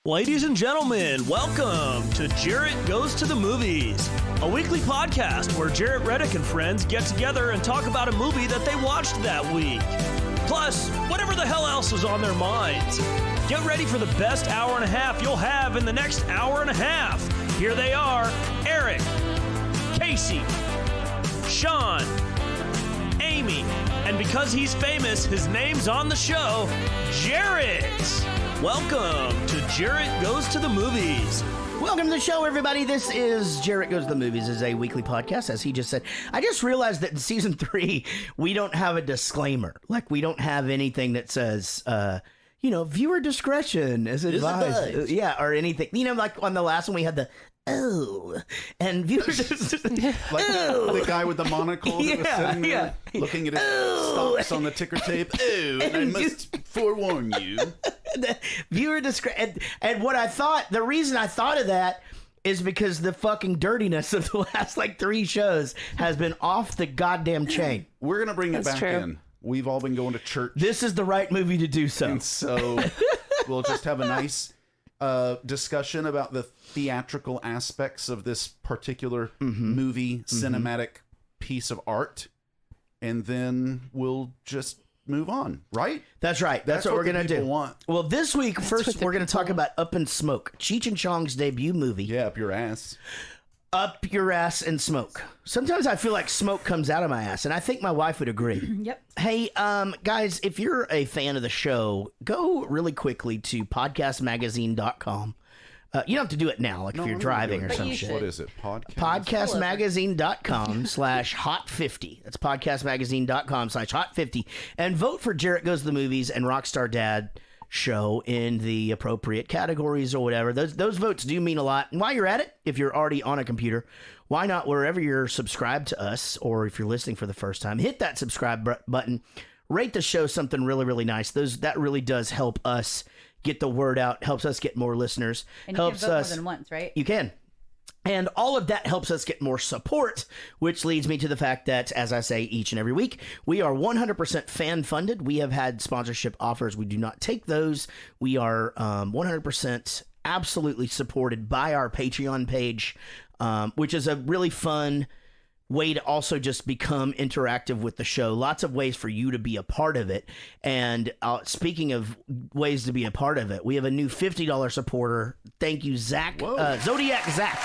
Ladies and gentlemen, welcome to Jarrett Goes to the Movies, a weekly podcast where Jarrett Reddick and friends get together and talk about a movie that they watched that week. Plus, whatever the hell else is on their minds. Get ready for the best hour and a half you'll have in the next hour and a half. Here they are, Eric, Casey, Sean, Amy, and because he's famous, his name's on the show, Jarrett. Welcome to Jarrett Goes to the Movies. Welcome to the show, everybody. This is Jarrett Goes to the Movies. This is a weekly podcast, as he just said. I just realized that in season 3, we don't have a disclaimer. Like, we don't have anything that says, viewer discretion is advised. Yeah, or anything. You know, like on the last one, we had the, and viewers like the guy with the monocle that was sitting there looking at his stops on the ticker tape. And I must forewarn you. The viewer discretion. And what I thought, the reason I thought of that is because the fucking dirtiness of the last 3 shows has been off the goddamn chain. We're going to bring it back in. We've all been going to church. This is the right movie to do so. And so we'll just have a nice discussion about the theatrical aspects of this particular movie, cinematic piece of art, and then we'll just move on, right? That's right. That's what we're going to do. Want. Well, this week, first, we're going to talk about Up in Smoke, Cheech and Chong's debut movie. Yeah, up your ass. Up your ass in smoke. Sometimes I feel like smoke comes out of my ass, and I think my wife would agree. Yep. Hey, guys, if you're a fan of the show, go really quickly to podcastmagazine.com. You don't have to do it now, if you're driving or some shit. What is it? Podcastmagazine.com/hot50. That's podcastmagazine.com/hot50. And vote for Jarrett Goes to the Movies and Rockstar Dad show in the appropriate categories or whatever. Those votes do mean a lot. And while you're at it, if you're already on a computer, why not, wherever you're subscribed to us, or if you're listening for the first time, hit that subscribe button. Rate the show something really, really nice. That really does help us get the word out, helps us get more listeners. And you helps can vote us more than once, right? You can. And all of that helps us get more support, which leads me to the fact that, as I say each and every week, we are 100% fan-funded. We have had sponsorship offers. We do not take those. We are 100% absolutely supported by our Patreon page, which is a really fun way to also just become interactive with the show. Lots of ways for you to be a part of it. And speaking of ways to be a part of it, we have a new $50 supporter. Thank you, Zach. Zodiac Zach.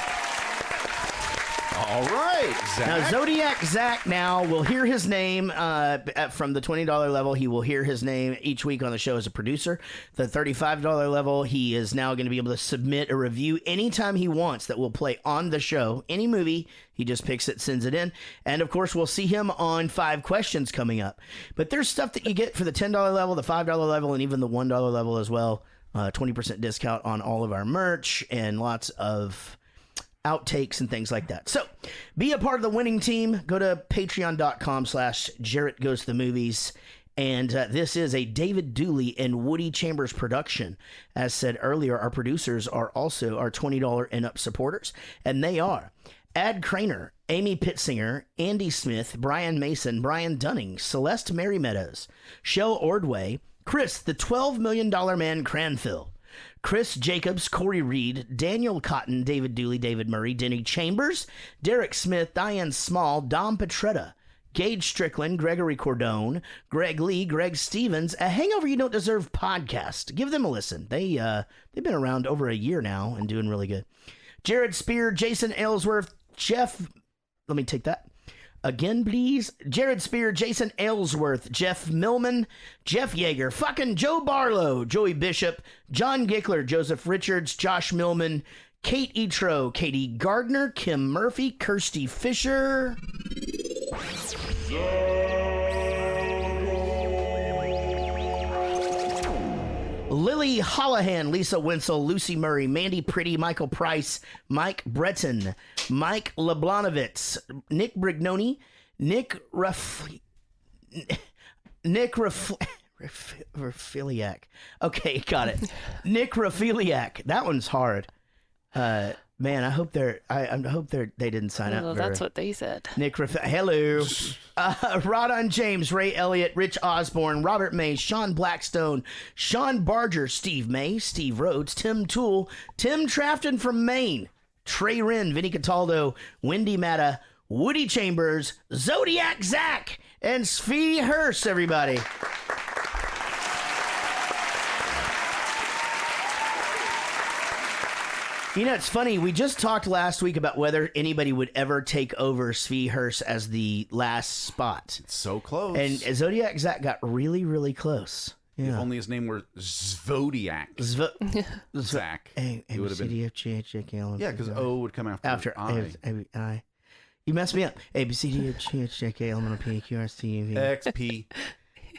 All right, Zach. Now, Zodiac Zach will hear his name from the $20 level. He will hear his name each week on the show as a producer. The $35 level, he is now going to be able to submit a review anytime he wants that will play on the show. Any movie, he just picks it, sends it in. And, of course, we'll see him on 5 Questions coming up. But there's stuff that you get for the $10 level, the $5 level, and even the $1 level as well. 20% discount on all of our merch and lots of outtakes and things like that. So be a part of the winning team. Go to patreon.com/Jarrett Goes to the Movies. And this is a David Dooley and Woody Chambers production. As said earlier, our producers are also our $20 and up supporters. And they are Ad Craner, Amy Pittsinger, Andy Smith, Brian Mason, Brian Dunning, Celeste Mary Meadows, Shell Ordway, Chris, the $12 million man Cranfill, Chris Jacobs, Corey Reed, Daniel Cotton, David Dooley, David Murray, Denny Chambers, Derek Smith, Diane Small, Dom Petretta, Gage Strickland, Gregory Cordone, Greg Lee, Greg Stevens, a Hangover You Don't Deserve podcast. Give them a listen. They've been around over a year now and doing really good. Jared Spear, Jason Aylesworth, let me take that again, please. Jared Spear, Jason Aylesworth, Jeff Millman, Jeff Yeager, fucking Joe Barlow, Joey Bishop, John Gickler, Joseph Richards, Josh Millman, Kate Etro, Katie Gardner, Kim Murphy, Kirsty Fisher, Lily Hollahan, Lisa Wenzel, Lucy Murray, Mandy Pretty, Michael Price, Mike Breton, Mike Leblanovitz, Nick Brignoni, Nick Rafiliak. Okay, got it. Nick Rafiliak. That one's hard. Man, I hope they didn't sign up. Well, that's what they said. Nick hello. Rodon James, Ray Elliott, Rich Osborne, Robert May, Sean Blackstone, Sean Barger, Steve May, Steve Rhodes, Tim Toole, Tim Trafton from Maine, Trey Wren, Vinny Cataldo, Wendy Matta, Woody Chambers, Zodiac Zach, and Svi Hurst, everybody. You know, it's funny. We just talked last week about whether anybody would ever take over Svi Hurst as the last spot. It's so close. And Zodiac Zach got really, really close. Yeah. If only his name were Zvodiac. Zach. It would have been. Yeah, because O would come after I. You messed me up. A, B, C, D, F, G, H, J, K, L, M, N, O, P, Q, R, S, T, U, V. X, P.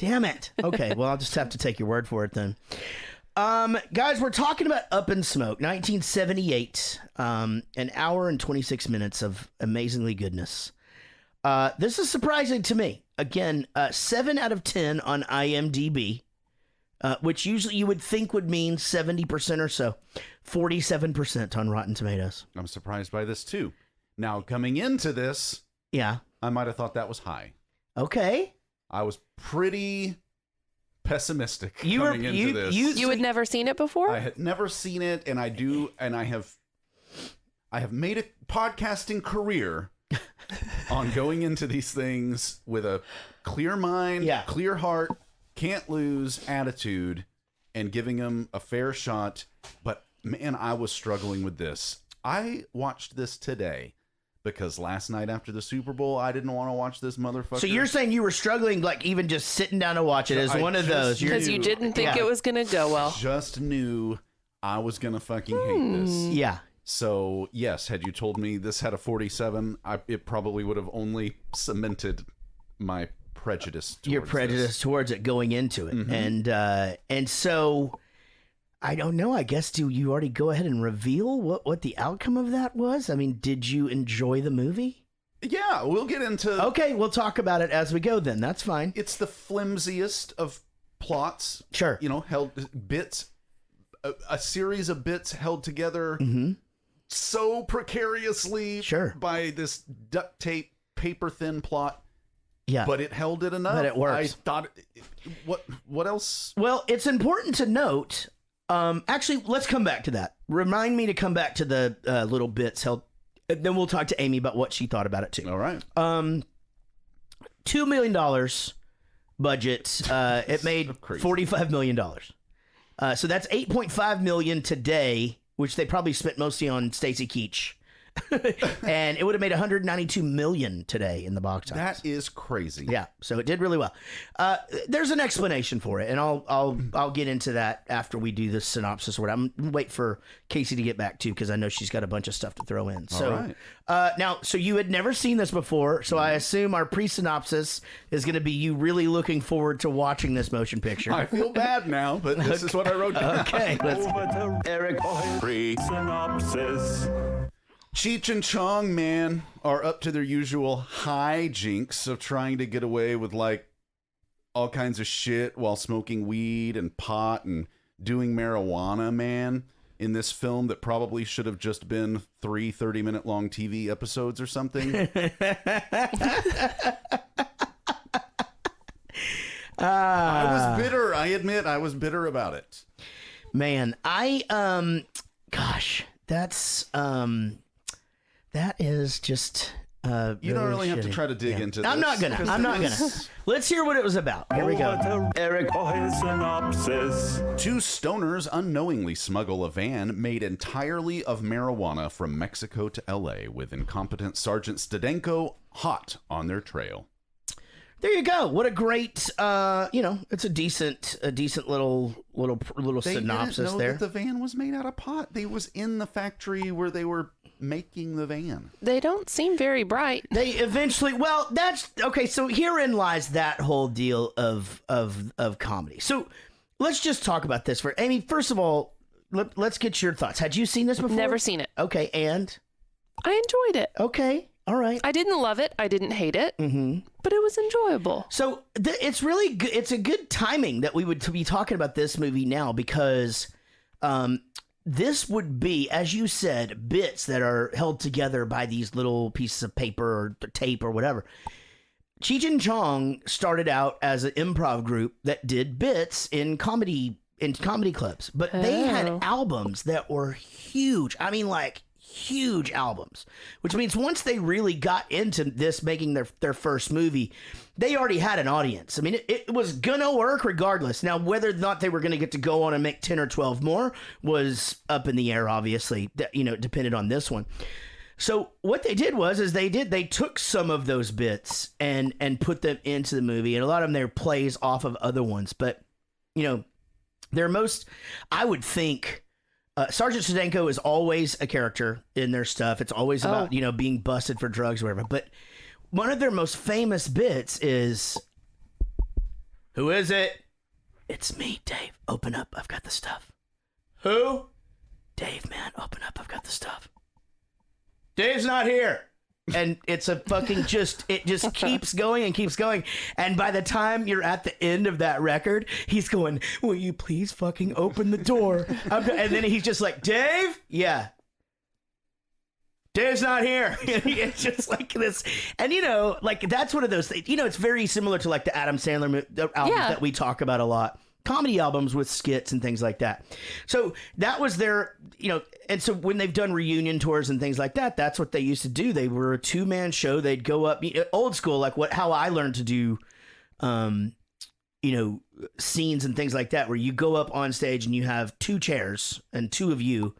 Damn it. Okay, well, I'll just have to take your word for it then. Guys, we're talking about Up in Smoke, 1978, an hour and 26 minutes of amazingly goodness. This is surprising to me. Again, 7 out of 10 on IMDb, which usually you would think would mean 70% or so. 47% on Rotten Tomatoes. I'm surprised by this too. Now, coming into this, yeah, I might have thought that was high. Okay. I was pretty pessimistic coming into this. You had never seen it before? I had never seen it, and I have made a podcasting career on going into these things with a clear mind, clear heart, can't lose attitude, and giving them a fair shot. But man, I was struggling with this. I watched this today because last night after the Super Bowl, I didn't want to watch this motherfucker. So you're saying you were struggling, like even just sitting down to watch it as one of those. Because you didn't think it was going to go well. Just knew I was going to fucking hate this. Yeah. So, yes, had you told me this had a 47, it probably would have only cemented my prejudice towards your prejudice towards it going into it. Mm-hmm. And so... I don't know. I guess, do you already go ahead and reveal what the outcome of that was? I mean, did you enjoy the movie? Yeah, we'll get into... Okay, we'll talk about it as we go then. That's fine. It's the flimsiest of plots. Sure. You know, held bits, a series of bits held together so precariously by this duct tape, paper thin plot. Yeah. But it held it enough. But it works. I thought, what else? Well, it's important to note... actually, let's come back to that. Remind me to come back to the little bits held. And then we'll talk to Amy about what she thought about it too. All right. $2 million budget. It made $45 million. So that's $8.5 million today, which they probably spent mostly on Stacy Keach. And it would have made $192 million today in the box office. That is crazy. Yeah, so it did really well. There's an explanation for it, and I'll get into that after we do the synopsis. I'm wait for Casey to get back too, because I know she's got a bunch of stuff to throw in. So, now, so you had never seen this before, so I assume our pre-synopsis is going to be you really looking forward to watching this motion picture. I feel bad now, but this is what I wrote down. Okay, let's Eric pre-synopsis. Cheech and Chong, man, are up to their usual hijinks of trying to get away with, like, all kinds of shit while smoking weed and pot and doing marijuana, man, in this film that probably should have just been 3 30-minute long TV episodes or something. I was bitter. I admit I was bitter about it. Man, gosh, that's... that is just you don't really have to try to dig into this. I'm not gonna. Let's hear what it was about. Here we go. Eric. Synopsis. 2 stoners unknowingly smuggle a van made entirely of marijuana from Mexico to LA with incompetent Sergeant Stedenko hot on their trail. There you go. What a great, it's a decent little synopsis didn't know there. That the van was made out of pot. They was in the factory where they were making the van. They don't seem very bright. They eventually, well, that's okay. So herein lies that whole deal of comedy. So let's just talk about this for Amy. First of all, let's get your thoughts. Had you seen this before? Never seen it. Okay, and I enjoyed it. Okay. All right. I didn't love it. I didn't hate it. Mm-hmm. But it was enjoyable. So it's really good. It's a good timing that we would be talking about this movie now because this would be, as you said, bits that are held together by these little pieces of paper or tape or whatever. Cheech and Chong started out as an improv group that did bits in comedy clubs, but they had albums that were huge. I mean, like huge albums, which means once they really got into this, making their first movie, they already had an audience. I mean, it was gonna work regardless. Now, whether or not they were gonna get to go on and make 10 or 12 more was up in the air, obviously, depended on this one. So what they did was they took some of those bits and put them into the movie, and a lot of them, they're plays off of other ones, but they're most, I would think, Sergeant Stedenko is always a character in their stuff. It's always about, being busted for drugs or whatever. But one of their most famous bits is, who is it? It's me, Dave. Open up. I've got the stuff. Who? Dave, man. Open up. I've got the stuff. Dave's not here. And it's a fucking it just keeps going and keeps going. And by the time you're at the end of that record, he's going, will you please fucking open the door? And then he's just like, Dave? Yeah. Dave's not here. It's just like this. And, like that's one of those things, it's very similar to like the Adam Sandler albums that we talk about a lot. Comedy albums with skits and things like that. So that was their, and so when they've done reunion tours and things like that, that's what they used to do. They were a 2-man show. They'd go up, old school, like how I learned to do, scenes and things like that, where you go up on stage and you have 2 chairs and 2 of you,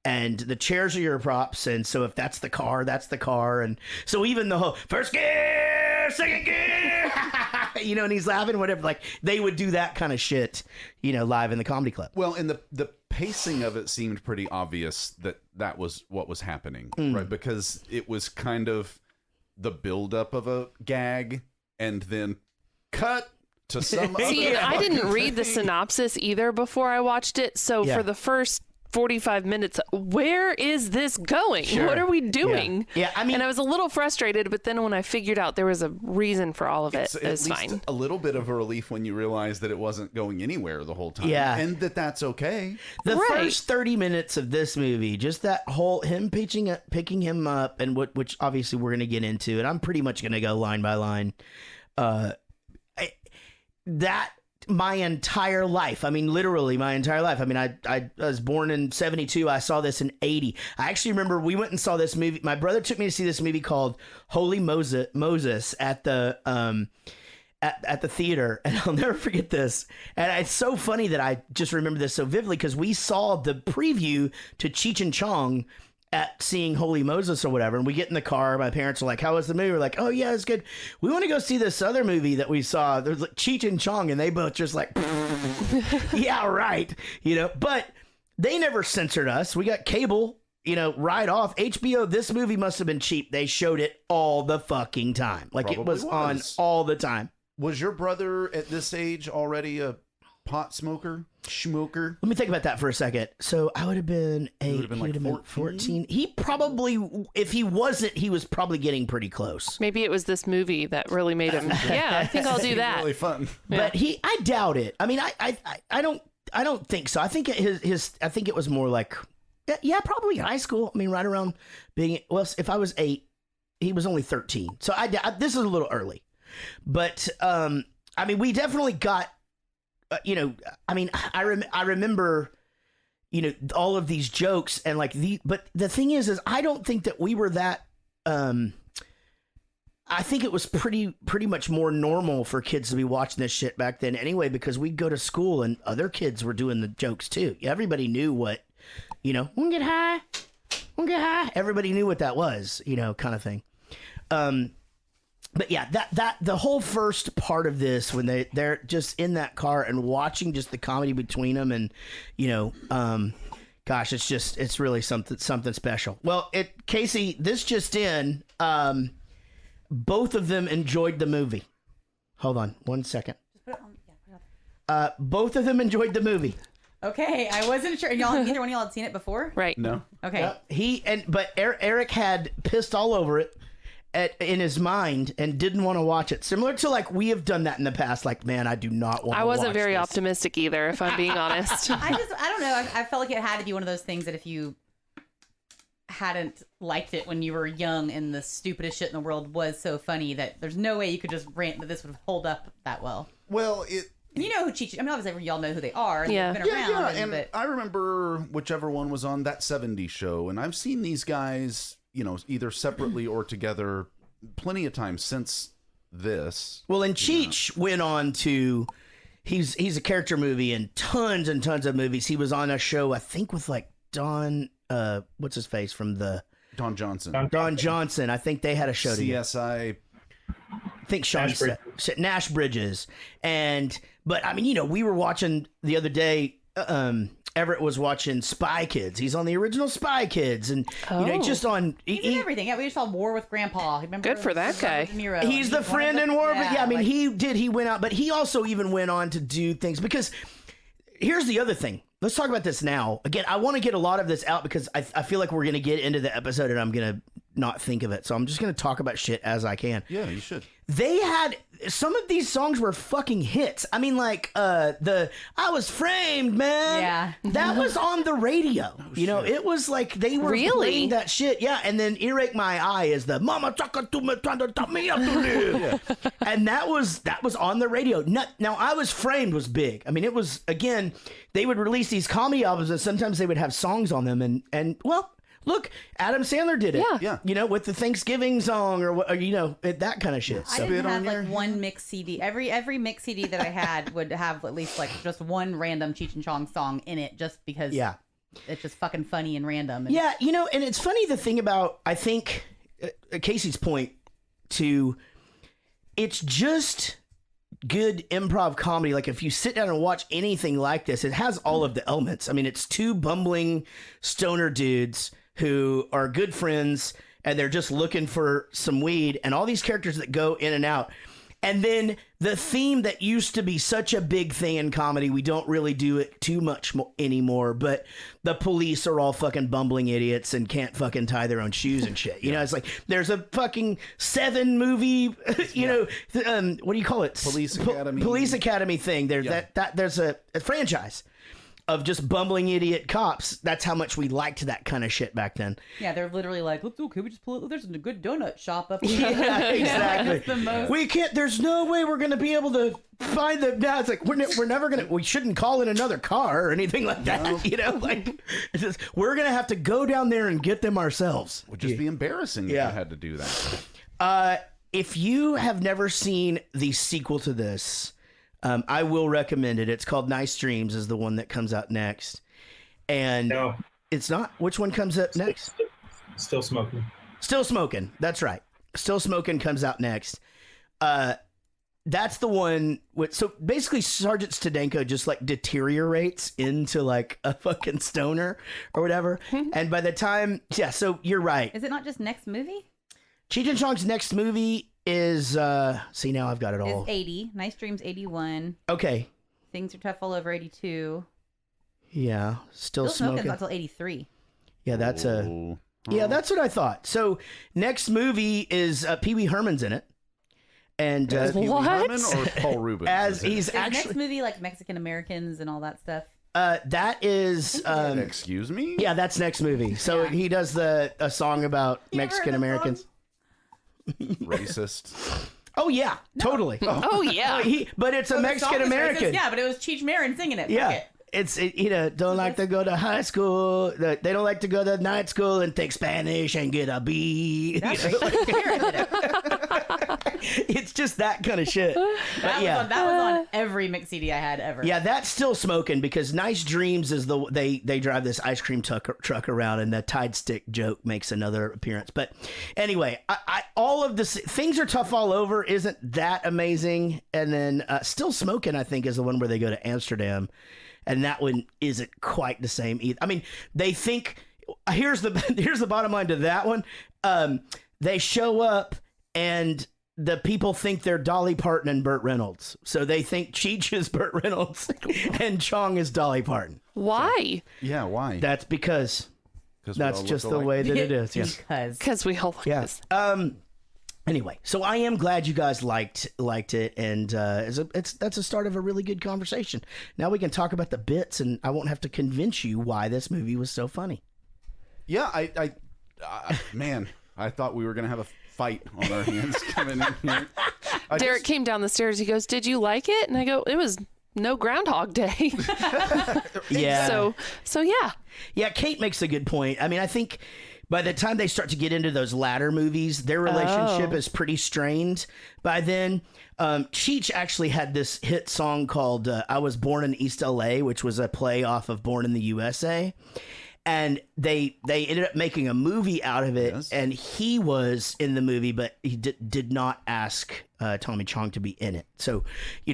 and the chairs are your props. And so if that's the car, that's the car. And so even the whole first gear, second gear, and he's laughing, whatever, like they would do that kind of shit, live in the comedy club. Well, and the pacing of it seemed pretty obvious that was what was happening, right? Because it was kind of the buildup of a gag and then cut to some See, other I didn't read the synopsis either before I watched it. So for the first 45 minutes, where is this going? Sure. What are we doing? Yeah, I mean, and I was a little frustrated, but then when I figured out there was a reason for all of it, it was fine. A little bit of a relief when you realize that it wasn't going anywhere the whole time. Yeah. And that's okay. The first 30 minutes of this movie, just that whole him picking him up, and which obviously we're going to get into, and I'm pretty much going to go line by line. My entire life. I mean, literally my entire life. I mean, I was born in 72. I saw this in 80. I actually remember we went and saw this movie. My brother took me to see this movie called Holy Moses at the at the theater, and I'll never forget this. And it's so funny that I just remember this so vividly, because we saw the preview to Cheech and Chong at seeing Holy Moses or whatever, and we get in the car. My parents are like, how was the movie? We're like, oh yeah, it's good. We want to go see this other movie that we saw. There's like Cheech and Chong, and they both just like, yeah, right. But they never censored us. We got cable, right off. HBO, this movie must have been cheap. They showed it all the fucking time. Like Probably it was on all the time. Was your brother at this age already a pot smoker? Schmoker? Let me think about that for a second. So I would have been 8. He would have been 14. He probably, if he wasn't, he was probably getting pretty close. Maybe it was this movie that really made him. Yeah, I think I'll do that. Really fun. But I doubt it. I mean, I don't think so. I think I think it was more like, yeah, probably high school. I mean, right around being, well, if I was 8, he was only 13. So this is a little early. But I mean, we definitely got. I mean, I remember, all of these jokes and like but the thing is I don't think that we were that, I think it was pretty much more normal for kids to be watching this shit back then anyway, because we'd go to school and other kids were doing the jokes too. Everybody knew what, wanna get high. Everybody knew what that was, kind of thing. But yeah, that the whole first part of this, when they're just in that car and watching just the comedy between them, and gosh, it's really something special. Well, Casey, this just in, both of them enjoyed the movie. Hold on 1 second. Both of them enjoyed the movie. Okay, I wasn't sure. Neither one of y'all had seen it before, Right? No. Okay. But Eric had pissed all over it. in his mind and didn't want to watch it. Similar to like we have done that in the past. Like, man, I do not want to I wasn't watch very this. optimistic either, if I'm being honest. I don't know. I felt like it had to be one of those things that if you hadn't liked it when you were young and the stupidest shit in the world was so funny that there's no way you could just rant that this would hold up that well. Well, You know who Cheech? I mean, obviously, y'all know who they are. And Yeah. they've been around. and but I remember whichever one was on that 70s show, and I've seen these guys, either separately or together plenty of times since this. Well, and Cheech went on to, he's a character movie in tons and tons of movies. He was on a show, I think, with like Don, what's his face from the Don Johnson. Don Johnson. I think they had a show together. CSI. I think Sean said Nash Bridges. But I mean, we were watching the other day, Everett was watching Spy Kids. He's on the original Spy Kids, and just on he's in everything. Yeah, we just saw War with Grandpa. Remember? Good for that guy. De Niro. he's the friend in War. Yeah, I mean, he went out, but he also even went on to do things because here's the other thing. Let's talk about this now. Again, I want to get a lot of this out because I feel like we're going to get into the episode and I'm going to not think of it. So I'm just going to talk about shit as I can. Yeah, you should. They had some of these songs were fucking hits. I mean, like I Was Framed, man. Yeah. That was on the radio. It was like they were playing that shit. Yeah, and then Earache My Eye is the Mama Chaka to me trying to tell me how to live. And that was on the radio. Now I Was Framed was big. I mean, it was, again, they would release these comedy albums and sometimes they would have songs on them and well, look, Adam Sandler did it. Yeah. With the Thanksgiving song or that kind of shit. I didn't have like one mix CD. Every mix CD that I had would have at least like just one random Cheech and Chong song in it, just because it's just fucking funny and random. And and it's funny the thing about, I think, Casey's point to, it's just good improv comedy. Like if you sit down and watch anything like this, it has all of the elements. I mean, it's two bumbling stoner dudes who are good friends and they're just looking for some weed, and all these characters that go in and out. And then the theme that used to be such a big thing in comedy, we don't really do it too much anymore, but the police are all fucking bumbling idiots and can't fucking tie their own shoes and shit. It's like there's a fucking 7 movie, what do you call it? Police Academy thing. There's there's a franchise of just bumbling idiot cops. That's how much we liked that kind of shit back then. Yeah, they're literally like, let's okay, we just pull it. There's a good donut shop up here. Yeah, exactly. That's the most. We can't. There's no way we're gonna be able to find them now. It's like we're never gonna. We shouldn't call in another car or anything like that. It's just, we're gonna have to go down there and get them ourselves. It would just be embarrassing if you had to do that. If you have never seen the sequel to this, I will recommend it. It's called Nice Dreams, is the one that comes out next. And No. It's not. Which one comes up next? Still Smoking. Still Smoking. That's right. Still Smoking comes out next. That's the one with, so basically Sergeant Stedenko just like deteriorates into like a fucking stoner or whatever. And by the time, so you're right. Is it not just next movie? Cheech and Chong's next movie is, see, now I've got it all. Is 80. Nice Dreams 81. Okay. Things Are Tough All Over 82. Yeah. Still Smoking. Until 83. Yeah, that's that's what I thought. So next movie is Pee Wee Herman's in it. And As Pee Wee Herman or Paul Rubens? As he's Is actually next movie like Mexican Americans and all that stuff? that is excuse me? yeah, that's next movie. So he does a song about Mexican Americans. Racist. Oh yeah, totally. Oh yeah. But it's a Oh, the Mexican song is American. racist, yeah, but it was Cheech Marin singing it. Yeah. Fuck it. It's don't like to go to high school. They don't like to go to night school and take Spanish and get a B. That's racist. Marin did it. It's just that kind of shit. But That was on every mix CD I had ever. Yeah, that's Still Smoking because Nice Dreams is they drive this ice cream truck around and the Tide Stick joke makes another appearance. But anyway, I all of this Things Are Tough All Over isn't that amazing, and then Still Smoking I think is the one where they go to Amsterdam, and that one isn't quite the same either. I mean, they think here's the bottom line to that one. They show up and the people think they're Dolly Parton and Burt Reynolds. So they think Cheech is Burt Reynolds and Chong is Dolly Parton. Why? Yeah, why? That's because we that's all just look the alike. way that it is. Yeah. Because Because we all like Yeah. this. Anyway, so I am glad you guys liked it, and that's a start of a really good conversation. Now we can talk about the bits, and I won't have to convince you why this movie was so funny. Yeah, man, I thought we were gonna have a fight on our hands coming in here. Derek came down the stairs. He goes, "Did you like it?" And I go, "It was no Groundhog Day." Yeah. So yeah. Yeah, Kate makes a good point. I mean, I think by the time they start to get into those latter movies, their relationship is pretty strained by then. Cheech actually had this hit song called I Was Born in East LA, which was a play off of Born in the USA. And they ended up making a movie out of it, yes. And he was in the movie, but he did not ask Tommy Chong to be in it. So,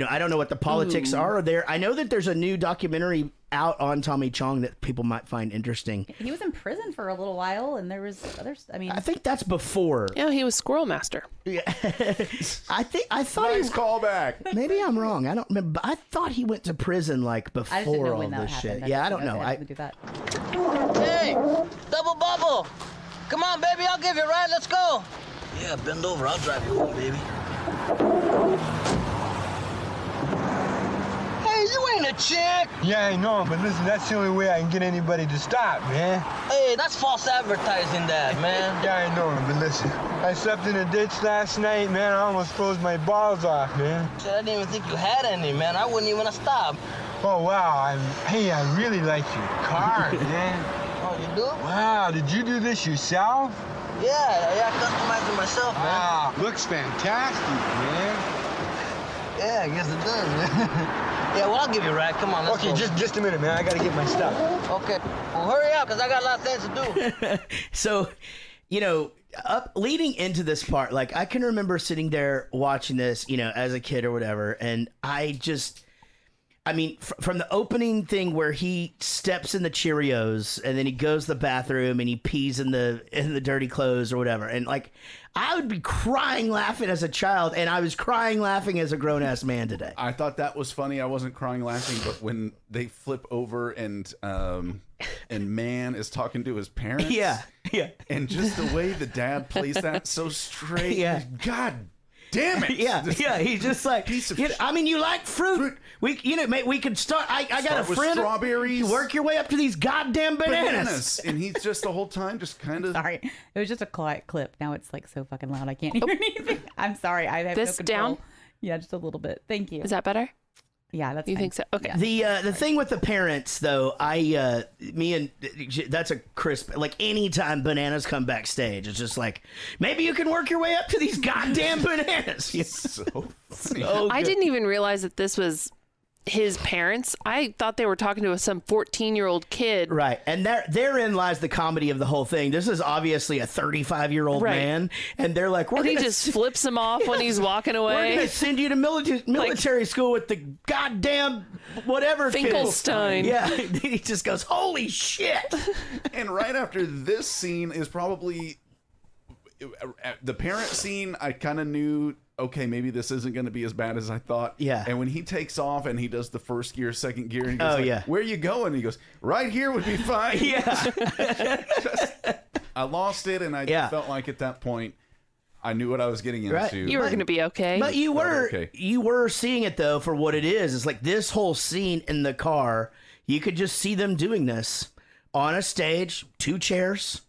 I don't know what the politics are there. I know that there's a new documentary out on Tommy Chong that people might find interesting. He was in prison for a little while, and there was others. I mean, I think that's before. Yeah, he was Squirrel Master. Yeah, I thought nice callback. Maybe I'm wrong. I don't remember. I thought he went to prison like before all this shit. Yeah, I don't know. I do that. Hey, double bubble. Come on, baby. I'll give you a ride. Let's go. Yeah, bend over. I'll drive you home, baby. Hey, you ain't a chick. Yeah, I know, but listen, that's the only way I can get anybody to stop, man. Hey, that's false advertising, that, man. Yeah, I know, but listen, I slept in a ditch last night, man. I almost froze my balls off, man. Shit, I didn't even think you had any, man. I wouldn't even have stopped. Oh, wow. Hey, I really like your car, man. Oh, you do? Wow, did you do this yourself? Yeah, I customized it myself, man. Wow, looks fantastic, man. Yeah, I guess it does, man. Yeah, well, I'll give you a ride. Come on, let's go. Okay, just a minute, man. I gotta get my stuff. Okay. Well, hurry up, because I got a lot of things to do. So, leading into this part, like, I can remember sitting there watching this, as a kid or whatever, and from the opening thing where he steps in the Cheerios and then he goes to the bathroom and he pees in the dirty clothes or whatever, and like, I would be crying laughing as a child, and I was crying laughing as a grown-ass man today. I thought that was funny. I wasn't crying laughing, but when they flip over and Man is talking to his parents, yeah, and just the way the dad plays that so straight, yeah, God damn it, yeah, he's just like, piece of you like fruit. We could start. I got a friend. Strawberries. You work your way up to these goddamn bananas. And he's just the whole time just kind of. Sorry, it was just a quiet clip. Now it's like so fucking loud. I can't hear anything. I'm sorry. I have this no control. down. Yeah, just a little bit. Thank you. Is that better? Yeah, that's you fine. think so? Okay. Yeah. The thing with the parents though, that's a crisp. Like, anytime bananas come backstage, it's just like, maybe you can work your way up to these goddamn bananas. So funny. I didn't even realize that this was his parents. I thought they were talking to some 14-year-old kid. Right. And therein lies the comedy of the whole thing. This is obviously a 35-year-old man, and they're like, he just flips him off when he's walking away. We're going to send you to military school with the goddamn whatever Finkelstein. Yeah. He just goes, holy shit. And right after this scene is probably the parent scene. I kind of knew, okay, maybe this isn't going to be as bad as I thought. Yeah. And when he takes off and he does the first gear, second gear, and he goes, where are you going? He goes, right here would be fine. Yeah. I lost it, and I felt like at that point, I knew what I was getting into. Right. You were going to be okay. But you were seeing it, though, for what it is. It's like this whole scene in the car, you could just see them doing this on a stage, 2 chairs.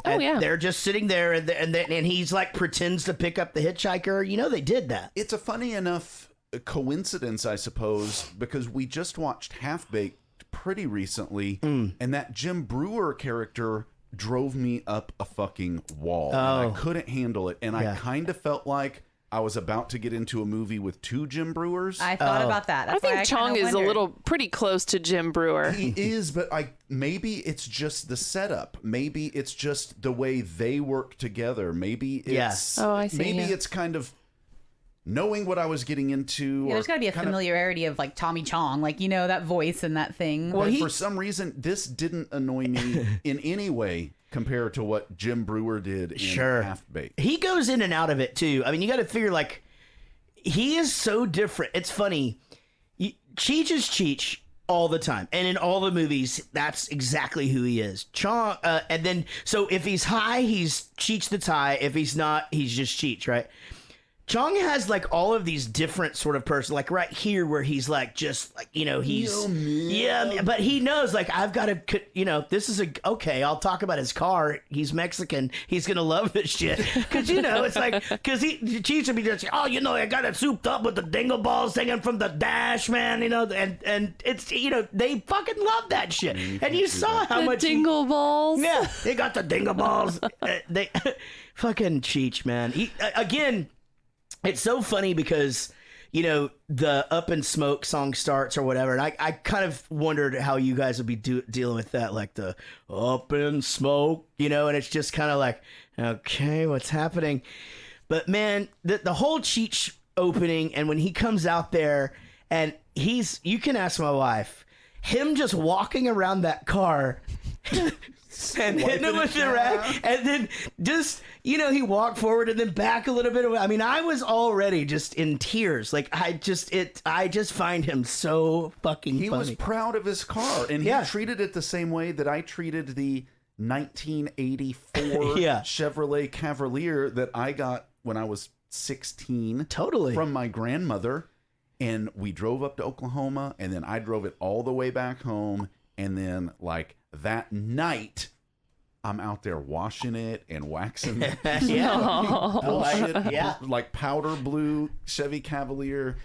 Oh, yeah. They're just sitting there, and he's like pretends to pick up the hitchhiker. They did that. It's a funny enough coincidence, I suppose, because we just watched Half Baked pretty recently, and that Jim Brewer character drove me up a fucking wall. And I couldn't handle it, and I kind of felt like I was about to get into a movie with 2 Jim Brewers. I thought about that. That's I think Chong is a little pretty close to Jim Brewer. He is, but maybe it's just the setup. Maybe it's just the way they work together. Maybe it's I see. Maybe it's kind of knowing what I was getting into. Yeah, there's got to be a familiarity of like Tommy Chong, like, that voice and that thing. Well, for some reason, this didn't annoy me in any way compared to what Jim Brewer did in Half Baked. He goes in and out of it too. I mean, you got to figure, like, he is so different. It's funny. Cheech is Cheech. all the time, and in all the movies, that's exactly who he is. Chong, and then so if he's high, he's Cheech that's high. If he's not, he's just Cheech, right? Chong has like all of these different sort of person, like right here where he's like just like, you know, he's but he knows like I've got to, you know, this is okay. I'll talk about his car. He's Mexican. He's gonna love this shit because you know it's like because Cheech would be just oh you know I got it souped up with the dingle balls hanging from the dash, man. You know and it's you know they fucking love that shit. And you saw how much dingle balls. Yeah, they got the dingle balls. They fucking Cheech, man. Again. It's so funny because, you know, the Up in Smoke song starts or whatever. And I kind of wondered how you guys would be dealing with that, like the Up in Smoke, you know, and it's just kind of like, okay, what's happening? But man, the whole Cheech opening and when he comes out there and you can ask my wife, him just walking around that car and hitting him with the rack, and then just, you know, he walked forward and then back a little bit. I mean, I was already just in tears. Like, I just find him so fucking funny. He was proud of his car, and he treated it the same way that I treated the 1984 Chevrolet Cavalier that I got when I was 16. Totally. From my grandmother, and we drove up to Oklahoma, and then I drove it all the way back home, and then, like, that night, I'm out there washing it and waxing it. Like powder blue Chevy Cavalier.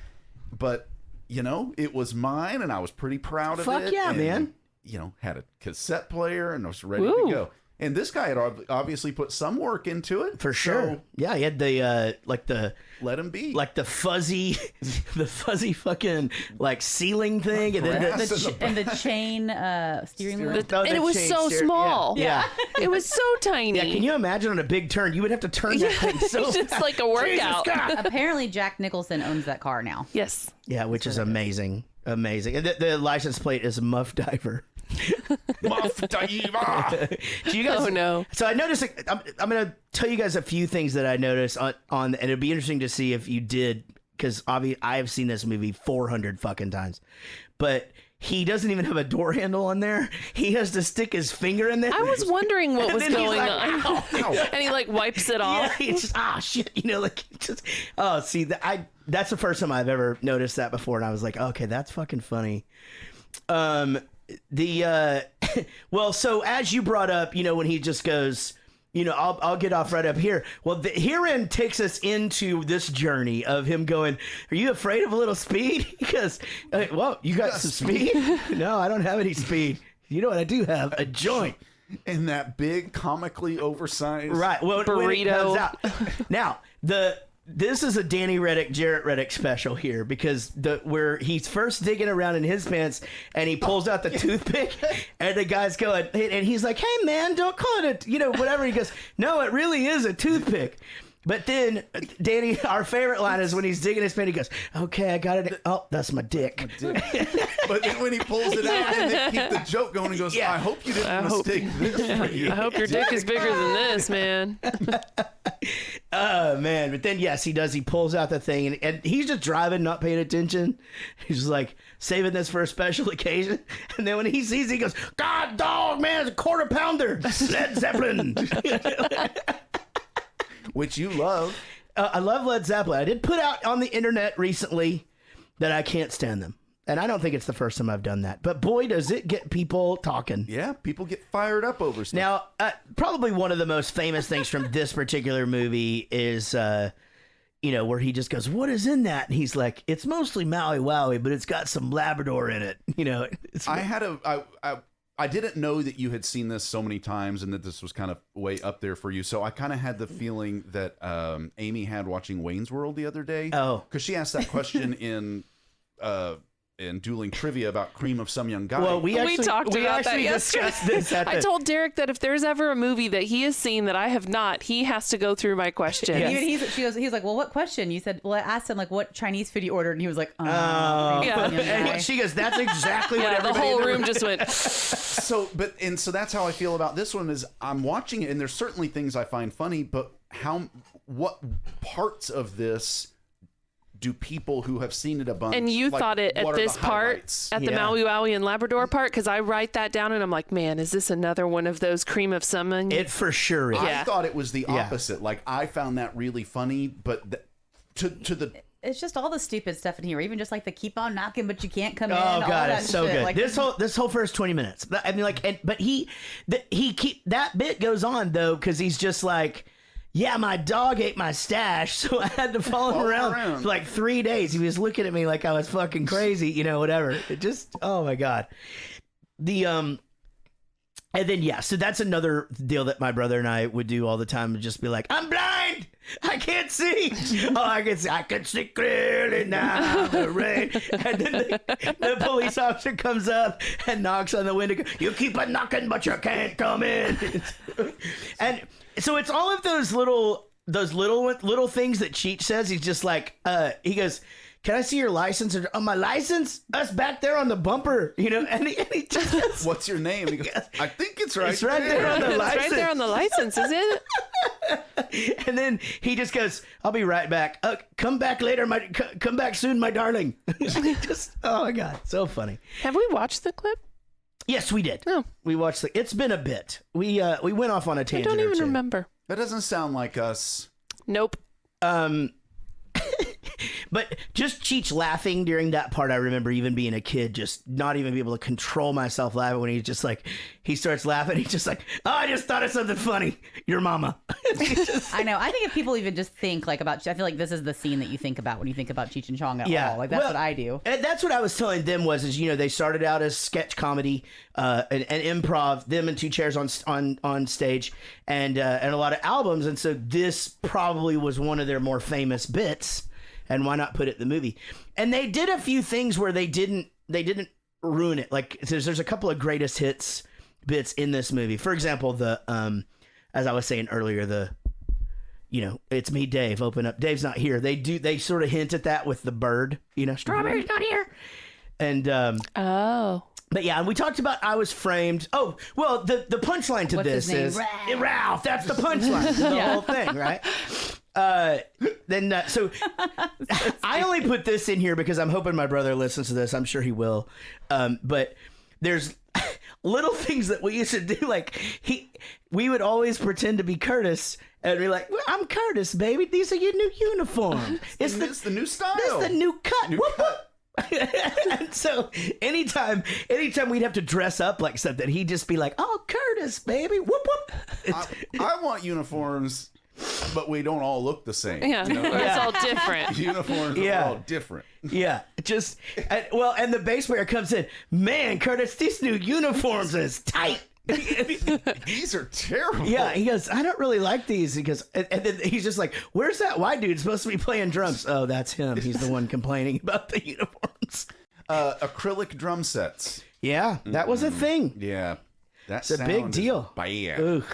But, you know, it was mine, and I was pretty proud of it. Fuck yeah, and, man. You know, had a cassette player, and I was ready to go. And this guy had obviously put some work into it. For sure. So yeah, he had the, like the... Let him be. Like the fuzzy fucking, like, ceiling thing. And then the chain steering wheel. And it was so small. Yeah. It was so tiny. Yeah, can you imagine on a big turn? You would have to turn that thing so It's just like a workout. Apparently, Jack Nicholson owns that car now. Yes. Yeah, which is amazing. Amazing. And the license plate is Muff Diver. Muff Diver! Do you guys, oh, no. So I noticed, I'm going to tell you guys a few things that I noticed on and it'd be interesting to see if you did, because obviously I have seen this movie 400 fucking times. But he doesn't even have a door handle on there. He has to stick his finger in there. I was wondering what was going on. Ow, ow. And he like wipes it off. Yeah, he's just, shit, you know, like, just, see, that's the first time I've ever noticed that before, and I was like, okay, that's fucking funny. Well, so as you brought up, you know, when he just goes, you know, I'll get off right up here. Well, herein takes us into this journey of him going, are you afraid of a little speed? Because, well, you got some speed? No, I don't have any speed. You know what I do have? A joint. And that big, comically oversized well, burrito. Now, this is a Danny Reddick, Jarrett Reddick special here, because where he's first digging around in his pants and he pulls out the toothpick and the guy's going, and he's like, hey man, don't call it a, you know, whatever. He goes, no, it really is a toothpick. But then Danny, our favorite line is when he's digging his pants, he goes, okay, I got it. Oh, that's my dick. But then when he pulls it out and they keep the joke going, he goes, I hope you didn't mistake this for you. I hope your dick is bigger than this, man. Oh, man. But then, yes, he does. He pulls out the thing, and he's just driving, not paying attention. He's just like, saving this for a special occasion. And then when he sees it, he goes, God dog, man, it's a quarter pounder. Led Zeppelin. Which you love. I love Led Zeppelin. I did put out on the internet recently that I can't stand them. And I don't think it's the first time I've done that. But boy, does it get people talking. Yeah, people get fired up over stuff. Now, probably one of the most famous things from this particular movie is, you know, where he just goes, what is in that? And he's like, it's mostly Maui Wowie, but it's got some Labrador in it. You know, I didn't know that you had seen this so many times and that this was kind of way up there for you. So I kind of had the feeling that Amy had watching Wayne's World the other day. Oh. Because she asked that question in dueling trivia about Cream of Some Young Guy. Well, we talked about that discussed this. I told Derek that if there's ever a movie that he has seen that I have not, he has to go through my question. Yes. Even he was like, well, what question? You said, well, I asked him like what Chinese food he ordered, and he was like, And she goes, that's exactly what everybody the whole room just went. So that's how I feel about this one. Is I'm watching it, and there's certainly things I find funny, but what parts of this do people who have seen it a bunch. And you like, thought it at what are this the part, highlights? at the Maui Wowie and Labrador part, because I write that down and I'm like, man, is this another one of those cream of salmon? It for sure is. I thought it was the opposite. Like, I found that really funny, but to the... It's just all the stupid stuff in here. Even just like the keep on knocking, but you can't come in. Oh all god, that it's so shit. good. Like, This whole first 20 minutes. I mean, like, but he that bit goes on though, because he's just like, yeah, my dog ate my stash, so I had to follow him around for like 3 days. He was looking at me like I was fucking crazy, you know, whatever. It just, oh my god. And then, so that's another deal that my brother and I would do all the time, would just be like, I'm blind! I can't see! Oh, I can see clearly now, the rain. And then the police officer comes up and knocks on the window. You keep on knocking, but you can't come in. And so it's all of those little things that Cheech says. He's just like, he goes, can I see your license? Or, my license? Us back there on the bumper, you know? And he just goes, what's your name? He goes, I think it's right, it's right there on the It's license. right there on the license, is it? And then he just goes, I'll be right back. Come back later, come back soon, my darling. Just, oh my God, so funny. Have we watched the clip? Yes, we did. Oh. We watched it's been a bit. We went off on a I tangent. don't even or two. remember. That doesn't sound like us. Nope. But just Cheech laughing during that part, I remember even being a kid, just not even be able to control myself laughing when he's just like, he starts laughing. He's just like, oh, I just thought of something funny. Your mama. I know. I think if people even just think like about, I feel like this is the scene that you think about when you think about Cheech and Chong at all. Like that's what I do. And that's what I was telling them is, you know, they started out as sketch comedy, and improv, them in two chairs on stage, and a lot of albums. And so this probably was one of their more famous bits. And why not put it in the movie? And they did a few things where they didn't ruin it. Like there's a couple of greatest hits bits in this movie. For example, as I was saying earlier, it's me, Dave. Open up. Dave's not here. They sort of hint at that with the bird. You know, strawberry's not here. And But yeah, and we talked about I Was Framed. Oh, well, the punchline to this is Ralph. That's the punchline. The whole thing, right? So I only put this in here because I'm hoping my brother listens to this. I'm sure he will. But there's little things that we used to do. Like we would always pretend to be Curtis and be like, well, I'm Curtis, baby. These are your new uniforms. It's the new style. It's the new cut. New whoop, cut. And so anytime we'd have to dress up like something, he'd just be like, oh, Curtis, baby. Whoop, whoop. I want uniforms, but we don't all look the same. Yeah, you know? it's all different. Uniforms are all different. Yeah, and the bass player comes in, man, Curtis, these new uniforms is tight. These are terrible. Yeah, he goes, I don't really like these. He goes, and then he's just like, where's that white dude supposed to be playing drums? Oh, that's him. He's the one complaining about the uniforms. Acrylic drum sets. Yeah, that was a thing. Yeah, that's a big deal. Bad. Ugh.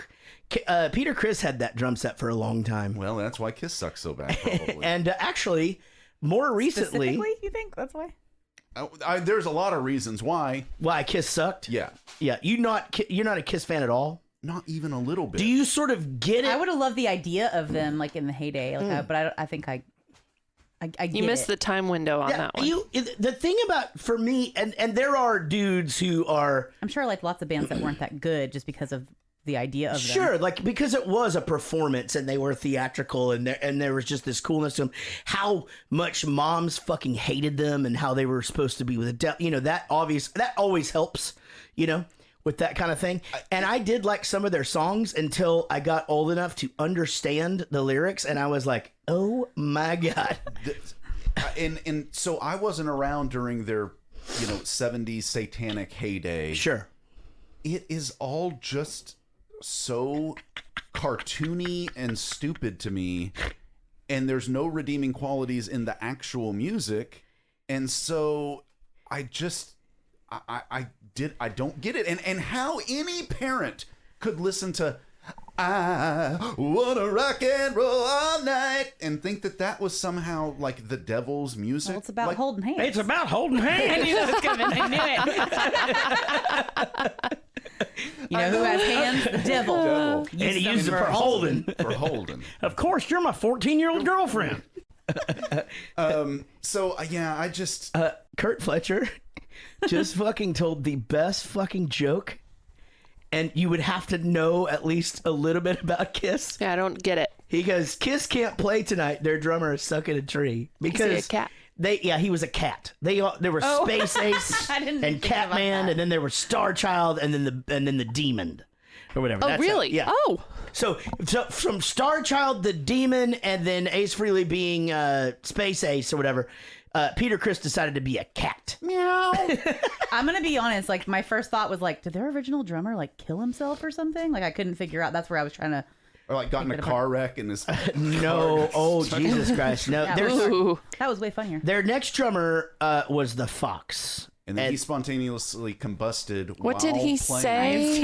Peter Criss had that drum set for a long time. Well, that's why Kiss sucks so bad, probably. And actually, more recently, you think that's why? There's a lot of reasons why. Why Kiss sucked? Yeah. Yeah, you're not a Kiss fan at all? Not even a little bit. Do you sort of get it? I would have loved the idea of them like in the heyday, but I think I get You missed the time window on that one. The thing about, for me, and there are dudes who are... I'm sure like lots of bands that weren't that good just because of the idea of them. Sure, like because it was a performance and they were theatrical and there was just this coolness to them. How much moms fucking hated them and how they were supposed to be with that always helps, with that kind of thing. And I did like some of their songs until I got old enough to understand the lyrics, and I was like, oh my God. And so I wasn't around during their 70s satanic heyday. Sure. It is all just so cartoony and stupid to me, and there's no redeeming qualities in the actual music, and so I don't get it, and how any parent could listen to I wanna rock and roll all night and think that was somehow like the devil's music. Well, it's about holding hands. It's about holding hands. I knew that was coming. I knew it. You know who has hands? The devil. And he used it for holding. For holding. Of course, you're my 14-year-old girlfriend. I just Kurt Fletcher just fucking told the best fucking joke, and you would have to know at least a little bit about Kiss. Yeah, I don't get it. He goes, Kiss can't play tonight. Their drummer is stuck in a tree because Is he a cat? He was a cat. There were Space Ace I didn't and think about Catman, that. and then there was Star Child, and then the Demon, or whatever. Oh, That's really? it. Yeah. Oh. So from Star Child, the Demon, and then Ace Frehley being Space Ace or whatever, Peter Criss decided to be a cat. meow. I'm gonna be honest. Like my first thought was like, did their original drummer like kill himself or something? Like I couldn't figure out. That's where I was trying to. Or like got in a car wreck and his No, oh Jesus Christ, no. Yeah, Ooh. that was way funnier. Their next drummer was the Fox. and then he spontaneously combusted. What did while he playing. say?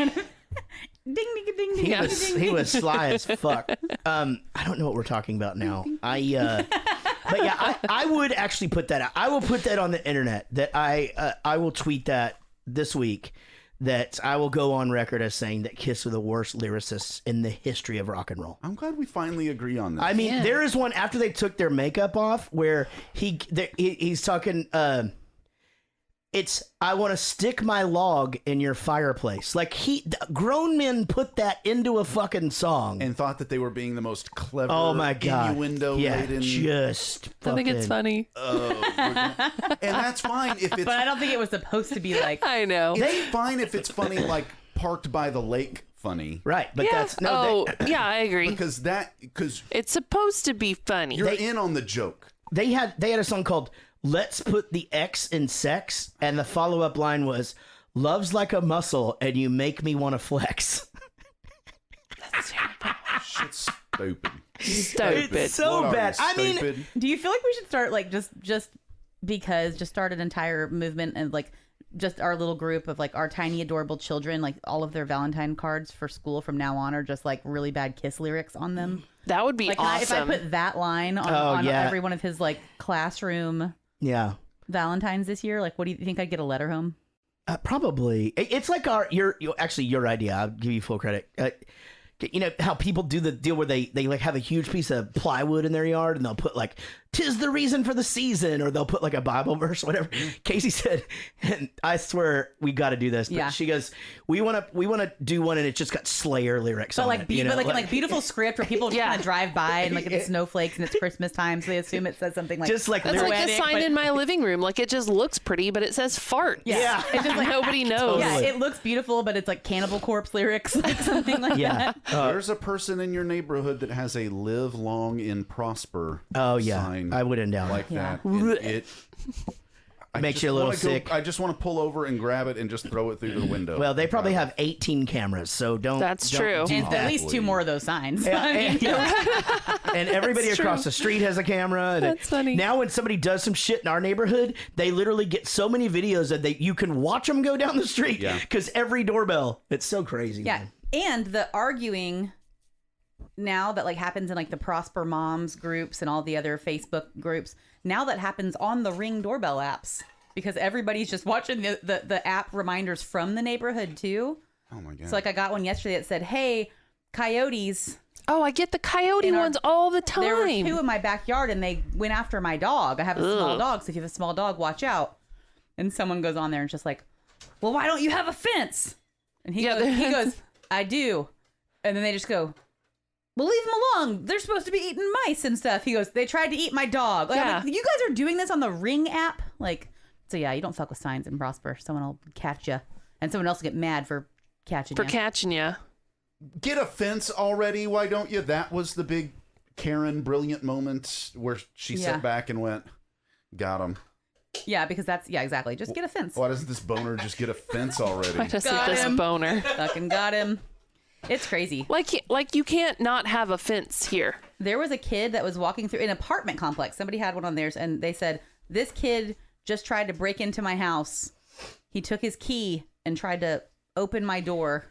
Ding ding ding ding. He was sly as fuck. I don't know what we're talking about now. But yeah, I would actually put that out. I will put that on the internet. That I will tweet that this week. That I will go on record as saying that Kiss are the worst lyricists in the history of rock and roll. I'm glad we finally agree on this. I mean, there is one after they took their makeup off where he's talking. It's I want to stick my log in your fireplace. Like grown men put that into a fucking song. and thought that they were being the most clever, Oh my god! innuendo Yeah, laden. just. I think it's fucking- funny. And that's fine if it's But I don't think it was supposed to be like. I know. it's fine if it's funny, like parked by the lake funny. Right, but Yeah. that's no. Yeah, I agree. Because It's supposed to be funny. you're in on the joke. They had a song called "Let's Put the X in Sex," and the follow-up line was "Love's like a muscle, and you make me want to flex." Shit's stupid. Stupid. It's so What are bad. you, I mean, stupid? Do you feel like we should start like just start an entire movement and like just our little group of like our tiny adorable children, like all of their Valentine cards for school from now on are just like really bad Kiss lyrics on them. That would be Like awesome. if I put that line on yeah. every one of his like classroom yeah. Valentines this year, like what do you think I'd get a letter home? Probably. It's like your idea. I'll give you full credit. You know how people do the deal where they like have a huge piece of plywood in their yard and they'll put like "'Tis the reason for the season," or they'll put like a Bible verse or whatever. Casey said, and I swear we got to do this. But Yeah. she goes, we want to do one and it's just got Slayer lyrics But on like, it. You know, but like beautiful script where people just Yeah. kind of drive by and like it's snowflakes and it's Christmas time, so they assume it says something like just like That's lyrics. like the poetic, sign but- in my living room. Like it just looks pretty, but it says fart. Yeah. It's just like Nobody knows. yeah, it looks beautiful, but it's like Cannibal Corpse lyrics, like something like Yeah. that. There's a person in your neighborhood that has a "Live Long and Prosper" Oh yeah, sign I wouldn't doubt like it. that. And it I Makes just you a little wanna sick. I just want to pull over and grab it and just throw it through the window. Well, they probably have 18 cameras, so don't. That's don't true. do And that. at least two more of those signs. Yeah, I mean, and everybody That's across true. the street has a camera. And That's funny. Now, when somebody does some shit in our neighborhood, they literally get so many videos that you can watch them go down the street. Yeah. Because every doorbell, it's so crazy. yeah. man. And the arguing now that like happens in like the Prosper Moms groups and all the other Facebook groups, now that happens on the Ring doorbell apps because everybody's just watching the app reminders from the neighborhood too. oh my god. So like I got one yesterday that said, "Hey, coyotes." Oh, I get the coyote In our- ones all the time. There were two in my backyard and they went after my dog. I have a small dog, so if you have a small dog, watch out. And someone goes on there and just like, "Well, why don't you have a fence?" And he goes, "I do." And then they just go, "Well, leave them alone. They're supposed to be eating mice and stuff." He goes, "They tried to eat my dog." Like, I'm Yeah. like, you guys are doing this on the Ring app? Like, so yeah, you don't fuck with signs and Prosper. Someone will catch you. And someone else will get mad for catching for you. catching you. Get a fence already, why don't you? That was the big Karen brilliant moment where she Yeah. sat back and went, "Got him." Yeah, because yeah, exactly. Just get a fence. Why doesn't this boner just get a fence already? Why doesn't Got this him. boner? Fucking got him. It's crazy. Like you can't not have a fence here. There was a kid that was walking through an apartment complex. Somebody had one on theirs, and they said, "This kid just tried to break into my house. He took his key and tried to open my door."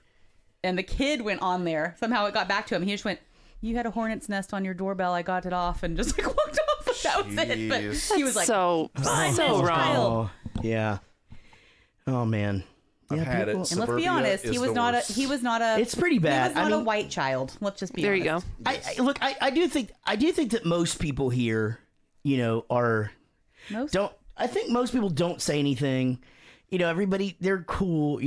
And the kid went on there. Somehow it got back to him. He just went, "You had a hornet's nest on your doorbell. I got it off," and just like walked off. That was it. But Jeez. he was like, so "Find so this wrong. child." Oh, yeah. Oh, man. I've Yeah, had people- it. And let's be Suburbia honest, is he was the not worst. a. He was not a. It's pretty bad. He was I not a mean- white child. Let's just be There honest. you go. I do think that most people here are Most? I think most people don't say anything. Everybody, they're cool,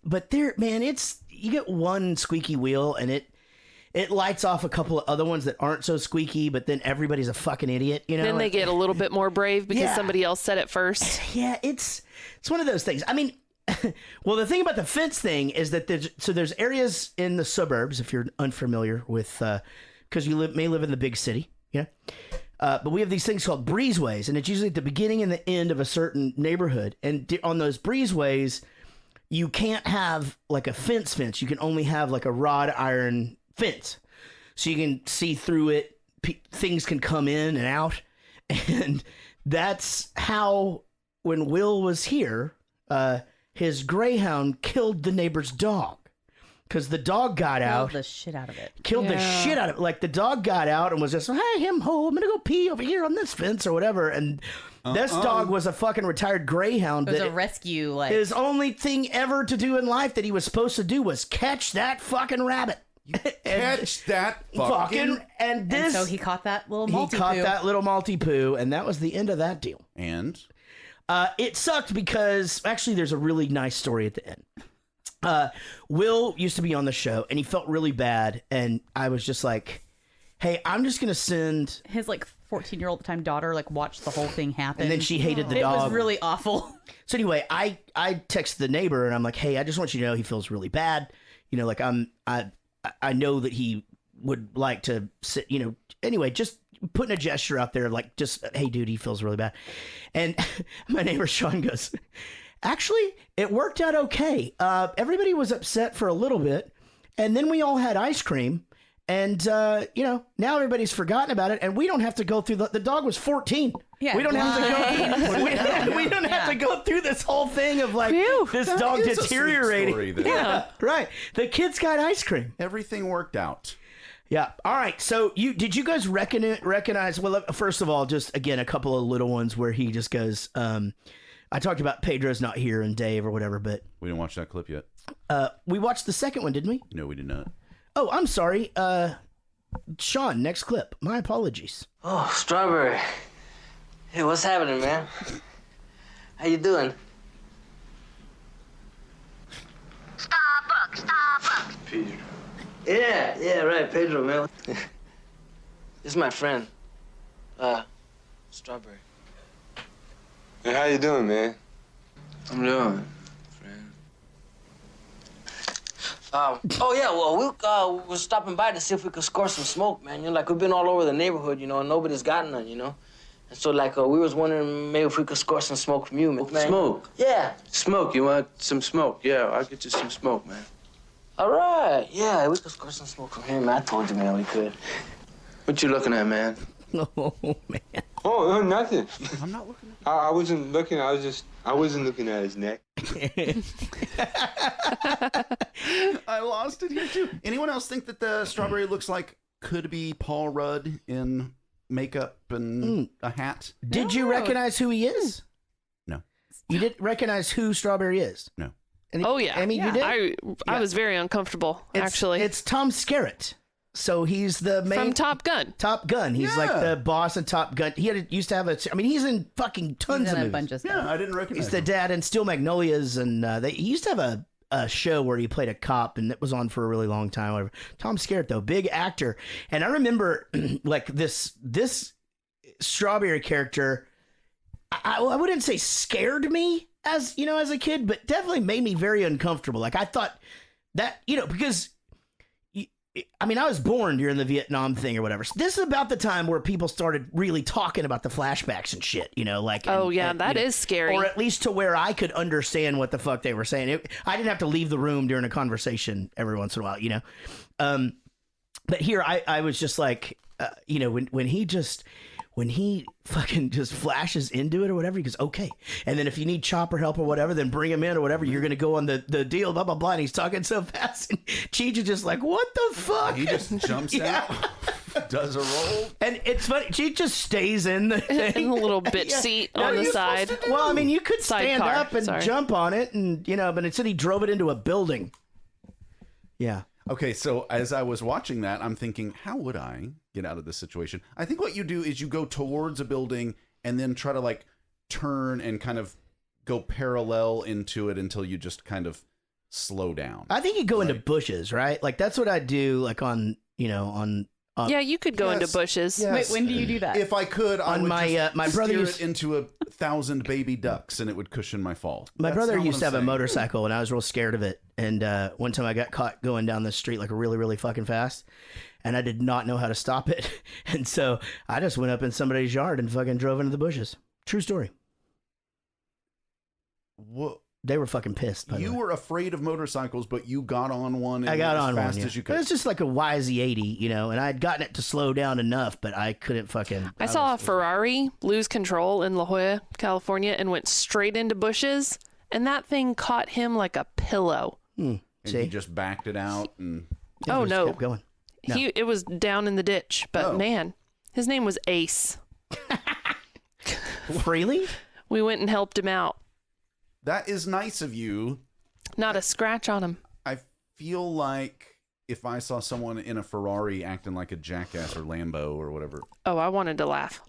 but you get one squeaky wheel and it lights off a couple of other ones that aren't so squeaky, but then everybody's a fucking idiot, Then they get a little bit more brave because somebody else said it first. Yeah, it's one of those things. I mean, well, the thing about the fence thing is that there's areas in the suburbs, if you're unfamiliar with, because you may live in the big city, but we have these things called breezeways, and it's usually at the beginning and the end of a certain neighborhood. And on those breezeways, you can't have like a fence. You can only have like a wrought iron fence, so you can see through it. Things can come in and out, and that's how when Will was here, his greyhound killed the neighbor's dog because the dog got out. Killed the shit out of it. Killed the shit out of it. Like the dog got out and was just, hey, him ho, I'm gonna go pee over here on this fence or whatever. And this dog was a fucking retired greyhound. It was a rescue. Like his only thing ever to do in life that he was supposed to do was catch that fucking rabbit. Catch that fucking... And so he caught that little multi-poo. He caught that little multi-poo, and that was the end of that deal. And? It sucked because, actually, there's a really nice story at the end. Will used to be on the show, and he felt really bad, and I was just like, hey, I'm just going to send... His, 14-year-old at the time daughter, watched the whole thing happen. And then she hated the dog. It was really awful. So anyway, I texted the neighbor, and I'm like, hey, I just want you to know he feels really bad. I know that he would like to sit, anyway, just putting a gesture out there, hey, dude, he feels really bad. And my neighbor Sean goes, actually, it worked out okay. Everybody was upset for a little bit, and then we all had ice cream, and, now everybody's forgotten about it, and we don't have to go through the dog was 14. Yeah, we don't have to go. We don't have to go through this whole thing of this dog deteriorating. Yeah, right. The kids got ice cream. Everything worked out. Yeah. All right. So did you guys recognize? Well, first of all, just again a couple of little ones where he just goes. I talked about Pedro's not here and Dave or whatever, but we didn't watch that clip yet. We watched the second one, didn't we? No, we did not. Oh, I'm sorry. Sean, next clip. My apologies. Oh, Strawberry. Hey, what's happening, man? How you doing? Starbucks. Pedro. Yeah, right, Pedro, man. This is my friend, Strawberry. Hey, how you doing, man? I'm doing, friend. Oh yeah, well, we're stopping by to see if we could score some smoke, man. We've been all over the neighborhood, and nobody's gotten none, And so, we was wondering maybe if we could score some smoke from you, man. Smoke? Yeah. Smoke? You want some smoke? Yeah, I'll get you some smoke, man. All right. Yeah, we could score some smoke from him. I told you, man, we could. What you looking at, man? Oh, man. Oh, nothing. I'm not looking at I wasn't looking. I wasn't looking at his neck. I lost it here, too. Anyone else think that the Strawberry looks like could be Paul Rudd in makeup and a hat? Did you recognize who he is? No. You didn't recognize who Strawberry is? No. I mean, you did? I was very uncomfortable, actually. It's Tom Skerritt. So he's the main... From Top Gun. Top Gun. He's like the boss in Top Gun. Used to have he's in fucking tons of movies. A bunch of stuff. Yeah, I didn't recognize He's the dad in Steel Magnolias, and he used to have a show where he played a cop, and it was on for a really long time. Whatever. Tom Skerritt, though, big actor. And I remember, this Strawberry character, I wouldn't say scared me as a kid, but definitely made me very uncomfortable. I thought that, because... I was born during the Vietnam thing or whatever. So this is about the time where people started really talking about the flashbacks and shit, that is scary. Or at least to where I could understand what the fuck they were saying. I didn't have to leave the room during a conversation every once in a while, But here I was just like, when he fucking just flashes into it or whatever, he goes, okay. And then if you need chopper help or whatever, then bring him in or whatever. You're going to go on the deal, blah, blah, blah. And he's talking so fast. And Cheech is just like, what the fuck? He just jumps out, does a roll. And it's funny. Cheech just stays in the thing. In a little bitch seat on the side. Well, you could stand Sidecar. up and jump on it. And, but instead he drove it into a building. Yeah. Okay, so as I was watching that, I'm thinking, how would I get out of this situation? I think what you do is you go towards a building and then try to like turn and kind of go parallel into it until you just kind of slow down. I think you go into bushes, right? Like that's what I do. Like on, Yeah, you could go into bushes. Yes. Wait, when do you do that? If I could, I On would my, just my brother steer used- it into 1,000 baby ducks, and it would cushion my fall. My That's brother not what used to I'm have a saying. motorcycle, and I was real scared of it. And one time I got caught going down the street like really, really fucking fast, and I did not know how to stop it. And so I just went up in somebody's yard and fucking drove into the bushes. True story. What? They were fucking pissed. By the You way. were afraid of motorcycles, but you got on one. And I got went on as fast one. as you It could. was just like a YZ80, and I had gotten it to slow down enough, but I couldn't fucking. I saw a Ferrari lose control in La Jolla, California, and went straight into bushes, and that thing caught him like a pillow. And See? he just backed it out, and Oh, just no. kept going. No. It was down in the ditch, but Oh. man, his name was Ace. Freely? We went and helped him out. that is nice of you. Not a scratch on him. I feel like if I saw someone in a Ferrari acting like a jackass or Lambo or whatever, Oh, I wanted to laugh.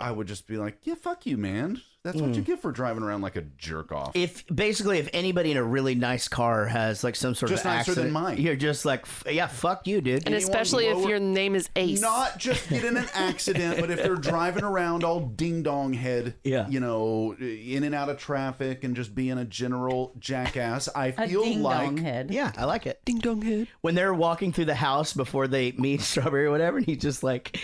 I would just be like, yeah, fuck you, man. That's what you get for driving around like a jerk off. If anybody in a really nice car has like some sort Just of nicer accident, than mine. you're just like, yeah, fuck you, dude. And especially if lower- your name is Ace. Not just get in an accident, but if they're driving around all ding dong head, Yeah. in and out of traffic and just being a general jackass, I A feel ding like dong head. Yeah, I like it. Ding dong head. When they're walking through the house before they meet Strawberry or whatever, and he's like,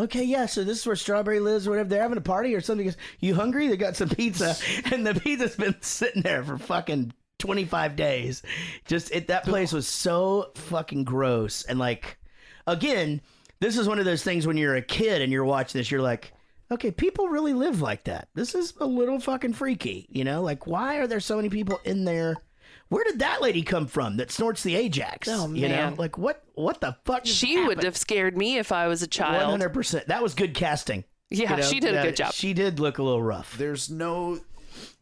okay, yeah, so this is where Strawberry lives or whatever. They're having a party or something. He goes, you hungry? They got some pizza, and the pizza's been sitting there for fucking 25 days. That place was so fucking gross. And like, again, this is one of those things when you're a kid and you're watching this, you're like, okay, people really live like that. This is a little fucking freaky, Like, why are there so many people in there? Where did that lady come from that snorts the Ajax? Oh, man. Like, what the fuck just She would happened? have scared me if I was a child. 100%. That was good casting. Yeah, she did a good job. She did look a little rough. there's no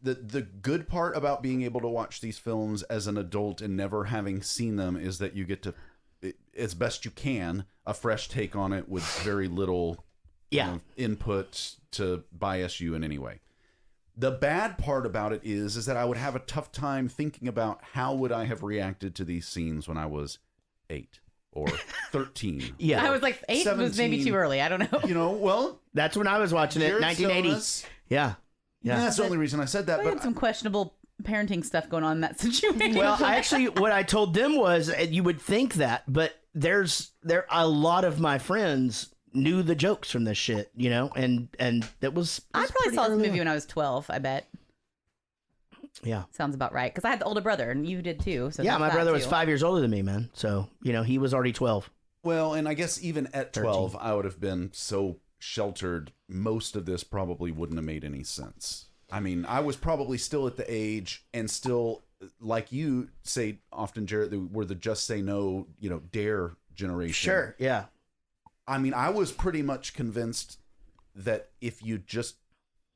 the good part about being able to watch these films as an adult and never having seen them is that you get to, as best you can, a fresh take on it with very little input to bias you in any way. The bad part about it is that I would have a tough time thinking about how would I have reacted to these scenes when I was 8 or 13. Yeah. I was like, 8 was maybe 17. too early. I don't know. Well, That's when I was watching it, Jared's 1980. telling us- Yeah. Yeah. That's the only reason I said that. I But had some questionable parenting stuff going on in that situation. Well, what I told them was, you would think that, but a lot of my friends knew the jokes from this shit, and that was. I probably pretty saw this early movie on. when I was 12, I bet. Yeah. Sounds about right. Because I had the older brother, and you did too. So Yeah, there's my that, brother was too. 5 years older than me, man. So, he was already 12. Well, and I guess even at 12, I would have been so sheltered, most of this probably wouldn't have made any sense. I mean, I was probably still at the age and still, like you say often, Jarrett, we're the just say no, dare generation. Sure, yeah. I mean, I was pretty much convinced that if you just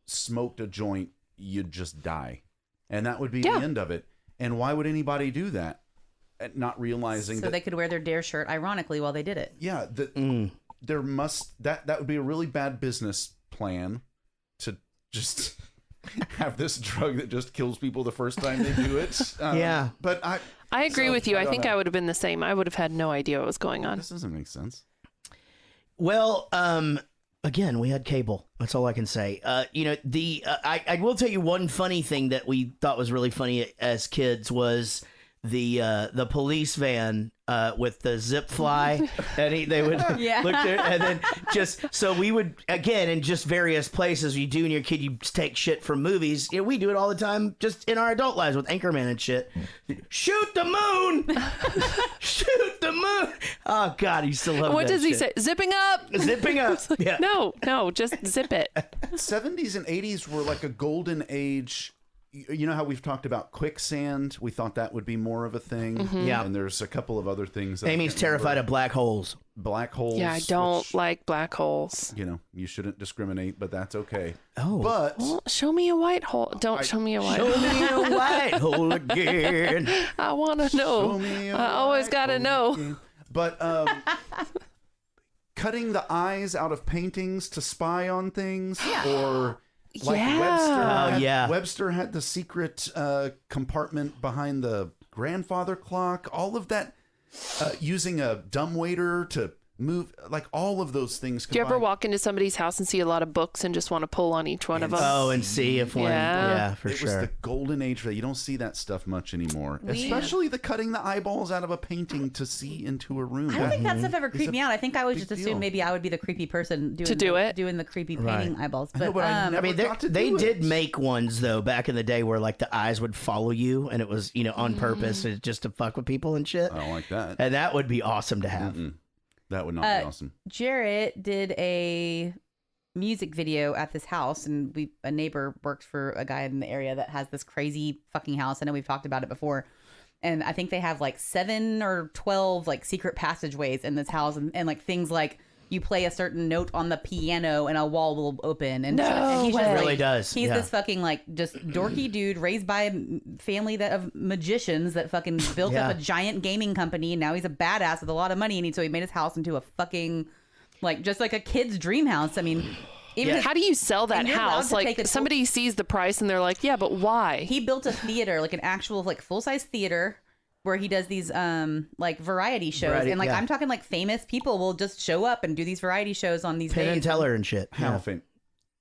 smoked a joint, you'd just die. And that would be the end of it. And why would anybody do that? Not realizing So that they could wear their dare shirt ironically while they did it. yeah, there must that would be a really bad business plan to just have this drug that just kills people the first time they do it. Yeah. But I agree with you. I don't think know. I would have been the same. I would have had no idea what was going on. This doesn't make sense. Well, again, we had cable. That's all I can say. I will tell you one funny thing that we thought was really funny as kids was the police van with the zip fly, and they would Yeah. look there, and then so we would again in just various places you do when you're a kid, you take shit from movies. We do it all the time just in our adult lives with Anchorman and shit. Shoot the moon, shoot the moon. Oh God, he still loves What that does he shit. say? Zipping up. Zipping up. Yeah. No, just zip it. 70s and 80s were like a golden age you know how we've talked about quicksand? We thought that would be more of a thing. Yeah. And there's a couple of other things. That Amy's terrified of black holes. Black holes. Yeah, I don't which, like black holes. You know, you shouldn't discriminate, but that's okay. Oh. But Well, show me a white hole. Don't show me a white hole. Show me a white hole again. I want to know. show me a I always white got to hole know. again. But cutting the eyes out of paintings to spy on things, or like Yeah. Webster. Oh, yeah. Webster had the secret compartment behind the grandfather clock. All of that, using a dumbwaiter to move, like all of those things. Do you ever walk into somebody's house and see a lot of books and just want to pull on each one of them? Oh, and see if one. Yeah, for It was sure. the golden age for that. You don't see that stuff much anymore, especially the cutting the eyeballs out of a painting to see into a room. I don't think that stuff ever creeped me out. I think I would big just deal. assume maybe I would be the creepy person doing doing the creepy painting eyeballs. But, know, but I never I mean, got to they do did it. make ones though back in the day where like the eyes would follow you, and it was on purpose, just to fuck with people and shit. I don't like that. And that would be awesome to have. That would not be awesome. Jarrett did a music video at this house, and a neighbor works for a guy in the area that has this crazy fucking house. I know we've talked about it before, and I think they have like 7 or 12 like secret passageways in this house, and like things like you play a certain note on the piano and a wall will open, and, and he's just It like, really does. He's Yeah. this fucking like just dorky dude raised by a family of magicians that fucking built up a giant gaming company, and now he's a badass with a lot of money, and so he made his house into a fucking just like a kid's dream house. I mean, even How do you sell that and you're allowed house? to take Like it somebody sees the price and they're like, yeah, but why? he built a theater, like an actual like full size theater, where he does these like variety shows, and like I'm talking like famous people will just show up and do these variety shows on these Penn days. and Teller and shit. How famous?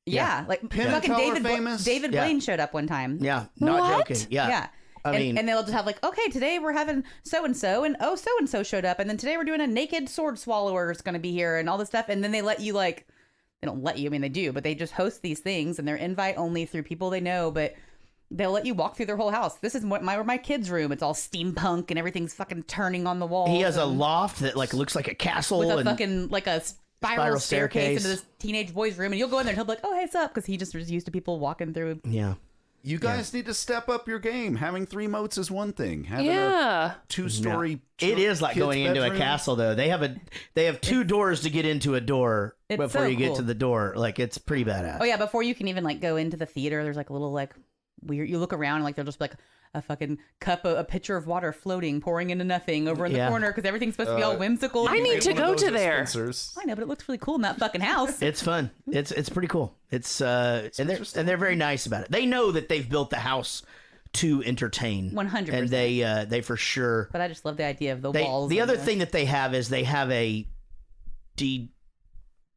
Yeah, like Penn and fucking Teller famous? David Yeah. Blaine showed up one time. Yeah, not What? joking. Yeah. Yeah. I mean, and they'll just have like, okay, today we're having so and so showed up, and then today we're doing a naked sword swallower is going to be here, and all this stuff, and then they let you they don't let you, I mean they do, but they just host these things, and they're invite only through people they know, but they'll let you walk through their whole house. This is my kids' room. It's all steampunk and everything's fucking turning on the walls. he has a and loft that like looks like a castle with a and fucking like a spiral staircase staircase. into this teenage boy's room, and you'll go in there and he'll be like, oh, hey, what's up? Because he just was used to people walking through. yeah. You guys need to step up your game. Having 3 moats is one thing. Having a Yeah. 2-story. It is like kid's going into a bedroom. castle though. They have 2 doors to get into a door It's before so you get cool. to the door. Like it's pretty badass. Oh yeah, before you can even like go into the theater, there's like a little like weird. You look around and like there'll just be like a fucking cup, a pitcher of water floating, pouring into nothing over in the Yeah. corner because everything's supposed to be all whimsical. I need to One of go those to at there. Spencer's. I know, but it looks really cool in that fucking house. It's fun. It's pretty cool. It's and they're very nice about it. They know that they've built the house to entertain. 100%. And they for sure. But I just love the idea of the walls. The and other thing that they have is they have a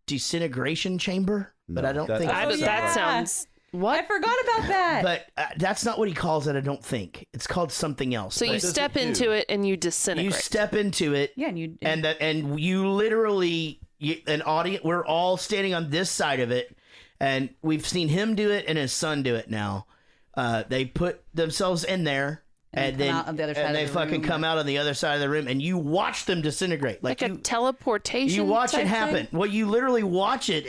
disintegration chamber, but No, I don't that- think. Oh, That yeah. sounds I what? forgot about that. But that's not what he calls it. I don't think it's called something else. So you But does step it do? into it and you disintegrate. you step into it. yeah, and you And you literally an audience. We're all standing on this side of it, and we've seen him do it and his son do it now. They put themselves in there, And they come out on the other side and of they the fucking room. come out on the other side of the room, and you watch them disintegrate. like a teleportation. you watch it type happen. thing? Well, you literally watch it.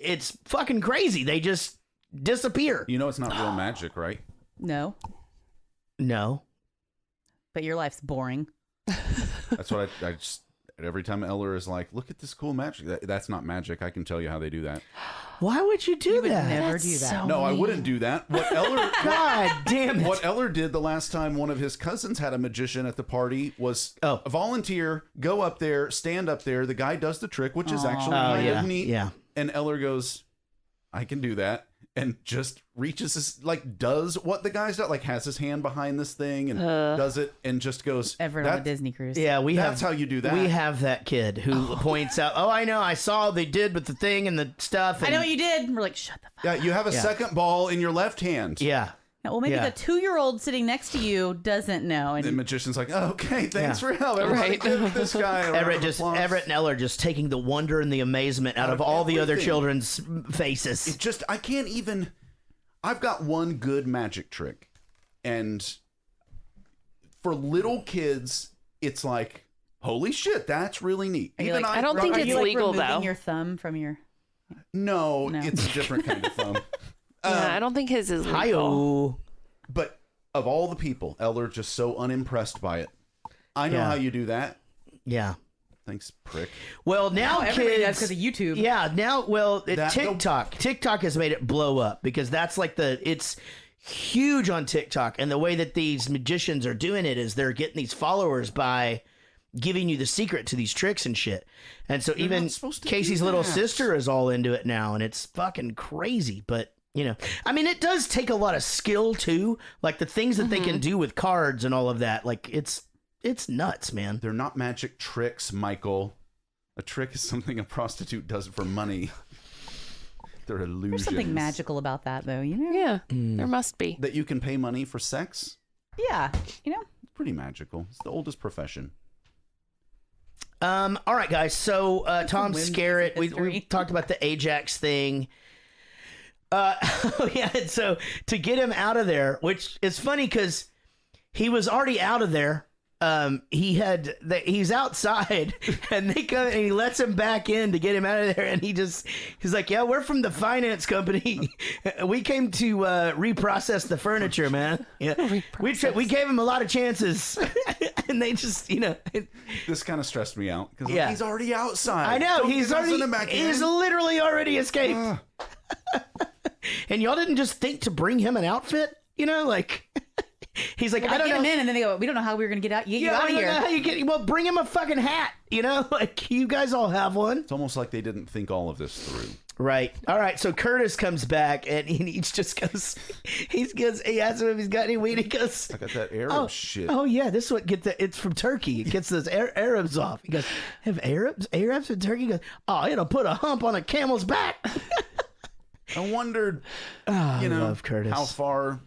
It's fucking crazy. They just disappear. You know it's not real magic, right? no, No. but your life's boring. That's what I just. Every time Eller is like, look at this cool magic. That's not magic. I can tell you how they do that. Why would you do would that? never That's do that. so No, I mean. wouldn't do that. What Eller. God damn it. What Eller did the last time one of his cousins had a magician at the party was volunteer, go up there, stand up there. The guy does the trick, which is actually kind yeah, of neat. yeah. And Eller goes, I can do that. And just reaches his, does what the guy's done, has his hand behind this thing and does it and just goes. Everyone on a Disney cruise. Yeah, That's how you do that. We have that kid who points out, oh, I know, I saw what they did with the thing and the stuff. I and- know what you did. And we're like, shut the fuck. Yeah, you have a second ball in your left hand. Yeah. Well, maybe Yeah. the 2-year-old sitting next to you doesn't know. And The magician's like, oh, okay, thanks Yeah. for help. Everybody Right. give this guy a round Everett of applause. and Eller just taking the wonder and the amazement out of of all the other everything. children's faces. It just, I can't even. I've got one good magic trick, and for little kids, it's like, holy shit, that's really neat. Are you like- I don't think are it's you, legal, removing though. your thumb from your... No, No. it's a different kind of thumb. Yeah, I don't think his is legal. Hi-oh. But of all the people, Eller just so unimpressed by it. I know Yeah. how you do that. Yeah. Thanks, prick. Well, now Everybody does kids, because of YouTube. yeah, now, well, That- TikTok has made it blow up because that's like it's huge on TikTok. And the way that these magicians are doing it is they're getting these followers by giving you the secret to these tricks and shit. And so even not supposed to Casey's do little that. sister is all into it now, and it's fucking crazy. But, you know, I mean, it does take a lot of skill too. Like the things that they can do with cards and all of that. Like it's nuts, man. They're not magic tricks, Michael. A trick is something a prostitute does for money. They're illusions. There's something magical about that, though, you know? Yeah, there must be. That you can pay money for sex? Yeah, you know? It's pretty magical. It's the oldest profession. All right, guys. So Tom whimsy Skerritt, of history. we talked about the Ajax thing. Yeah. And so to get him out of there, which is funny because he was already out of there. He's outside, and they come and he lets him back in to get him out of there, and he's like, "Yeah, we're from the finance company. We came to reprocess the furniture, man. Yeah, we gave him a lot of chances, and they just, you know." This kind of stressed me out because Yeah. he's already outside. I know Don't he's send already him back in. he's literally already escaped. And y'all didn't just think to bring him an outfit, you know, like he's like, Well, I don't get know. him in, and then they go, we don't know how we were going to get you out I of don't know here. how you get. Well, bring him a fucking hat, you know, like you guys all have one, It's almost like they didn't think all of this through. right? All right, so Curtis comes back and he just goes, he asks him if he's got any weed. He goes, I got that Arab shit. oh yeah, this one it's from Turkey. It gets those Arabs off. He goes, have Arabs in Turkey? He goes, oh, it'll put a hump on a camel's back. I wondered, I you know, love Curtis. how far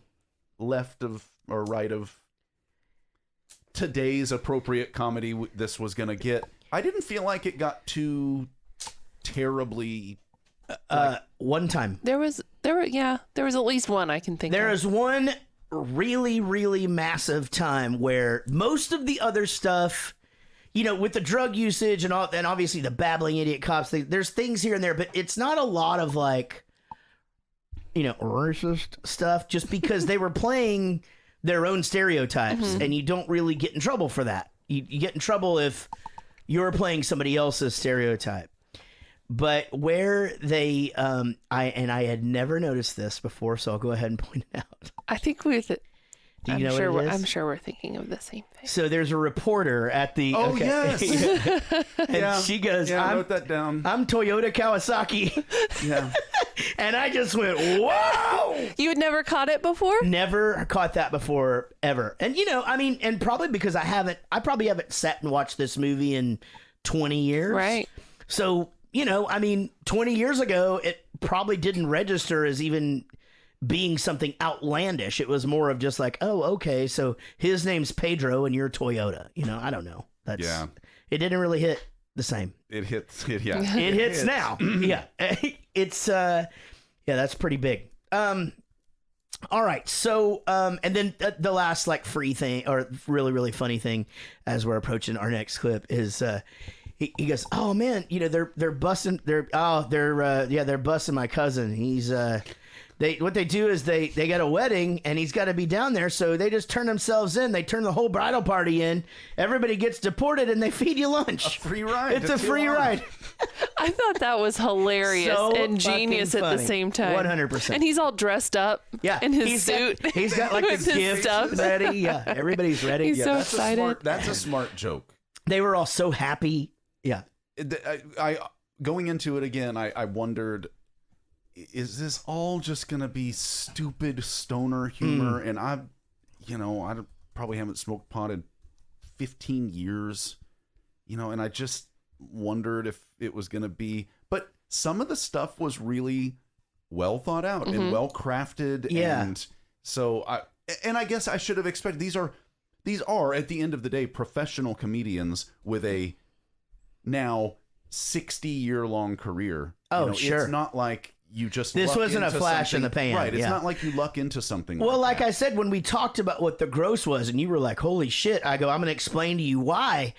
left of or right of today's appropriate comedy this was going to get. I didn't feel like it got too terribly. One time. There was at least one I can think There of. is one really, really massive time where most of the other stuff, you know, with the drug usage and all, and obviously the babbling idiot cops, there's things here and there, but it's not a lot of like, you know, racist stuff just because they were playing their own stereotypes and you don't really get in trouble for that. You get in trouble if you're playing somebody else's stereotype. But where they, I had never noticed this before, so I'll go ahead and point it out. I think we. Do you know what it is? I'm sure we're thinking of the same thing. So there's a reporter at the. Oh, yes. And she goes, I wrote that down. I'm Toyota Kawasaki. Yeah. And I just went, whoa! You had never caught it before? Never caught that before, ever. And, you know, I mean, and probably because I probably haven't sat and watched this movie in 20 years. Right. So, you know, I mean, 20 years ago, it probably didn't register as even being something outlandish. It was more of just like, oh, okay, so his name's Pedro and you're Toyota. You know, I don't know. Yeah. It didn't really hit the same. It hits. Yeah. It hits now. Yeah. It's yeah, that's pretty big. All right. So and then the last like free thing or really, really funny thing as we're approaching our next clip is he goes, oh man, you know, they're busting they're busting my cousin. He's what they do is they got a wedding and he's got to be down there, so they just turn themselves in. They turn the whole bridal party in. Everybody gets deported and they feed you lunch. A free ride. It's a free ride. I thought that was hilarious So and genius fucking at the funny. same time. 100%. And he's all dressed up in his suit. He's got like with the his gift stuff. ready. Yeah, everybody's ready. He's Yeah, so That's excited. That's a smart joke. they were all so happy. Yeah. I going into it again, I wondered, is this all just gonna be stupid stoner humor? And I probably haven't smoked pot in 15 years, you know, and I just wondered if it was gonna be. But some of the stuff was really well thought out and well crafted. Yeah. And so I guess I should have expected these are at the end of the day professional comedians with a now 60-year-long career. Oh, You know, sure. It's not like you just This luck wasn't a into flash in something- the pan, right? It's yeah. not like you luck into something. Well, like that. I said, when we talked about what the gross was, and you were like, "Holy shit!" I go, "I'm going to explain to you why."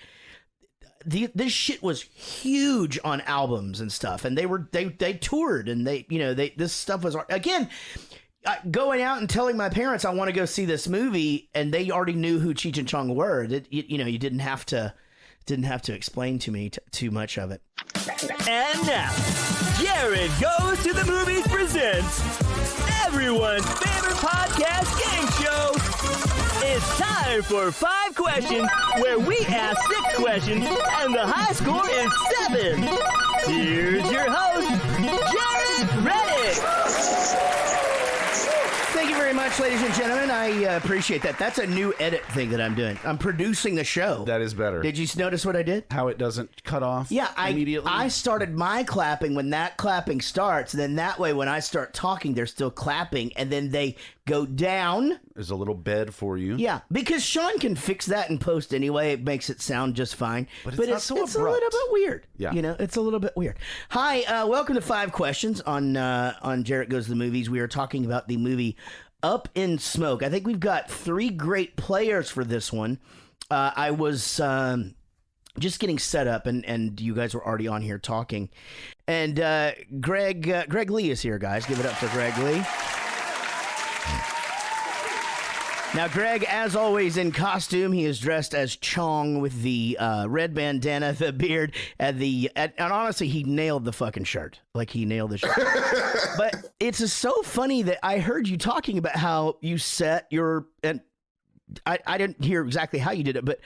this shit was huge on albums and stuff, and they toured, and this stuff was, again, going out and telling my parents I want to go see this movie, and they already knew who Cheech and Chong were. You didn't have to explain to me too much of it. And now, Jared Goes to the Movies presents everyone's favorite podcast game show. It's time for 5 questions, where we ask 6 questions, and the high score is 7. Here's your host, Jared Reddick. Thank you very much, ladies and gentlemen. I appreciate that. That's a new edit thing that I'm doing. I'm producing the show. That is better. Did you notice what I did? How it doesn't cut off immediately? I started my clapping when that clapping starts. Then that way, when I start talking, they're still clapping, and then they go down. There's a little bed for you. Yeah, because Sean can fix that in post anyway. It makes it sound just fine. But it's a little bit weird. Yeah. It's a little bit weird. Hi, welcome to 5 Questions on Jarrett Goes to the Movies. We are talking about the movie Up in Smoke. I think we've got 3 great players for this one. I was just getting set up, and you guys were already on here talking. And Greg Lee is here, guys. Give it up for Greg Lee. Now, Greg, as always, in costume, he is dressed as Chong with the red bandana, the beard, and honestly, he nailed the fucking shirt. Like, he nailed the shirt. But it's so funny that I heard you talking about how you set your, and I didn't hear exactly how you did it, but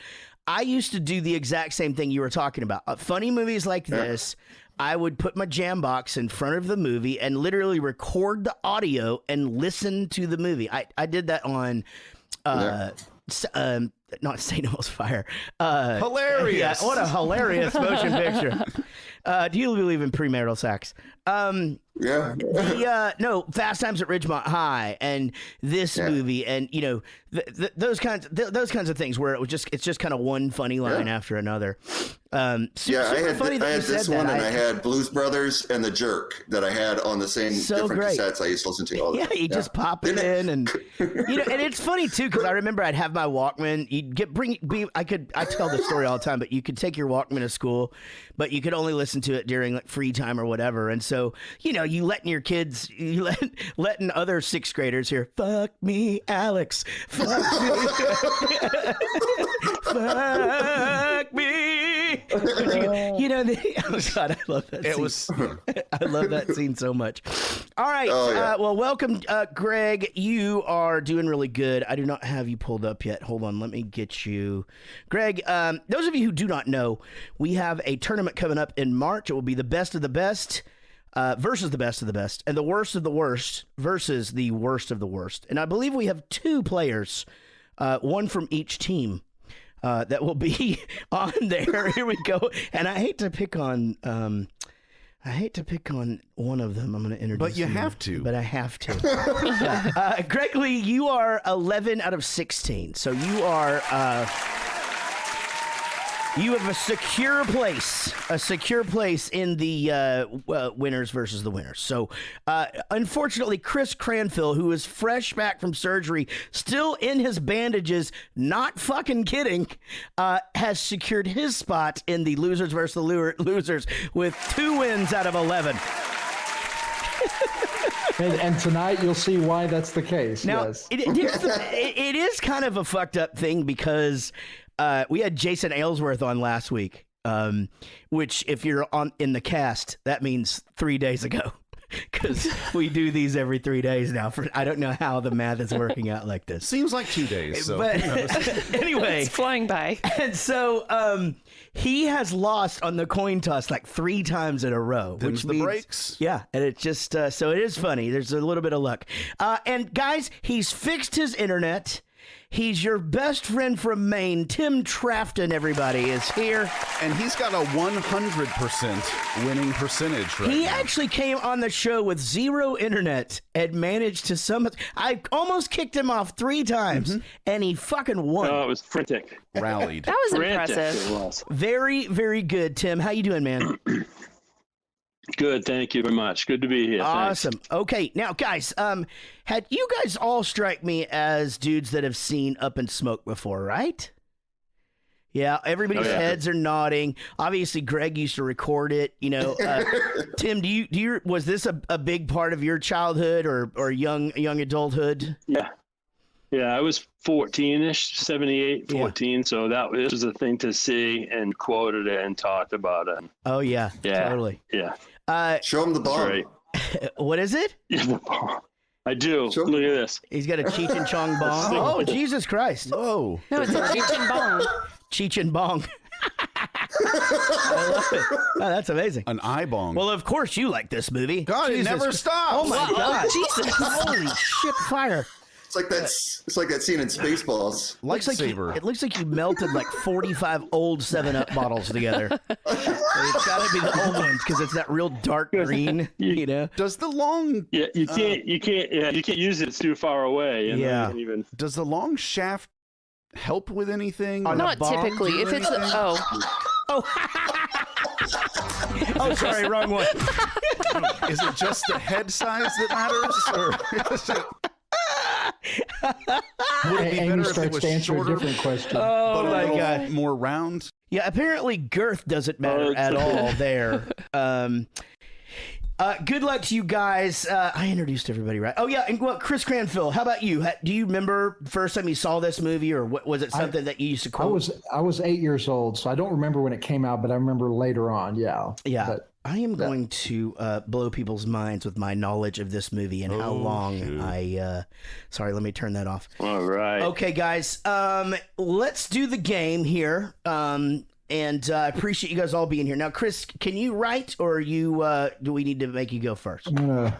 I used to do the exact same thing you were talking about. Funny movies like this, I would put my jam box in front of the movie and literally record the audio and listen to the movie. I did that on not St. Elmo's Fire. Hilarious. Yeah, what a hilarious motion picture. Do you believe in premarital sex? No, Fast Times at Ridgemont High and this movie, and those kinds of things where it's just kind of one funny line after another. I had this one, and I had Blues Brothers and The Jerk that I had on the same different cassettes I used to listen to all the time. You just pop it in, and and it's funny too because I remember I'd have my Walkman. I tell this story all the time, but you could take your Walkman to school, but you could only listen to it during like free time or whatever, and so you letting your kids, letting other 6th graders hear "fuck me, Alex, fuck me, fuck me." Oh God, I love that. I love that scene so much. All right, well, welcome, Greg. You are doing really good. I do not have you pulled up yet. Hold on, let me get you, Greg. Those of you who do not know, we have a tournament coming up in March. It will be the best of the best. Versus the best of the best, and the worst of the worst versus the worst of the worst. And I believe we have 2 players, one from each team, that will be on there. Here we go. And I hate to pick on one of them. I'm going to introduce. But you have to. But I have to. Greg Lee, you are 11 out of 16, so you are. You have a secure place in the winners versus the winners. So, unfortunately, Chris Cranfill, who is fresh back from surgery, still in his bandages, not fucking kidding, has secured his spot in the losers versus the losers with 2 wins out of 11. And tonight you'll see why that's the case. Now, yes. it is kind of a fucked up thing because we had Jason Aylesworth on last week, which if you're in the cast, that means 3 days ago. Because we do these every 3 days now. I don't know how the math is working out like this. Seems like 2 days. So. But anyway, it's flying by. And so he has lost on the coin toss like 3 times in a row. Which means the breaks. Yeah, and it just so it is funny. There's a little bit of luck. And guys, he's fixed his internet. He's your best friend from Maine, Tim Trafton, everybody, is here. And he's got a 100% winning percentage right He now. actually came on the show with 0 internet and managed to summon. I almost kicked him off 3 times, and he fucking won. Oh, it was frantic. Rallied. That was Frantic impressive. it was. Very, very good, Tim. How you doing, man? Good, thank you very much. Good to be here. Awesome. Thanks. Okay, now guys, had you guys all strike me as dudes that have seen Up in Smoke before, right? Yeah, everybody's heads are nodding. Obviously, Greg used to record it. You know, Tim, do you was this a big part of your childhood or young adulthood? Yeah. Yeah, I was 14-ish, 78, 14. So this was a thing to see and quoted it and talked about it. Oh, yeah, totally. Yeah. Show him the bomb. Right. What is it? Yeah, the bomb. I do. Look at this. He's got a Cheech and Chong bong. Oh, Jesus Christ. Oh. No, it's a Cheech and Bong. Cheech and Bong. I love it. Oh, that's amazing. An eye bong. Well, of course you like this movie. God, Jesus. it never stops. Oh, my God. Jesus. Holy shit, fire. It's like that scene in Spaceballs. It looks like you melted like 45 old 7-Up bottles together. It's got to be the old ones because it's that real dark green, you know. Does the long you can't use it. It's too far away. Does the long shaft help with anything? Not typically. If it's oh, sorry, wrong one. Is it just the head size that matters, or is it? Would it be Amy better if it starts was to answer shorter, a different question. Oh, but my a God. little more round? Yeah, apparently girth doesn't matter at all there. Good luck to you guys. I introduced everybody, right? Oh, yeah. And Chris Cranfill, how about you? Do you remember first time you saw this movie, or was it something that you used to quote? I was 8 years old, so I don't remember when it came out, but I remember later on. Yeah. Yeah. But, I am going to blow people's minds with my knowledge of this movie and how long sorry, let me turn that off. All right. Okay, guys. Let's do the game here. And I appreciate you guys all being here. Now, Chris, can you write, or do we need to make you go first? I'm gonna.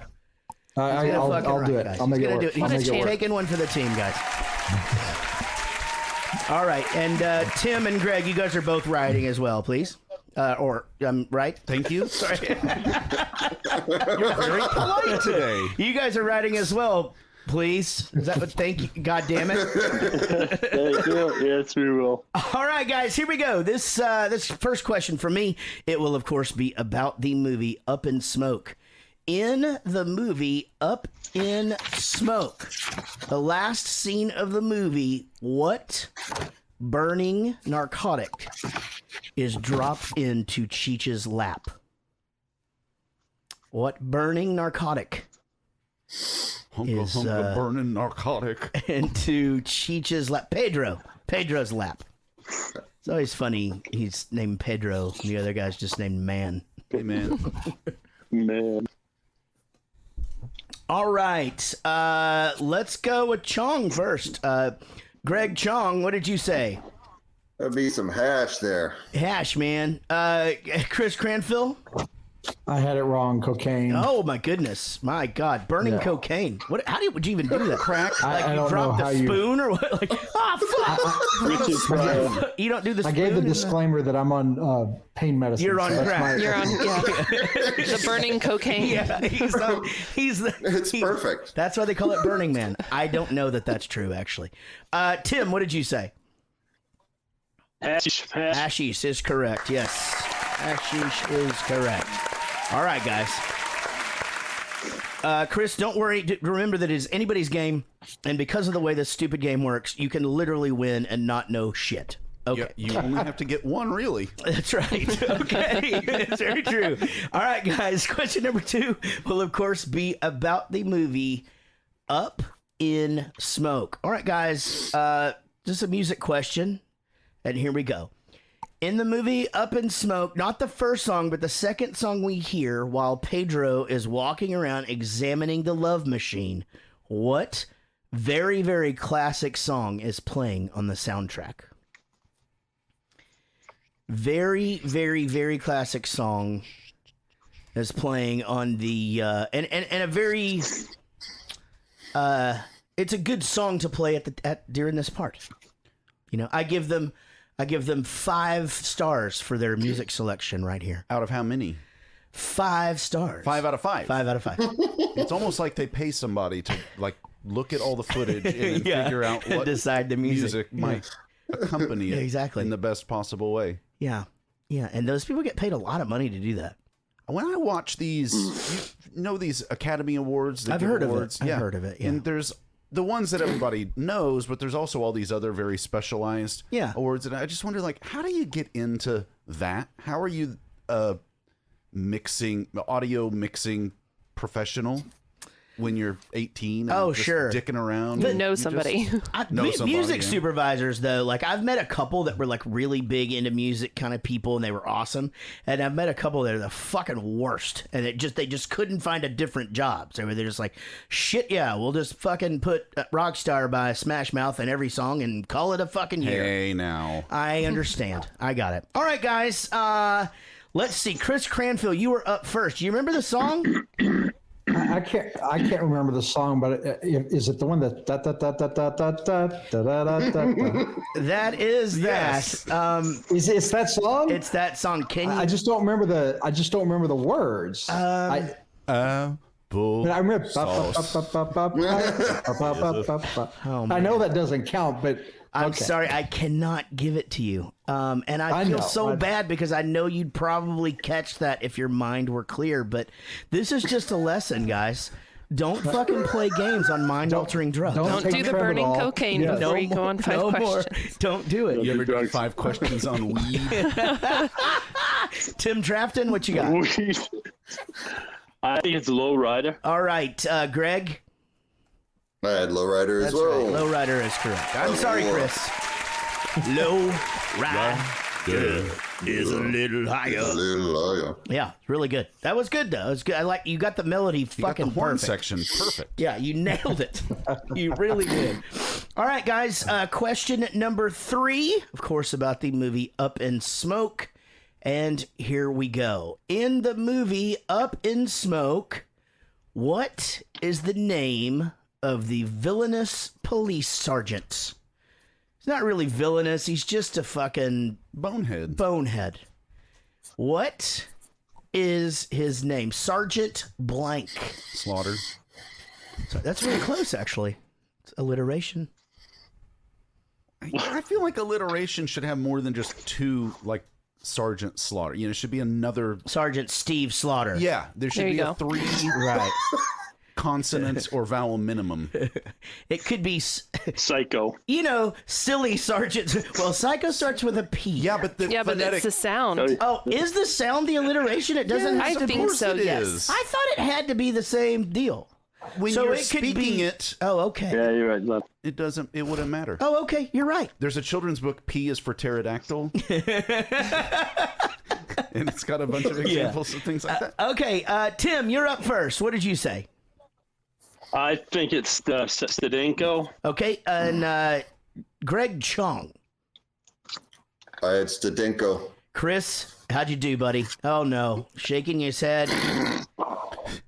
I'll do it. Guys. I'll make it work. He's taking one for the team, guys. All right, and Tim and Greg, you guys are both writing as well, please. Right? Thank you. Sorry. You're very polite today. You guys are writing as well, please. Is that what? Thank you. God damn it. Thank you. Yes, we will. All right, guys, here we go. This first question for me, it will, of course, be about the movie Up in Smoke. In the movie Up in Smoke, the last scene of the movie, what burning narcotic is dropped into Cheech's lap? What burning narcotic is burning narcotic into Cheech's lap? Pedro's lap. It's always funny. He's named Pedro, and the other guy's just named Man. Hey, man. Man. All right. Let's go with Chong first. Greg Chong, what did you say? There'd be some hash there. Hash, man. Chris Cranfill? I had it wrong. Cocaine. Oh, my goodness. My God. Burning cocaine. How would you even do that? Crack? I don't drop know how the spoon or what? Like, fuck. You don't do the spoon? I gave the disclaimer that I'm on pain medicine. You're on crack. You're on the burning cocaine. Yeah, It's perfect. That's why they call it Burning Man. I don't know that that's true, actually. Tim, what did you say? Hashish is correct, yes. Hashish is correct. All right, guys. Chris, don't worry. Remember that it is anybody's game, and because of the way this stupid game works, you can literally win and not know shit. Okay. You only have to get one, really. That's right. Okay. That's very true. All right, guys. Question number 2 will, of course, be about the movie Up in Smoke. All right, guys. Just a music question, and here we go. In the movie Up in Smoke, not the first song, but the second song we hear while Pedro is walking around examining the love machine, what very, very classic song is playing on the soundtrack? Very, very, very classic song is playing on the and a very it's a good song to play during this part. You know, I give them 5 stars for their music selection right here. Out of how many? 5 stars. 5 out of 5. 5 out of 5. It's almost like they pay somebody to look at all the footage and figure out what decide the music might accompany it exactly in the best possible way. Yeah. Yeah, and those people get paid a lot of money to do that. When I watch these, these Academy Awards, I've heard of it. I've heard of it. Yeah. And there's the ones that everybody knows, but there's also all these other very specialized awards. And I just wonder, like, how do you get into that? How are you audio mixing professional when you're 18 and just dicking around? You know somebody. Music supervisors, though, like I've met a couple that were like really big into music kind of people, and they were awesome. And I've met a couple that are the fucking worst, and they just couldn't find a different job. So they're just like, shit, yeah, we'll just fucking put Rockstar by Smash Mouth in every song and call it a fucking year. Hey, now. I understand. I got it. All right, guys. Let's see. Chris Cranfill, you were up first. Do you remember the song? I can't remember the song, but is it the one that That is yes. that. It's that song? It's that song. Can you? I just don't remember the words. I remember. I know that doesn't count, but I'm sorry, I cannot give it to you. And I feel so bad because I know you'd probably catch that if your mind were clear. But this is just a lesson, guys. Don't fucking play games on mind-altering drugs. Don't do the burning cocaine before you go on 5 questions. Don't do it. You ever done 5 questions on weed? Tim Trafton, what you got? I think it's Lowrider. All right, Greg. I had Lowrider as well. Right. Lowrider is correct. I'm sorry, Chris. Lowrider is a little higher. Yeah, really good. That was good though. It was good. I like you got the melody fucking got the horn perfect. section perfect. Yeah, you nailed it. You really did. All right, guys. Question number 3, of course, about the movie Up in Smoke. And here we go. In the movie Up in Smoke, what is the name of the villainous police sergeant? He's not really villainous. He's just a fucking bonehead. What is his name? Sergeant Blank. Slaughter. So that's really close, actually. It's alliteration. I feel like alliteration should have more than just 2, like, Sergeant Slaughter. You know, it should be another... Sergeant Steve Slaughter. Yeah, there should be a 3 right. consonants or vowel minimum. It could be... Psycho. You know, silly Sergeant... Well, Psycho starts with a P. Yeah, but the but it's the sound. Oh, is the sound the alliteration? It doesn't have to be... I think so, yes. I thought it had to be the same deal. When so you're it could speaking be... it... Oh, okay. Yeah, you're right. Left. It wouldn't matter. Oh, okay. You're right. There's a children's book, P is for pterodactyl. And it's got a bunch of examples of things like that. Okay, Tim, you're up first. What did you say? I think it's Stedenko. Okay, and Greg Chong. I had Stedenko. Chris, how'd you do, buddy? Oh, no. Shaking his head.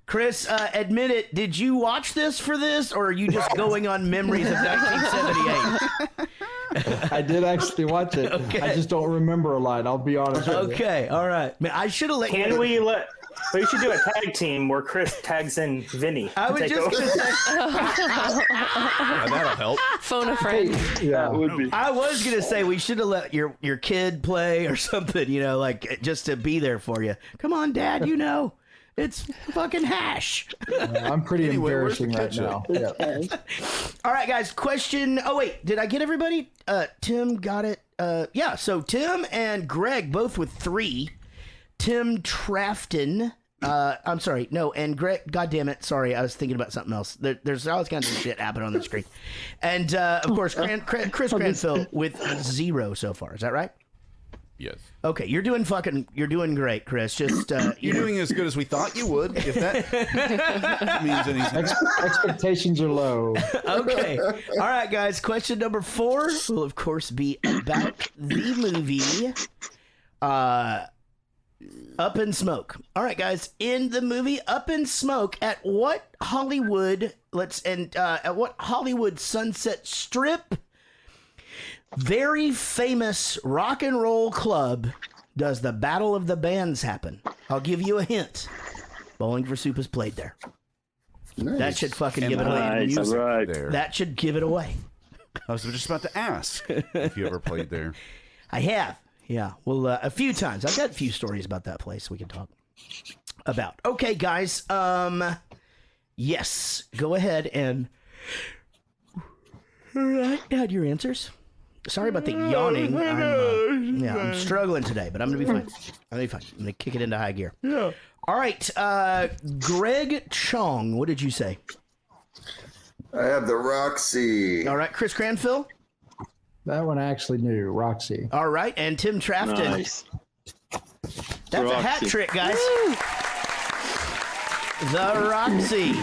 Chris, admit it. Did you watch this for this, or are you just going on memories of 1978? I did actually watch it. Okay. I just don't remember a lot. I'll be honest with you. Okay, all right. Man, I should have let you... We should do a tag team where Chris tags in Vinny. I was just going to say... Yeah, that'll help. Phone a friend. Yeah, that would be. I was going to say we should have let your kid play or something, you know, like just to be there for you. Come on, Dad, you know. It's fucking hash. I'm pretty embarrassing right now. Yeah. All right, guys. Question. Oh, wait. Did I get everybody? Tim got it. Yeah. So Tim and Greg both with 3. Tim Trafton. I'm sorry. No. And Greg. God damn it. Sorry. I was thinking about something else. There's all kinds of shit happening on the screen. And of course, Chris Cranfill with 0 so far. Is that right? Yes. Okay, you're doing great, Chris. Just you're doing as good as we thought you would. If that means anything. Expectations are low. Okay. All right, guys. Question number 4 will, of course, be about the movie Up in Smoke. All right, guys. In the movie Up in Smoke, at what Hollywood Sunset Strip very famous rock and roll club does the Battle of the Bands happen? I'll give you a hint. Bowling for Soup is played there. Nice. That should fucking give it away. Nice. Right. That should give it away. I was just about to ask if you ever played there. I have. Yeah. Well, a few times. I've got a few stories about that place we can talk about. Okay, guys. Yes. Go ahead and All right, had your answers. Sorry about the yawning. I'm struggling today, but I'm gonna be fine. I'm gonna kick it into high gear. Yeah. All right, Greg Chong, what did you say? I have the Roxy. All right, Chris Cranfill. That one I actually knew, Roxy. All right, and Tim Trafton. Nice. That's Roxy. a hat trick, guys. The Roxy.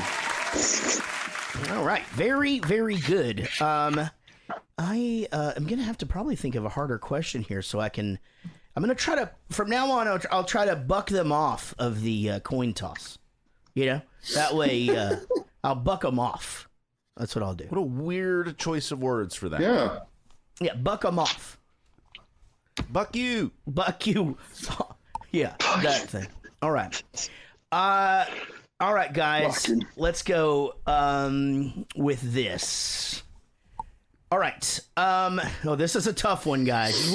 All right, very, very good. I am gonna have to probably think of a harder question here, so I'm gonna try to from now on. I'll try to buck them off of the coin toss. You know, that way I'll buck them off. That's what I'll do. What a weird choice of words for that. Yeah. Yeah, buck them off. Buck you. Buck you. Yeah, that thing. All right. All right, guys. Let's go with this. All right. Oh, this is a tough one, guys.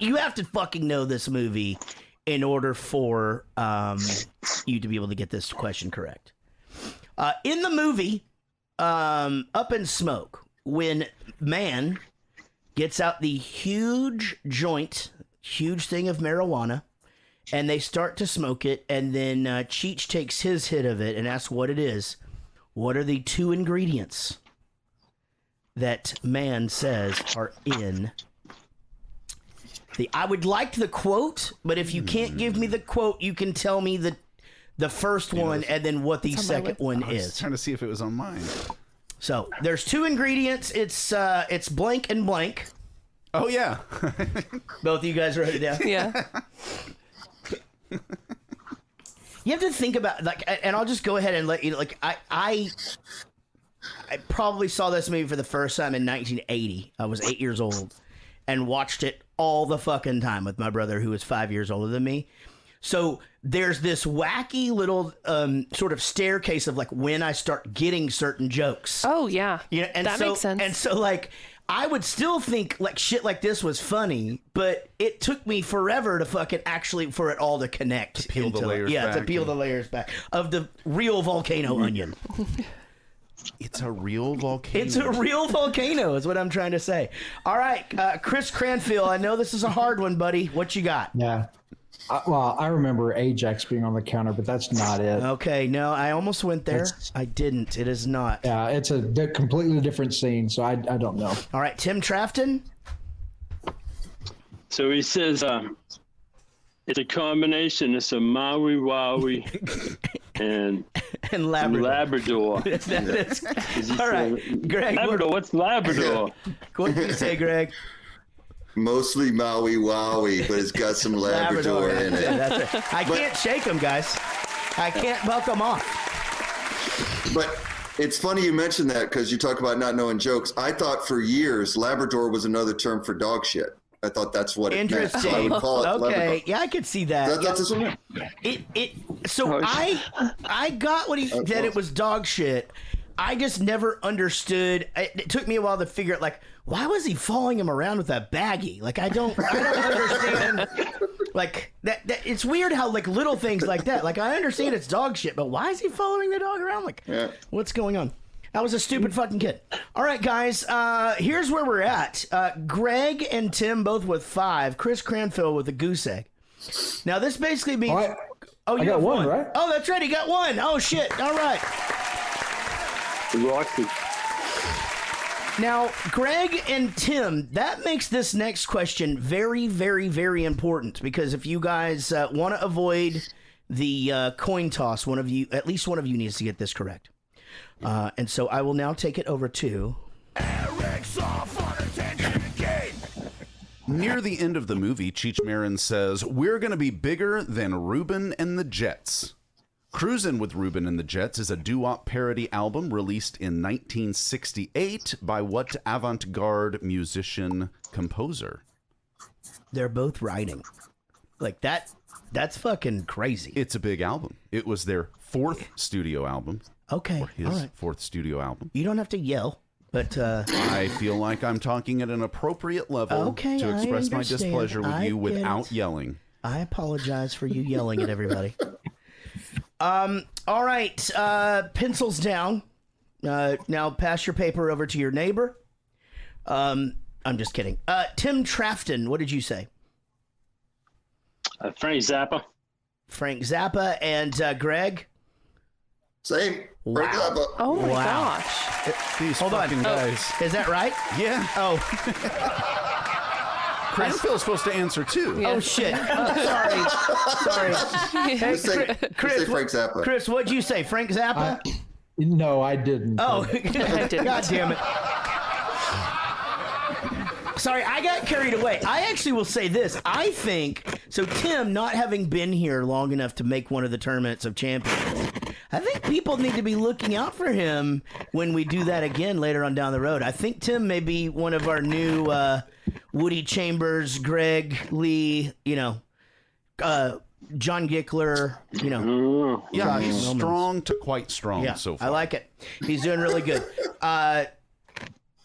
You have to fucking know this movie in order for you to be able to get this question correct. In the movie Up in Smoke, when man gets out the huge thing of marijuana, and they start to smoke it, and then Cheech takes his hit of it and asks what it is. What are the 2 ingredients that man says are in the... I would like the quote, but if you can't give me the quote, you can tell me the first one and then what the second one I was is. trying to see if it was on mine. So there's 2 ingredients. It's blank and blank. Oh, yeah. Both of you guys wrote it down? Yeah. You have to think about, like, and I'll just go ahead and let you, like, I probably saw this movie for the first time in 1980. I was 8 years old and watched it all the fucking time with my brother, who was 5 years older than me. So there's this wacky little sort of staircase of, like, when I start getting certain jokes. Oh, yeah. You know, and that makes sense. And so, like, I would still think like shit like this was funny, but it took me forever to fucking actually for it all to connect. To peel the layers back. Yeah, to peel the layers back of the real volcano onion. It's a real volcano. It's a real volcano is what I'm trying to say. All right, Chris Cranfill, I know this is a hard one, buddy. What you got? Yeah. I remember Ajax being on the counter, but that's not it. Okay, no, I almost went there. I didn't. It is not. Yeah, it's a completely different scene, so I don't know. All right, Tim Trafton. So he says it's a combination of some Maui Wowie and Labrador. All right, Greg. Labrador, what's Labrador? What did you say, Greg? Mostly Maui Wowie, but it's got some Labrador in it. That's it. I can't shake them, guys. I can't buck them off. But it's funny you mentioned that because you talk about not knowing jokes. I thought for years Labrador was another term for dog shit. I thought that's what it meant. So I would call it okay, Labrador. yeah, I could see that. That's what So I got what he said. It was dog shit. I just never understood. It took me a while to figure out, like, why was he following him around with that baggie? Like, I don't understand. Like that. It's weird how like little things like that. Like, I understand it's dog shit, but why is he following the dog around? Like, what's going on? I was a stupid fucking kid. All right, guys. Here's where we're at. Greg and Tim both with 5. Chris Cranfill with a goose egg. Now this basically means. Oh, you got one, right? Oh, that's right. He got one. Oh shit. All right. Rocky. Now, Greg and Tim, that makes this next question very, very, very important because if you guys want to avoid the coin toss, at least one of you needs to get this correct. And so I will now take it over to Eric's off on attention again. Near the end of the movie, Cheech Marin says, "We're going to be bigger than Reuben and the Jets." Cruisin' with Reuben and the Jets is a doo-wop parody album released in 1968 by what avant-garde musician composer? They're both writing. Like that's fucking crazy. It's a big album. It was their 4th studio album. Okay. Or his 4th studio album. You don't have to yell, but I feel like I'm talking at an appropriate level to express my displeasure with you without yelling. I apologize for you yelling at everybody. All right, pencils down. Now pass your paper over to your neighbor. I'm just kidding. Tim Trafton, what did you say? Frank Zappa. Frank Zappa. And Greg? Same. Frank Wow. Zappa. Oh my Wow. gosh. These Hold on. fucking guys. Is that right? Yeah. Oh, Cranfill's supposed to answer too. oh shit. Sorry. Hey, Just say Frank Zappa. Chris, what'd you say? Frank Zappa? No, I didn't. Oh, I didn't. God damn it. Sorry, I got carried away. I actually will say this. I think, so Tim, not having been here long enough to make one of the tournaments of champions, I think people need to be looking out for him when we do that again later on down the road. I think Tim may be one of our new Woody Chambers, Greg, Lee, John Gickler, Yeah, he's strong to quite strong so far. I like it. He's doing really good.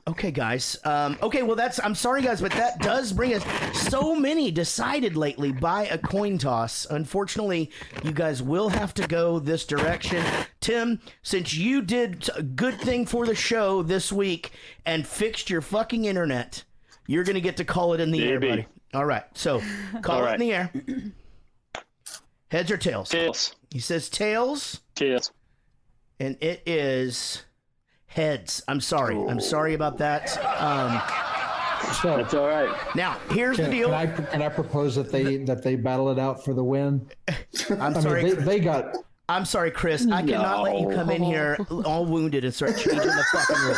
Okay, guys. Okay, well, I'm sorry, guys, but that does bring us so many decided lately by a coin toss. Unfortunately, you guys will have to go this direction. Tim, since you did a good thing for the show this week and fixed your fucking internet, you're going to get to call it in the air, buddy. All right, so call it in the air. Heads or tails? Tails. He says tails. Tails. And it is heads. I'm sorry. I'm sorry about that. So, That's all right. Now, here's the deal. Can I propose that they battle it out for the win? I'm sorry. They got. I'm sorry, Chris. I cannot let you come in here all wounded and start changing the fucking rules.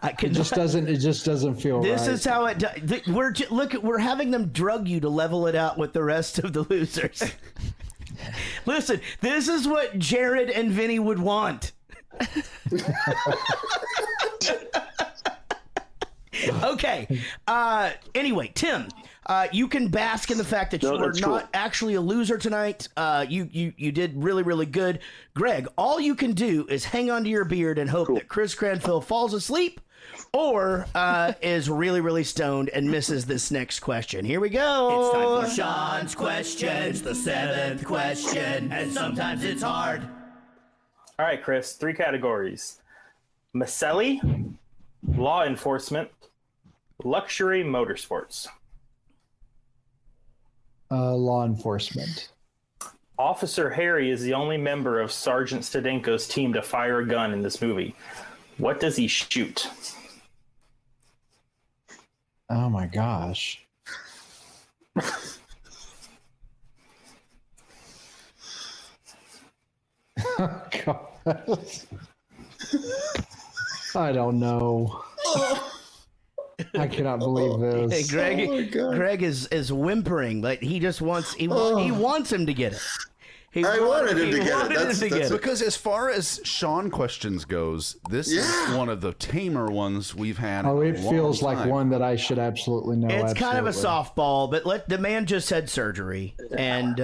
It just doesn't feel this right. is how it does. We're having them drug you to level it out with the rest of the losers. Listen, this is what Jared and Vinny would want. Okay. Anyway, Tim, you can bask in the fact that you were not actually a loser tonight. You did really, really good. Greg, all you can do is hang on to your beard and hope that Chris Cranfill falls asleep or is really, really stoned and misses this next question. Here we go. It's time for Sean's questions, the 7th question, and sometimes it's hard. All right, Chris, 3 categories. Maselli, law enforcement, luxury motorsports. Law enforcement. Officer Harry is the only member of Sergeant Stedenko's team to fire a gun in this movie. What does he shoot? Oh my gosh. Oh, God. I don't know. I cannot believe this. Hey, Greg is whimpering, but he just wants he wants him to get it. I wanted him to get it. That's because as far as Sean questions goes, this is one of the tamer ones we've had. Oh, it feels like one that I should absolutely know. It's kind of a softball, but the man just had surgery, and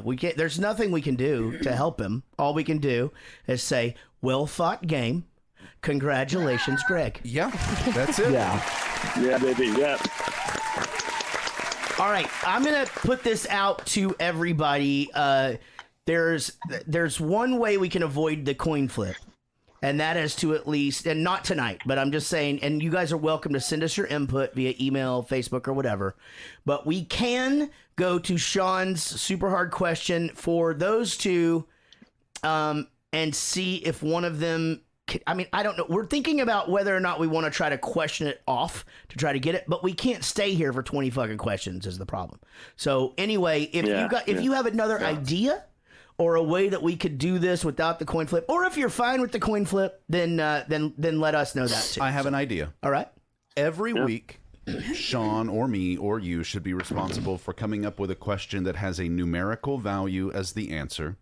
we can't. There's nothing we can do to help him. All we can do is say, "Well fought game. Congratulations, Greg." Yeah, that's it. Yeah, baby. Yeah. All right, I'm gonna put this out to everybody. There's one way we can avoid the coin flip, and that is to at least, and not tonight, but I'm just saying, and you guys are welcome to send us your input via email, Facebook, or whatever. But we can go to Sean's super hard question for those two, and see if one of them. I mean, I don't know. We're thinking about whether or not we want to try to question it off to try to get it, but we can't stay here for 20 fucking questions is the problem. So anyway, if you have another idea or a way that we could do this without the coin flip, or if you're fine with the coin flip, then let us know that too. I have an idea. All right. Every week, Sean or me or you should be responsible for coming up with a question that has a numerical value as the answer.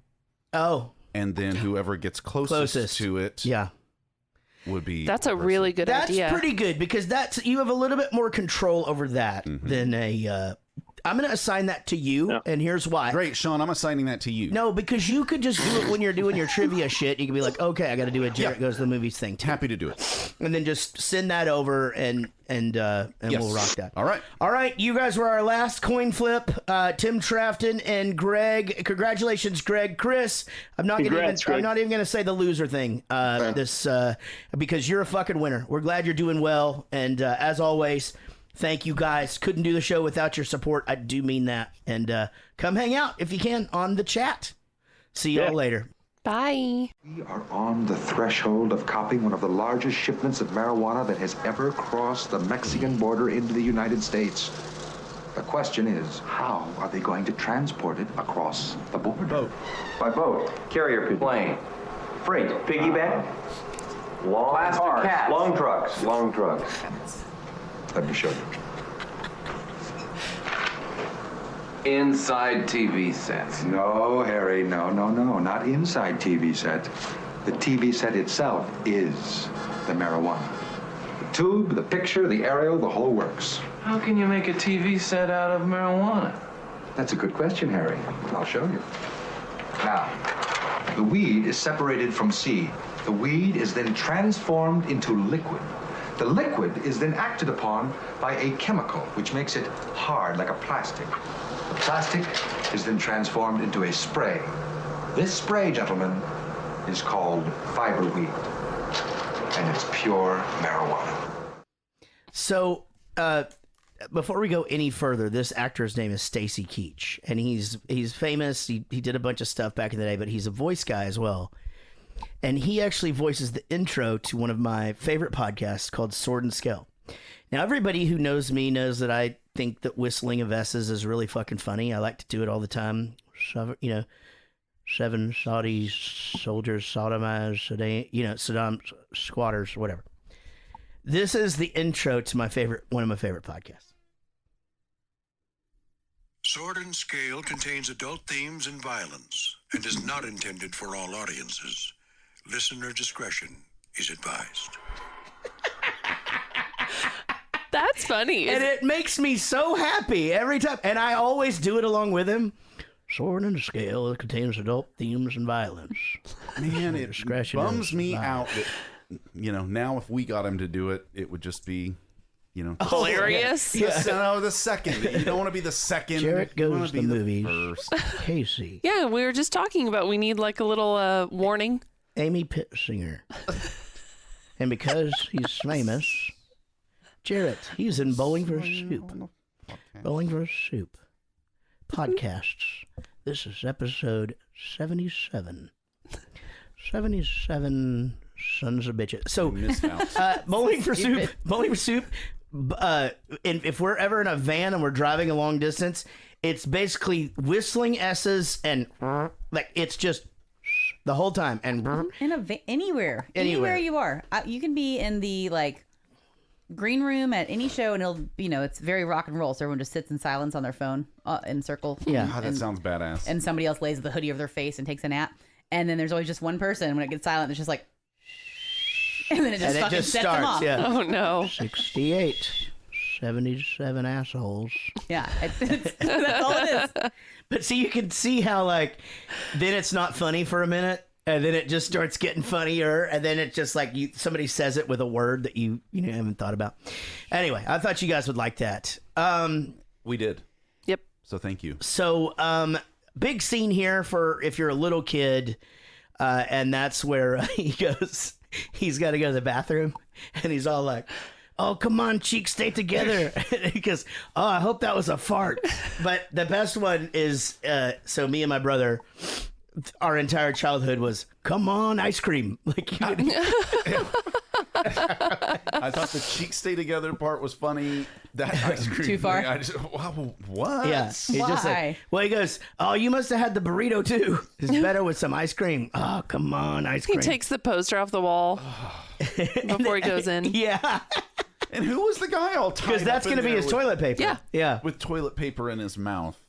Oh. And then whoever gets closest to it would be... That's a really good idea. That's pretty good because you have a little bit more control over that than I'm going to assign that to you, and here's why. Great, Sean. I'm assigning that to you. No, because you could just do it when you're doing your trivia shit. You can be like, okay, I got to do a Jarrett Goes to the Movies thing. Happy to do it. And then just send that over, and we'll rock that. All right. All right, you guys were our last coin flip. Tim Trafton and Greg. Congratulations, Greg. Chris, I'm not even going to say the loser thing because you're a fucking winner. We're glad you're doing well, and as always, thank you guys. Couldn't do the show without your support. I do mean that. And come hang out if you can on the chat. See y'all later. Bye. We are on the threshold of copying one of the largest shipments of marijuana that has ever crossed the Mexican border into the United States. The question is, how are they going to transport it across the border? Boat. By boat, carrier plane, freight, piggyback, long cars, long trucks. Let me show you. Inside TV sets. No, Harry, no, not inside TV set. The TV set itself is the marijuana. The tube, the picture, the aerial, the whole works. How can you make a TV set out of marijuana? That's a good question, Harry. I'll show you. Now, the weed is separated from seed. The weed is then transformed into liquid. The liquid is then acted upon by a chemical, which makes it hard like a plastic. The plastic is then transformed into a spray. This spray, gentlemen, is called fiber weed, and it's pure marijuana. So, before we go any further, this actor's name is Stacy Keach, and he's famous. He did a bunch of stuff back in the day, but he's a voice guy as well. And he actually voices the intro to one of my favorite podcasts called Sword and Scale. Now, everybody who knows me knows that I think that whistling of S's is really fucking funny. I like to do it all the time. Seven Saudi soldiers sodomized, Saddam squatters, whatever. This is the intro to one of my favorite podcasts. Sword and Scale contains adult themes and violence and is not intended for all audiences. Listener discretion is advised. That's funny. And it makes me so happy every time. And I always do it along with him. Sword and Scale contains adult themes and violence. Man, it bums me out that, now if we got him to do it, it would just be, hilarious. No, the second. You don't want to be the second. Jarrett Goes to the Movies. First. Casey. Yeah, we were just talking about we need like a little warning. Amy Pittsinger. And because he's famous, Jarrett, he's in Bowling for Soup. Okay. Bowling for Soup. Podcasts. This is episode 77. 77 sons of bitches. So, Bowling for Soup. Bowling for Soup. If we're ever in a van and we're driving a long distance, it's basically whistling S's and it's just the whole time. And anywhere you are, you can be in the green room at any show, and it's very rock and roll. So everyone just sits in silence on their phone in circle. Yeah, that sounds badass. And somebody else lays the hoodie over their face and takes a nap. And then there's always just one person. When it gets silent, it's just like, and then it just fucking sets them off. Yeah. Oh no. 68, 77 assholes. Yeah, that's all it is. But see, you can see how then it's not funny for a minute, and then it just starts getting funnier, and then it's just somebody says it with a word that you haven't thought about. Anyway, I thought you guys would like that. We did. Yep. So thank you. So big scene here for if you're a little kid, and that's where he's got to go to the bathroom, and he's all like, "Oh, come on, cheeks, stay together." He goes, "Oh, I hope that was a fart." But the best one is, so me and my brother, our entire childhood was, "Come on, ice cream." I thought the cheeks stay together part was funny. That ice cream Too far. thing, I just, wow, what? Yeah. He Why? He goes, "Oh, you must have had the burrito too. It's better with some ice cream." "Oh, come on, ice cream." He takes the poster off the wall before he goes in. Yeah. And who was the guy all tied Because that's going to be his toilet paper. Yeah. Yeah. with toilet paper in his mouth?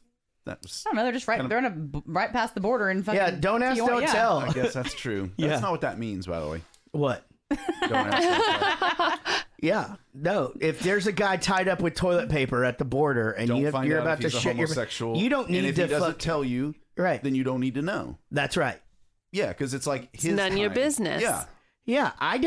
That was. I don't know. They're just right past the border and fucking. Yeah. Don't ask, Tijuana. don't tell. I guess that's true. Yeah. That's not what that means, by the way. What? Don't ask. Yeah, no. If there's a guy tied up with toilet paper at the border and Don't find you're out about if to he's a shit your homosexual. you don't need and if to he doesn't tell you, right? Then you don't need to know. That's right. Yeah, because it's like It's none of your business. Yeah. Yeah, I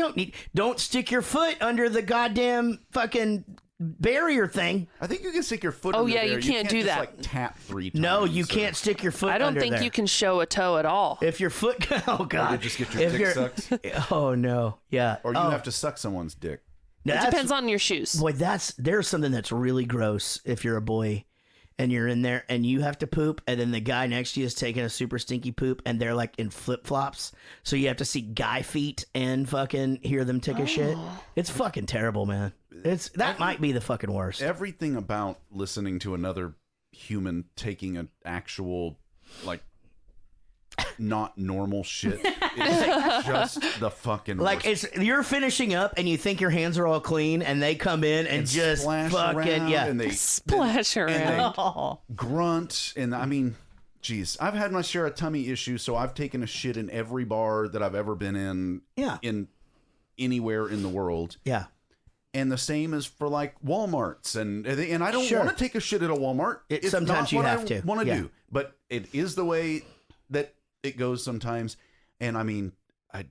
don't stick your foot under the goddamn fucking barrier thing. I think you can stick your foot Oh, under yeah, there. you can't do just, that. Like, tap 3 times. No, you can't stick your foot I don't under think there. you can show a toe at all. If your foot, oh god, Or you just get your dick sucked. Oh no, yeah. Or you have to suck someone's dick. It depends on your shoes. Boy, there's something that's really gross if you're a boy and you're in there and you have to poop and then the guy next to you is taking a super stinky poop and they're like in flip-flops. So you have to see guy feet and fucking hear them take a shit. It's fucking terrible, man. That might be the fucking worst. Everything about listening to another human taking an actual, like, not normal shit is just the fucking like worst. you're finishing up and you think your hands are all clean and they come in and just splash fucking around and they splash around. And they grunt. And I mean, geez, I've had my share of tummy issues, so I've taken a shit in every bar that I've ever been in. Yeah. In anywhere in the world. Yeah. And the same is for like Walmarts and I don't Sure. want to take a shit at a Walmart. It's sometimes not you what have I to. want to Yeah. do, but it is the way that it goes sometimes. And I mean, I'm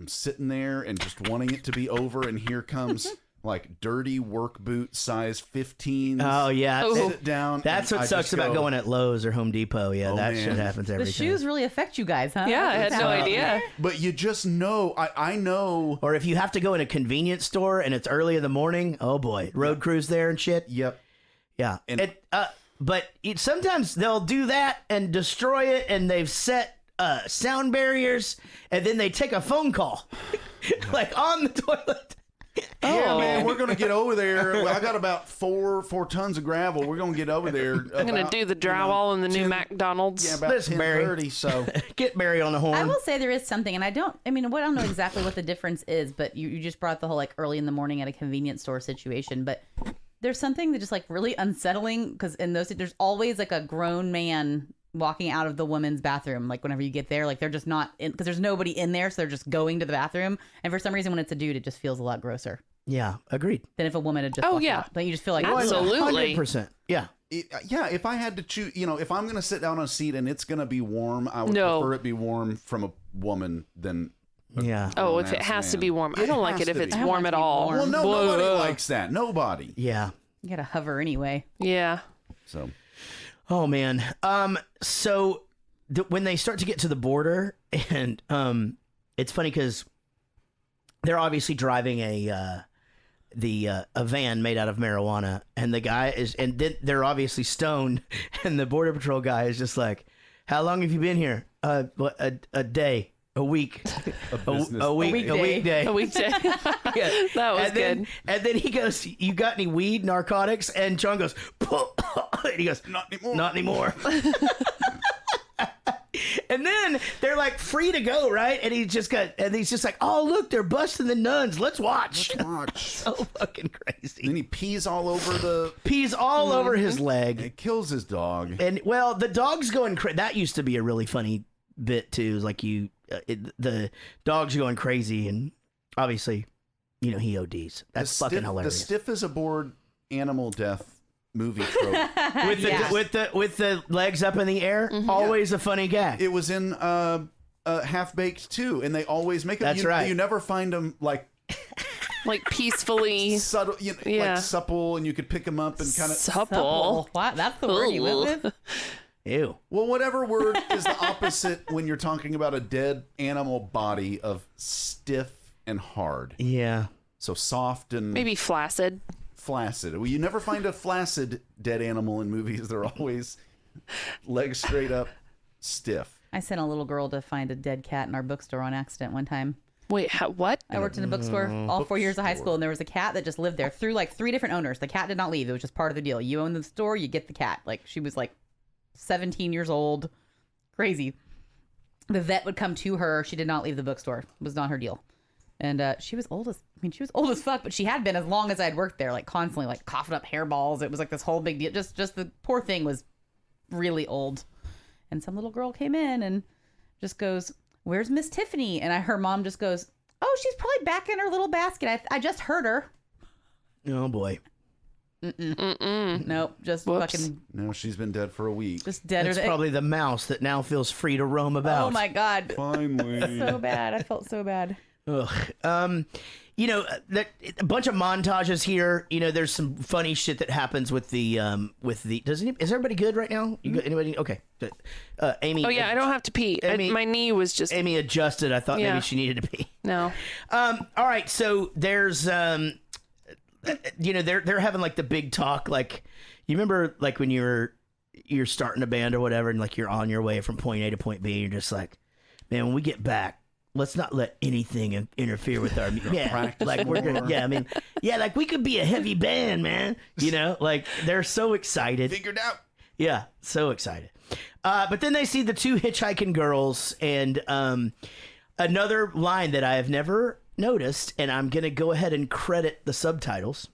sitting there and just wanting it to be over, and here comes like dirty work boot size 15s. Oh yeah, sit down. That's and what I sucks just about go, going at Lowe's or Home Depot. Yeah, Oh, that man. shit happens every The time. shoes really affect you guys, huh? Yeah, I had no idea. But you just know. I know. Or if you have to go in a convenience store and it's early in the morning, oh boy, road crews there and shit. Yep. Yeah. And but sometimes they'll do that and destroy it, and they've set sound barriers, and then they take a phone call, like on the toilet. Yeah, man, we're gonna get over there. I got about four tons of gravel. We're gonna get over there. I'm going to do the drywall in the new McDonald's. Yeah, about 10:30. So get Barry on the horn. I will say there is something, and I don't know exactly what the difference is, but you just brought the whole like early in the morning at a convenience store situation, but there's something that just like really unsettling, because in those there's always like a grown man walking out of the women's bathroom, like whenever you get there, like they're just not in, because there's nobody in there, so they're just going to the bathroom, and for some reason when it's a dude it just feels a lot grosser Yeah, agreed. than if a woman had just walked out. Don't you just feel like Absolutely. 100%. Yeah. Yeah, if I had to choose, if I'm gonna sit down on a seat and it's gonna be warm, I would No. prefer it be warm from a woman than. Yeah. Oh, if it has to be warm. I don't like it if it's warm at all. Well, no, nobody likes that. Nobody. Yeah. you gotta hover anyway. Yeah. So. Oh man. So when they start to get to the border, and it's funny because they're obviously driving a van made out of marijuana, and the guy is, and then they're obviously stoned, and the border patrol guy is just like, "How long have you been here? A day." A week, a weekday. A weekday. Yeah. That was and then, good. And then he goes, "You got any weed, narcotics?" And John goes, and he goes, "Not anymore. Not anymore." And then they're like free to go, right? And he's just like, "Oh, look, they're busting the nuns. Let's watch." Let's watch. So fucking crazy. Then he pees all over over his leg. It kills his dog. And well, the dog's going crazy. That used to be a really funny bit too. Is like the dog's going crazy, and obviously, he ODs. That's fucking hilarious. The stiff as a board animal death movie trope with the legs up in the air. Always a funny gag. It was in Half Baked too, and they always make it. That's right. You never find them like peacefully subtle, like supple, and you could pick them up and kind of supple. What? That's the word you went with. Ew. Well, whatever word is the opposite when you're talking about a dead animal body of stiff and hard. Yeah. So soft and maybe flaccid. Flaccid. Well, you never find a flaccid dead animal in movies. They're always legs straight up, stiff. I sent a little girl to find a dead cat in our bookstore on accident one time. Wait, what? I worked in a bookstore all 4 years of high school, and there was a cat that just lived there through like 3 different owners. The cat did not leave. It was just part of the deal. You own the store, you get the cat. Like, she was like 17 years old. Crazy. The vet would come to her. She did not leave the bookstore. It was not her deal. And she was old as fuck, but she had been as long as I'd worked there, like constantly like coughing up hairballs. It was like this whole big deal. Just the poor thing was really old. And some little girl came in and just goes, "Where's Miss Tiffany?" And her mom just goes, Oh, she's probably back in her little basket. I just heard her. Oh boy. Nope, just fucking. No, she's been dead for a week. Just dead. That's probably the mouse that now feels free to roam about. Oh my god. Finally. So bad. I felt so bad. Ugh. You know, a bunch of montages here. You know, there's some funny shit that happens with the is everybody good right now? You got anybody? Okay. Amy. Oh yeah, I don't have to pee. Amy, my knee was just. Amy adjusted. I thought maybe she needed to pee. No. All right. So there's you know, they're having like the big talk. Like, you remember like when you're starting a band or whatever, and like you're on your way from point A to point B, and you're just like, man, when we get back, let's not let anything interfere with our like we're gonna like we could be a heavy band, man. You know, like they're so excited. Figured out. Yeah, so excited. But then they see the two hitchhiking girls, and another line that I have never noticed, and I'm gonna go ahead and credit the subtitles,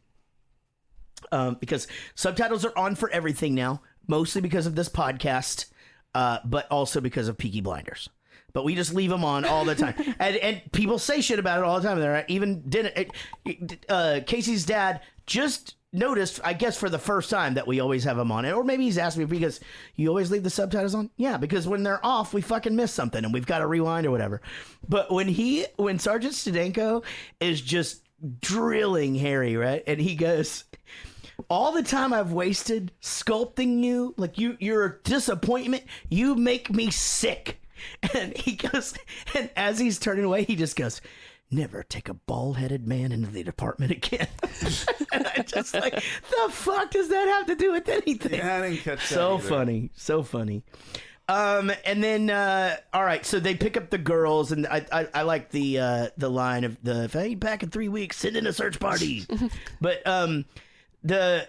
because subtitles are on for everything now, mostly because of this podcast, but also because of Peaky Blinders. But we just leave them on all the time. and people say shit about it all the time. They're even Casey's dad just noticed, I guess for the first time, that we always have them on. Or maybe he's asked me, because you always leave the subtitles on? Yeah, because when they're off, we fucking miss something and we've got to rewind or whatever. But when Sergeant Stedenko is just drilling Harry, right? And he goes, all the time I've wasted sculpting you, like you're a disappointment. You make me sick. And he goes, and as he's turning away, he just goes, never take a bald-headed man into the department again. And I just like, the fuck does that have to do with anything? Yeah, I didn't catch that So either. funny. So funny. And then, all right, so they pick up the girls, and I like the line of if I ain't back in 3 weeks, send in a search party. But the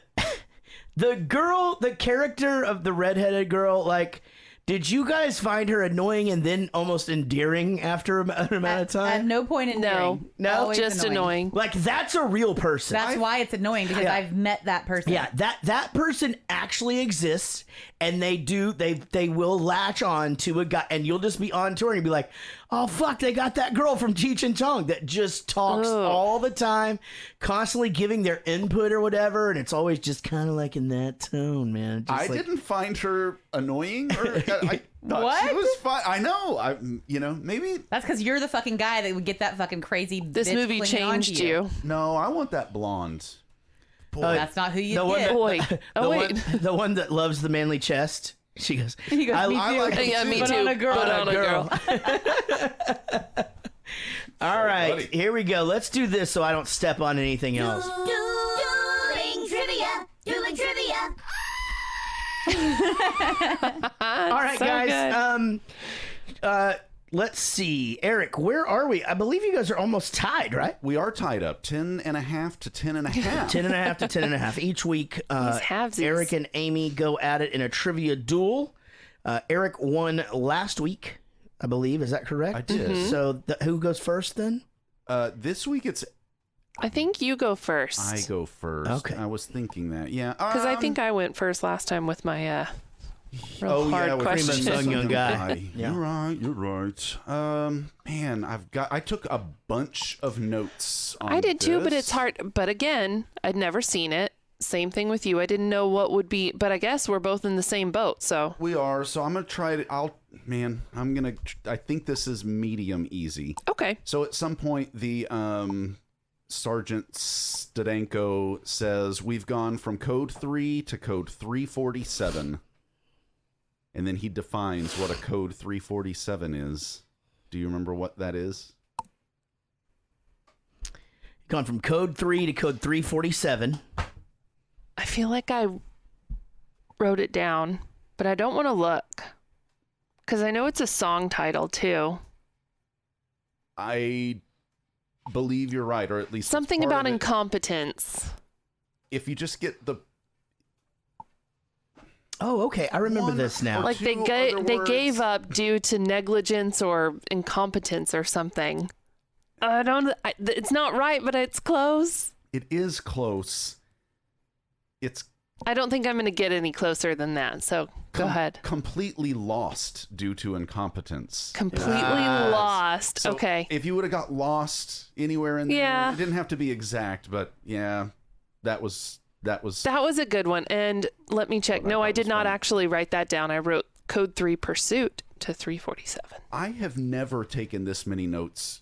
girl, the character of the redheaded girl, like, did you guys find her annoying and then almost endearing after an amount of time? At no point endearing. No, Always just annoying. Like, that's a real person. That's why it's annoying, because I've met that person. Yeah, that person actually exists, and they will latch on to a guy, and you'll just be on tour and you'll be like, oh fuck, they got that girl from Cheech and Chong that just talks all the time, constantly giving their input or whatever, and it's always just kind of like in that tone, man. Just didn't find her annoying, or I thought What? she was fine. I know. Maybe That's because you're the fucking guy that would get that fucking crazy. This bitch movie clinging onto changed you. No, I want that blonde. That's not who you the one get. that, the one that loves the manly chest. She goes, He goes, I me too. like it Yeah, too, me But too. on a girl. But on a girl. All right, buddy. here we go. Let's do this so I don't step on anything else. Dueling trivia. Dueling trivia. All right, So guys. Let's see. Eric, where are we? I believe you guys are almost tied, right? We are tied up 10.5 to 10.5. 10.5 to 10.5 each week. halvesies. Eric and Amy go at it in a trivia duel. Eric won last week, I believe. Is that correct? I did. Mm-hmm. So who goes first then? This week it's I think you go first. I go first. Okay. I was thinking that. Yeah. Because I think I went first last time with my real hard with question. Cream and Sun young guy. Yeah. You're right. Man, I took a bunch of notes on I did too, but this. it's hard. But again, I'd never seen it. Same thing with you. I didn't know what would be, but I guess we're both in the same boat. So We are, so I'm gonna try it. I think this is medium easy. okay. So at some point, the Sergeant Stedenko says, we've gone from code 3 to code 347. And then he defines what a code 347 is. Do you remember what that is? Gone from code 3 to code 347. I feel like I wrote it down, but I don't want to look because I know it's a song title too. I believe you're right, or at least Something it's part about of it. incompetence. If you just get the Oh, okay. I remember this now. Like they gave up due to negligence or incompetence or something. I don't. It's not right, but it's close. It is close. It's I don't think I'm going to get any closer than that. So go ahead. Completely lost due to incompetence. Completely lost. So okay. If you would have got lost anywhere in there, Yeah. it didn't have to be exact, but yeah, that was That was a good one. And let me check. No, I did not actually write that down. I wrote Code 3 Pursuit to 347. I have never taken this many notes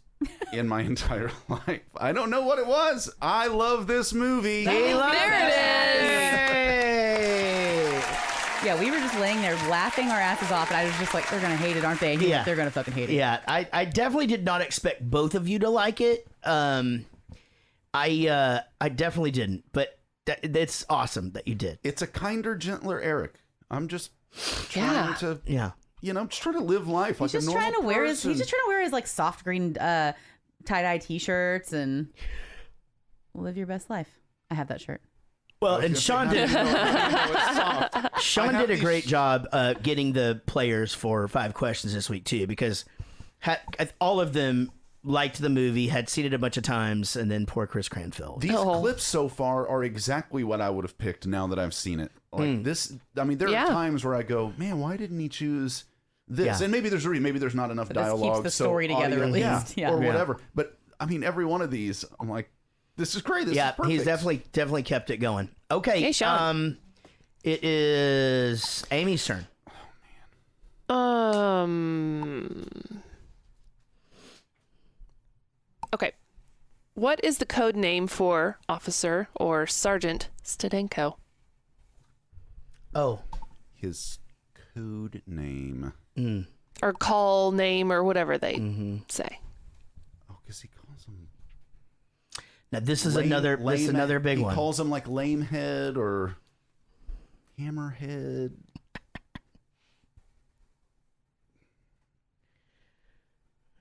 in my entire life. I don't know what it was. I love this movie. There it is. Yeah, we were just laying there laughing our asses off, and I was just like, they're gonna hate it, aren't they? Yeah. They're gonna fucking hate it. Yeah, I definitely did not expect both of you to like it. I definitely didn't, but it's awesome that you did. It's a kinder, gentler Eric. I'm just trying to, I'm just trying to live life like He's just a normal trying to wear his. person. He's just trying to wear his like soft green tie-dye T-shirts and live your best life. I have that shirt. Well, and Sean did. Sean did a great job getting the players for 5 questions this week too, because all of them liked the movie, had seen it a bunch of times, and then poor Chris Cranfill. These clips so far are exactly what I would have picked now that I've seen it. Like this, I mean, there are times where I go, man, why didn't he choose this? And maybe there's not enough But this dialogue. keeps the story together at least. Or whatever. But I mean, every one of these, I'm like, this is great. This is perfect. He's definitely kept it going. Okay, Hey, Sean. It is Amy's turn. Okay. What is the code name for Officer or Sergeant Stedenko? Oh. His code name. Or call name or whatever they say. Oh, because he calls him. Now this is another big one. He calls him like Lamehead or Hammerhead.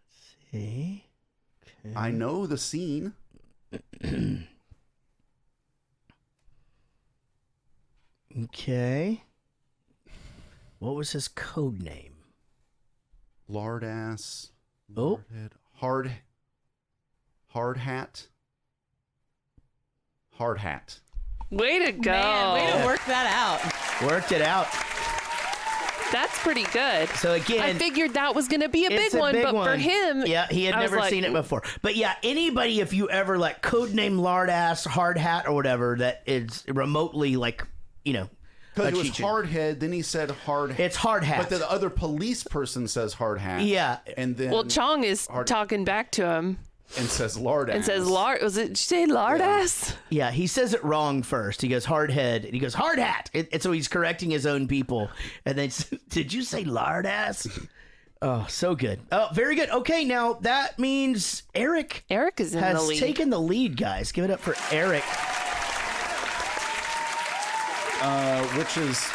Let's see. Okay. I know the scene. Okay. What was his code name? Lardass. Oh. Hard hat. Hard hat. Way to go. Man, way to work that out. Worked it out. That's pretty good. So again, I figured that was going to be a it's big one, but for one. him, yeah, he had I was never like, seen it before. But yeah, anybody, if you ever like codename Lardass, Hard Hat, or whatever, that is remotely like, because it was Hard Head, then he said Hard Hat. It's Hard Hat. But the other police person says Hard Hat. Yeah. And then well, Chong is talking back to him. And says Lardass. And says did you say Lardass? Yeah, he says it wrong first. He goes Hard Head, and he goes Hard Hat. And so he's correcting his own people. And then, did you say Lardass? Oh, so good. Oh, very good. Okay, now that means Eric is in the lead. has taken the lead, guys. Give it up for Eric. Which is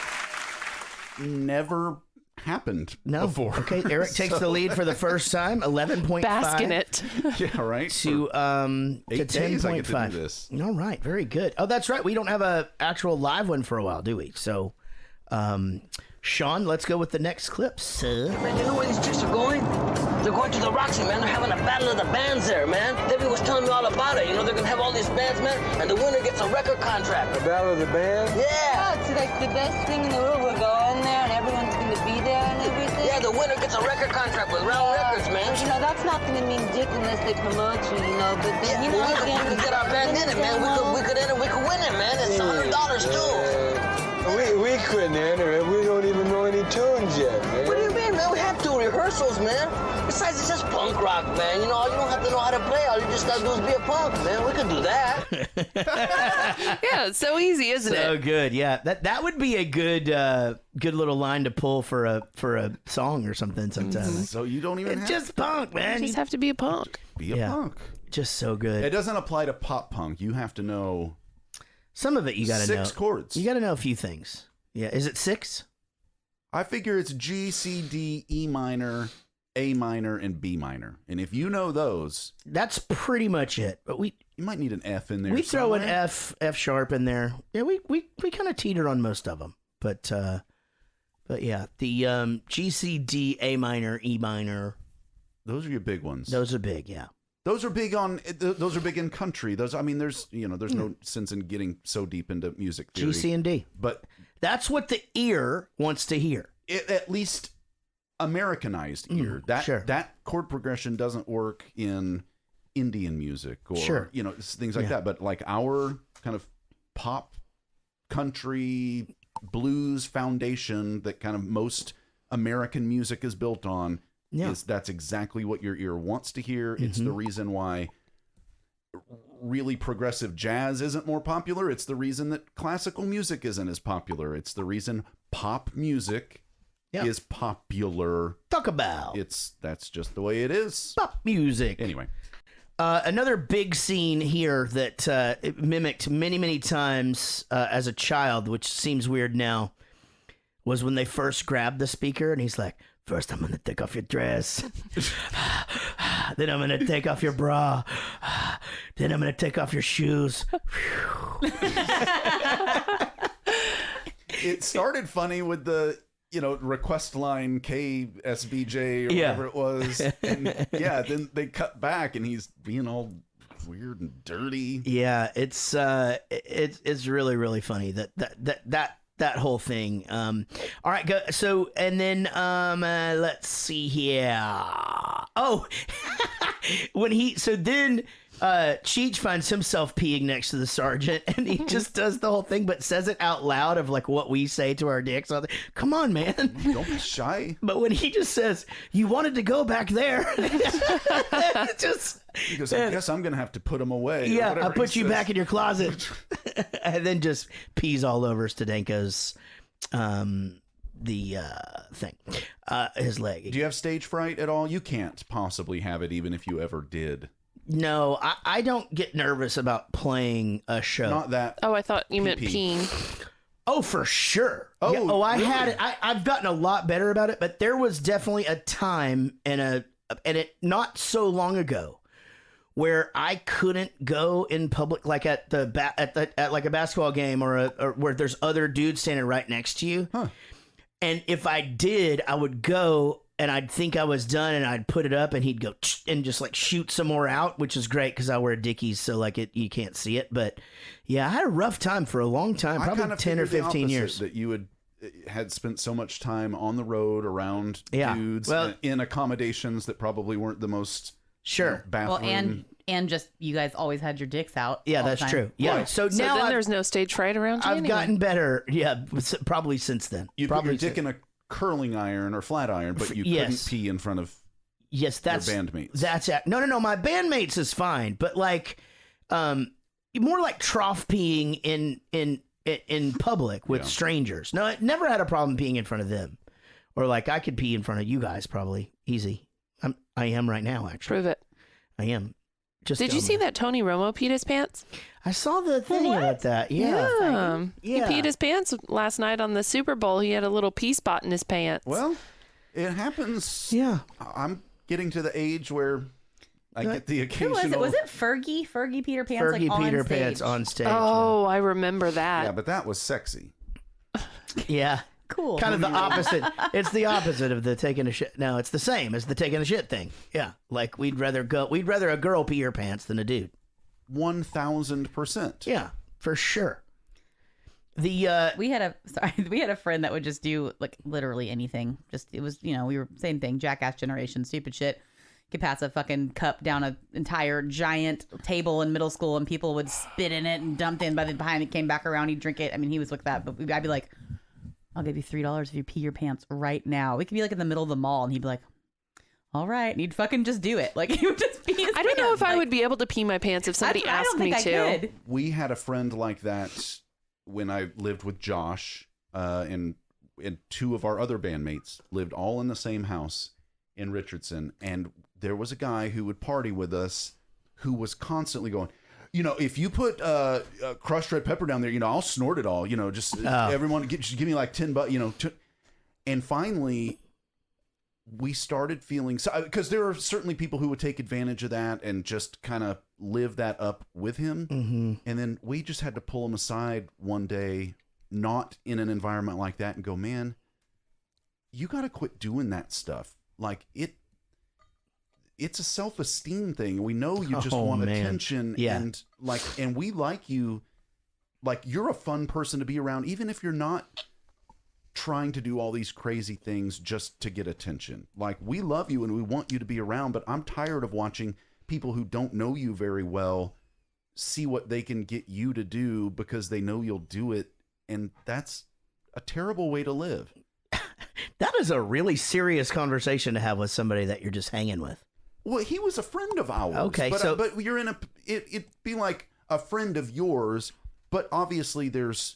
never happened before. Okay, Eric takes the lead for the first time, 11.5. Bask in it. Yeah, right. To 10.5. This. All right, very good. Oh, that's right. We don't have a actual live one for a while, do we? So, Sean, let's go with the next clip, sir. Man, you know where these chicks are going? They're going to the Roxy, man. They're having a battle of the bands there, man. Debbie was telling me all about it. You know, they're going to have all these bands, man, and the winner gets a record contract. A battle of the bands? Yeah. Oh, it's like the best thing in the world. We're going there, and everyone's going to be there and everything. Yeah, the winner gets a record contract with Round Records, man. You know, that's not going to mean dick unless they promote you, know. But then, you know, we could get our band in it, man. We could enter, we could win it, man. It's $100 too. We couldn't enter it. We don't even know any tunes yet, man. What do you mean, man? We have 2 rehearsals, man. Besides, it's just punk rock, man. You know, you don't have to know how to play. All you just gotta do is be a punk, man. We could do that. Yeah, it's so easy, isn't it? So good, yeah. That would be a good little line to pull for a song or something sometimes. So you don't even it's have just punk, man. You just have to be a punk. Be a punk. Just so good. It doesn't apply to pop punk. You have to know some of it. You got to know 6 chords. You got to know a few things. Yeah, is it 6? I figure it's G, C, D, E minor, A minor, and B minor. And if you know those, that's pretty much it. But you might need an F in there. We throw an F sharp in there. Yeah, we kind of teeter on most of them. But yeah, the G, C, D, A minor, E minor. Those are your big ones. Those are big, yeah. Those are big in country. There's no sense in getting so deep into music theory. G, C, and D. But that's what the ear wants to hear. At least Americanized ear. That chord progression doesn't work in Indian music or things like that. But like our kind of pop, country, blues foundation that kind of most American music is built on. That's exactly what your ear wants to hear. It's the reason why really progressive jazz isn't more popular. It's the reason that classical music isn't as popular. It's the reason pop music is popular. Talk about. That's just the way it is. Pop music. Anyway. Another big scene here that it mimicked many, many times as a child, which seems weird now, was when they first grabbed the speaker and he's like, first, I'm going to take off your dress. Then I'm going to take off your bra. Then I'm going to take off your shoes. It started funny with the, request line KSBJ or whatever it was. And then they cut back and he's being all weird and dirty. Yeah, it's really, really funny that whole thing. All right, go. So, and then let's see here. Oh, then Cheech finds himself peeing next to the sergeant, and he just does the whole thing, but says it out loud of like what we say to our dicks. Come on, man, don't be shy. But when he just says, "You wanted to go back there," he goes, I guess I'm gonna have to put him away. Yeah, I'll put you back in your closet, and then just pees all over Stedenko's thing, his leg. Do you have stage fright at all? You can't possibly have it, even if you ever did. No, I don't get nervous about playing a show. Not that. Oh, I thought you meant peeing. Oh, for sure. Oh, I really? had it. I've gotten a lot better about it, but there was definitely a time and it not so long ago where I couldn't go in public, like at like a basketball game or where there's other dudes standing right next to you. Huh. And if I did, I would go and I'd think I was done and I'd put it up and he'd go and just like shoot some more out, which is great because I wear Dickies, so like you can't see it. But yeah, I had a rough time for a long time, probably 10 or 15 years. That you had spent so much time on the road around dudes, well, in accommodations that probably weren't the most bathroom. Well, and just you guys always had your dicks out. Yeah, all the that's time. true. Yeah, Right. so So now then there's no stage fright around you I've anyway. gotten better. Yeah, probably since then. You probably put your dick in a curling iron or flat iron, but you couldn't pee in front of that's your bandmates. That's no. My bandmates is fine, but like, more like trough peeing in public with strangers. No, I never had a problem peeing in front of them, or like I could pee in front of you guys probably easy. I am right now actually. Prove it. I am. Just Did you see that Tony Romo peed his pants? I saw the thing about that. Yeah. He peed his pants last night on the Super Bowl. He had a little pee spot in his pants. Well, it happens. Yeah. I'm getting to the age where I get the occasional. Who was it? Was it Fergie? Fergie Peter Pants? Fergie like, Peter on stage? Pants on stage. Oh, I remember that. Yeah, but that was sexy. Yeah. Cool. Kind of the opposite. It's the opposite of the taking a shit. No, it's the same as the taking a shit thing. Yeah. Like we'd rather a girl pee her pants than a dude. 1000%. Yeah, for sure. We had a friend that would just do like literally anything. It was, we were same thing, jackass generation, stupid shit. Could pass a fucking cup down an entire giant table in middle school and people would spit in it and dump in. By the time it came back around, he'd drink it. I mean, he was like that, but I'd be like, I'll give you $3 if you pee your pants right now. We could be like in the middle of the mall and he'd be like, all right. And he'd fucking just do it. Like he would just pee his I don't know pants. if I would be able to pee my pants if somebody asked me to. Could. We had a friend like that when I lived with Josh, and two of our other bandmates lived all in the same house in Richardson. And there was a guy who would party with us who was constantly going, if you put crushed red pepper down there, I'll snort it all. Everyone just give me like $10, And finally, we started feeling because there are certainly people who would take advantage of that and just kind of live that up with him. Mm-hmm. And then we just had to pull him aside one day, not in an environment like that, and go, man, you got to quit doing that stuff. Like it's a self-esteem thing. We know you just want attention, and we like you. Like, you're a fun person to be around, even if you're not trying to do all these crazy things just to get attention. Like, we love you and we want you to be around, but I'm tired of watching people who don't know you very well see what they can get you to do because they know you'll do it, and that's a terrible way to live. That is a really serious conversation to have with somebody that you're just hanging with. Well, he was a friend of ours. Okay, but you're in it'd be like a friend of yours, but obviously there's,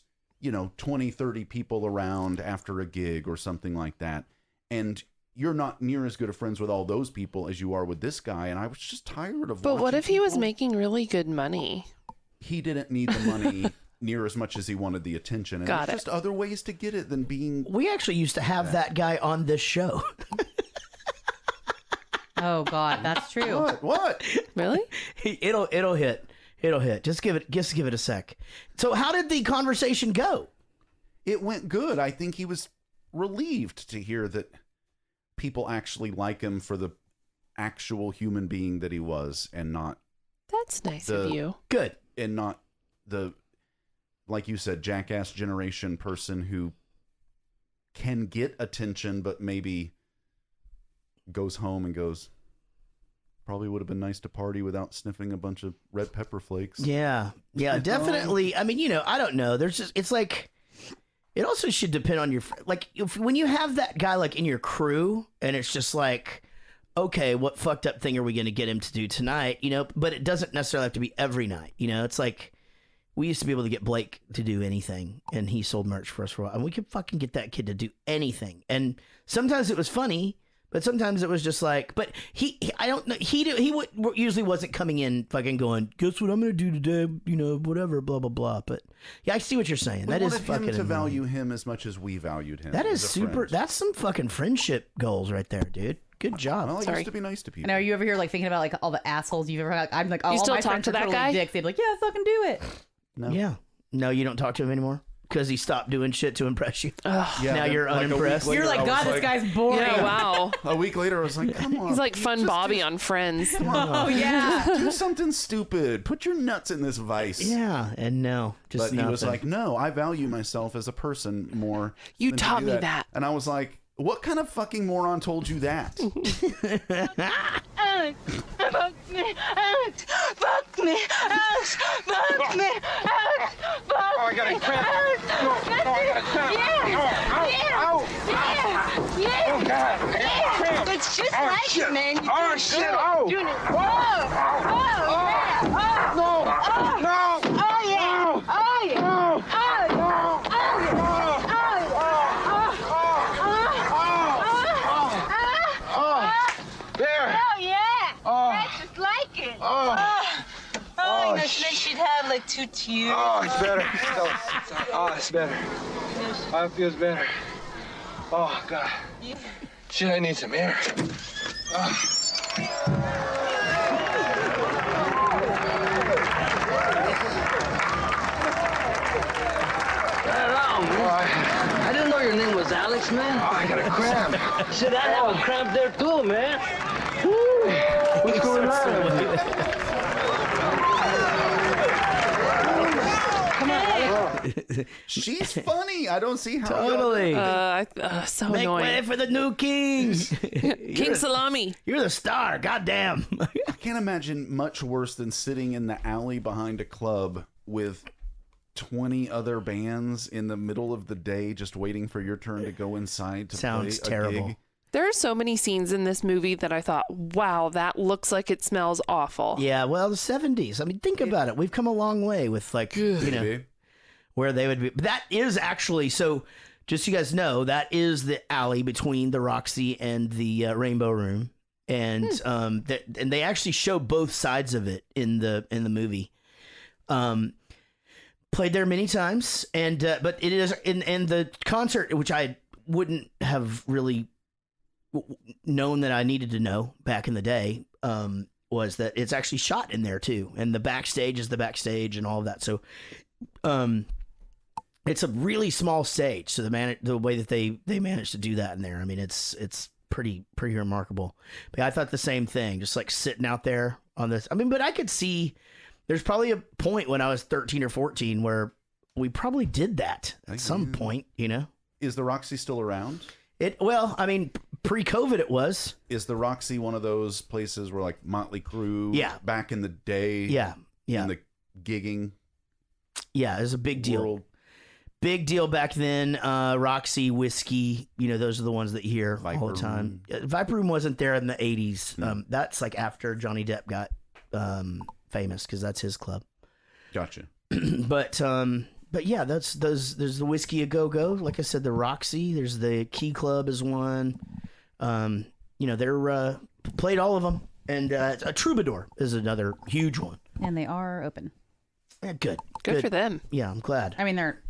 20, 30 people around after a gig or something like that. And you're not near as good of friends with all those people as you are with this guy. And I was just tired of But what if he was making really good money? He didn't need the money near as much as he wanted the attention. And there's just other ways to get it than being... We actually used to have that guy on this show. Oh, God, that's true. What? Really? It'll hit. It'll hit. Just give it a sec. So how did the conversation go? It went good. I think he was relieved to hear that people actually like him for the actual human being that he was, and not... That's nice of you. Good. And not the, like you said, jackass generation person who can get attention, but maybe goes home and goes... Probably would have been nice to party without sniffing a bunch of red pepper flakes. Yeah, definitely. I mean, I don't know. There's just, it's like, it also should depend on your, like, when you have that guy, like, in your crew, and it's just like, okay, what fucked up thing are we going to get him to do tonight? But it doesn't necessarily have to be every night. It's like, we used to be able to get Blake to do anything, and he sold merch for us for a while, and we could fucking get that kid to do anything. And sometimes it was funny, but sometimes it was just like, but I don't know, he usually wasn't coming in fucking going, guess what I'm going to do today, whatever, blah, blah, blah. But yeah, I see what you're saying. We that is wanted fucking him to annoying. value him as much as we valued him. That is as a super, friend. that's some fucking friendship goals right there, dude. Good job. Well, I used to be nice to people. And are you over here like thinking about like all the assholes you've ever had? I'm like, oh, You all still my talk friends to are that totally guy? dicks. They'd be like, yeah, fucking do it. No. Yeah. No, you don't talk to him anymore? Because he stopped doing shit to impress you. Yeah, now you're like unimpressed. You're like, God, this guy's boring. Yeah, wow. A week later, I was like, come on. He's like Fun Bobby on Friends. Oh, yeah. Do something stupid. Put your nuts in this vice. Yeah, and no. Just But he was nothing. like, no, I value myself as a person more. You than to taught do me that. And I was like, what kind of fucking moron told you that? Alex, fuck me, Alex, fuck me, Alex, fuck me, Alex, fuck Oh, I got a cramp. No, I got a cramp. Yeah. Oh, God. I got a cramp. It's just Oh, like shit. it, man. You're Oh, doing shit. good. Oh. Doing it. Oh. No. No. Oh, yeah. Oh, yeah. No. Oh, yeah. Oh, yeah. There. Oh, yeah. Oh. That's just like it. Oh. Oh, then she'd have like 2 tears. Oh, it's better. Oh, it's better. Oh, it feels better. Oh, God. Shit, I need some air. I didn't know your name was Alex, man. Oh, I got a cramp. Shit, I have a cramp there too, man. What's going on? She's funny. I don't see how. Totally. So Make annoying. way for the new king. King Salami. You're the star. Goddamn. I can't imagine much worse than sitting in the alley behind a club with 20 other bands in the middle of the day just waiting for your turn to go inside to Sounds play a terrible. gig. There are so many scenes in this movie that I thought, wow, that looks like it smells awful. Yeah, well, the 70s. I mean, think about it. We've come a long way with, like, where they would be. That is actually, so just so you guys know, that is the alley between the Roxy and the Rainbow Room. And and they actually show both sides of it in the movie. Played there many times, and but it is in the concert, which I wouldn't have really known that I needed to know back in the day, was that it's actually shot in there too, and the backstage is the backstage and all of that. So it's a really small stage, so the way that they managed to do that in there, I mean, it's pretty remarkable. But I thought the same thing, just like sitting out there on this. I mean, but I could see there's probably a point when I was 13 or 14 where we probably did that at some point, you know? Is the Roxy still around? Well, I mean, pre-COVID it was. Is the Roxy one of those places where like Motley Crue back in the day? Yeah. In the gigging. Yeah, it was a big deal. World. Big deal back then. Roxy, Whiskey, you know, those are the ones that you hear all the time. Viper Room wasn't there in the 80s. That's like after Johnny Depp got famous because that's his club. Gotcha. But yeah, there's the Whiskey A Go Go. Like I said, the Roxy. There's the Key Club is one. You know, they're played all of them, and a Troubadour is another huge one. And they are open. Yeah, good for them. Yeah, I'm glad. I mean, they're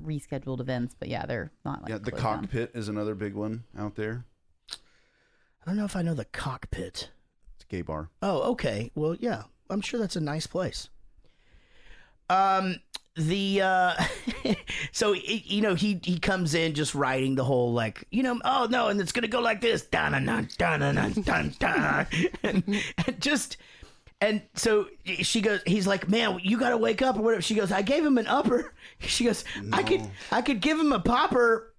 rescheduled events, but yeah, they're not like the Cockpit is another big one out there. I don't know if I know the Cockpit. It's a gay bar. Oh, okay. Well, yeah, I'm sure that's a nice place. So you know, he comes in just writing the whole like, you know, oh no, and it's gonna go like this, dun dun dun dun dun dun, and so she goes, he's like, man, you gotta wake up or whatever. She goes, I gave him an upper. She goes, no. I could give him a popper,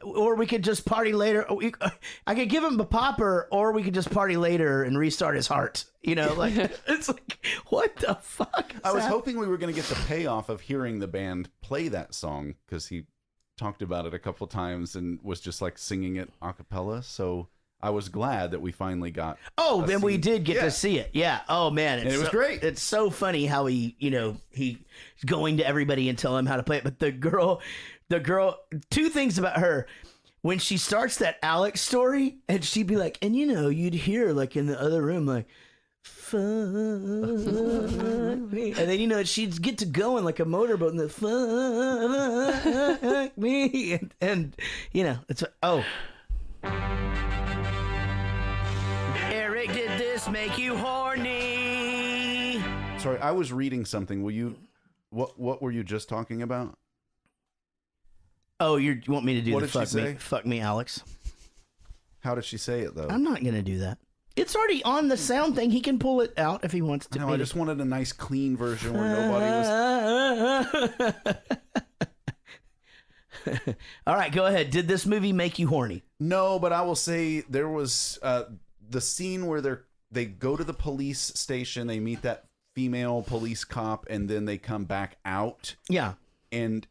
or we could just party later. I could give him a popper, or we could just party later and restart his heart. You know, like it's like, what the fuck? I was hoping we were going to get the payoff of hearing the band play that song because he talked about it a couple of times and was just like singing it a cappella. So I was glad that we finally got. Oh, then we did get to see it. Yeah. Oh man, it was great. It's so funny how he's going to everybody and telling them how to play it. But the girl, two things about her. When she starts that Alex story, and she'd be like, and you know, you'd hear like in the other room, like, fuck me. And then, you know, she'd get to going like a motorboat and the fuck me. And you know, it's, oh. Eric, did this make you horny? Sorry, I was reading something. What were you just talking about? Oh, you want me to do what the did she say? Fuck me, Alex? How did she say it, though? I'm not going to do that. It's already on the sound thing. He can pull it out if he wants to. No, I just wanted a nice, clean version where nobody was... All right, go ahead. Did this movie make you horny? No, but I will say there was the scene where they go to the police station, they meet that female police cop, and then they come back out. Yeah. And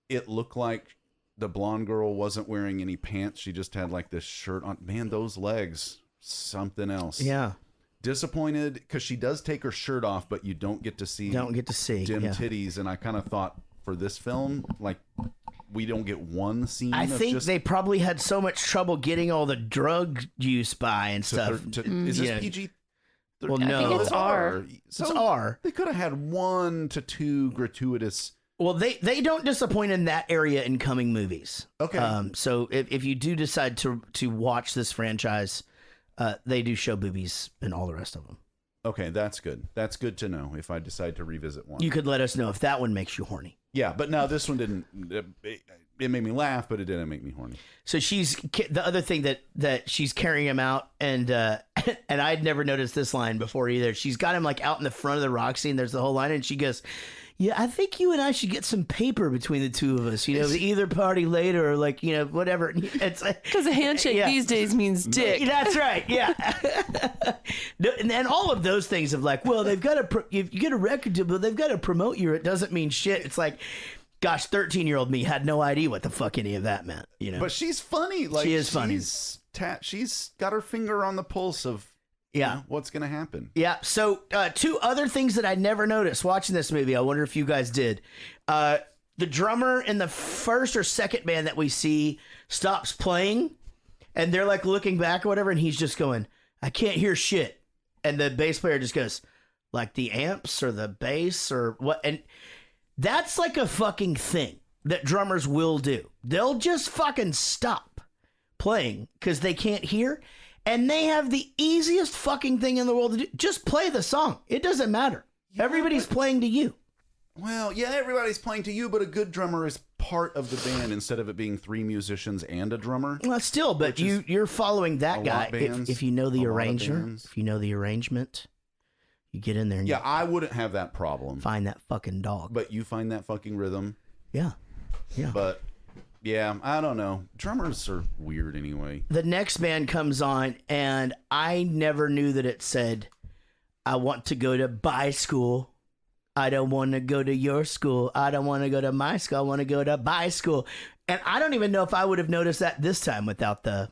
it looked like the blonde girl wasn't wearing any pants. She just had like this shirt on. Man, those legs, something else. Yeah. Disappointed because she does take her shirt off, but you don't get to see dim titties. And I kind of thought for this film, like, we don't get one scene. I think they probably had so much trouble getting all the drug use by and stuff. Is this PG? Well, no. I think it's R. So it's R. They could have had 1 to 2 gratuitous. Well, they don't disappoint in that area in coming movies. Okay. So if you do decide to watch this franchise, they do show boobies in all the rest of them. Okay, that's good. That's good to know if I decide to revisit one. You could let us know if that one makes you horny. Yeah, but no, this one didn't. It made me laugh, but it didn't make me horny. So the other thing that she's carrying him out, and and I'd never noticed this line before either. She's got him like out in the front of the Roxy, and there's the whole line, and she goes, yeah, I think you and I should get some paper between the two of us, you know, either party later or like, you know, whatever. It's because a handshake these days means dick. That's right. Yeah. And all of those things of like, well, they've got to, if you get a record deal, but they've got to promote you. It doesn't mean shit. It's like, gosh, 13-year-old me had no idea what the fuck any of that meant, you know. But she's funny. Like, she is funny. She's got her finger on the pulse of, yeah, you know, what's going to happen. Yeah. So 2 other things that I never noticed watching this movie. I wonder if you guys did. The drummer in the first or second band that we see stops playing, and they're like looking back or whatever, and he's just going, I can't hear shit. And the bass player just goes, like the amps or the bass or what? And that's like a fucking thing that drummers will do. They'll just fucking stop playing because they can't hear. And they have the easiest fucking thing in the world to do. Just play the song. It doesn't matter. Yeah, everybody's playing to you. Well, yeah, everybody's playing to you, but a good drummer is part of the band instead of it being 3 musicians and a drummer. Well, still, but you're following that guy. Bands, if you know the arranger, if you know the arrangement, you get in there. And I wouldn't have that problem. Find that fucking dog. But you find that fucking rhythm. Yeah. But yeah, I don't know. Drummers are weird anyway. The next band comes on, and I never knew that it said, "I want to go to by school. I don't want to go to your school. I don't want to go to my school. I want to go to by school." And I don't even know if I would have noticed that this time without the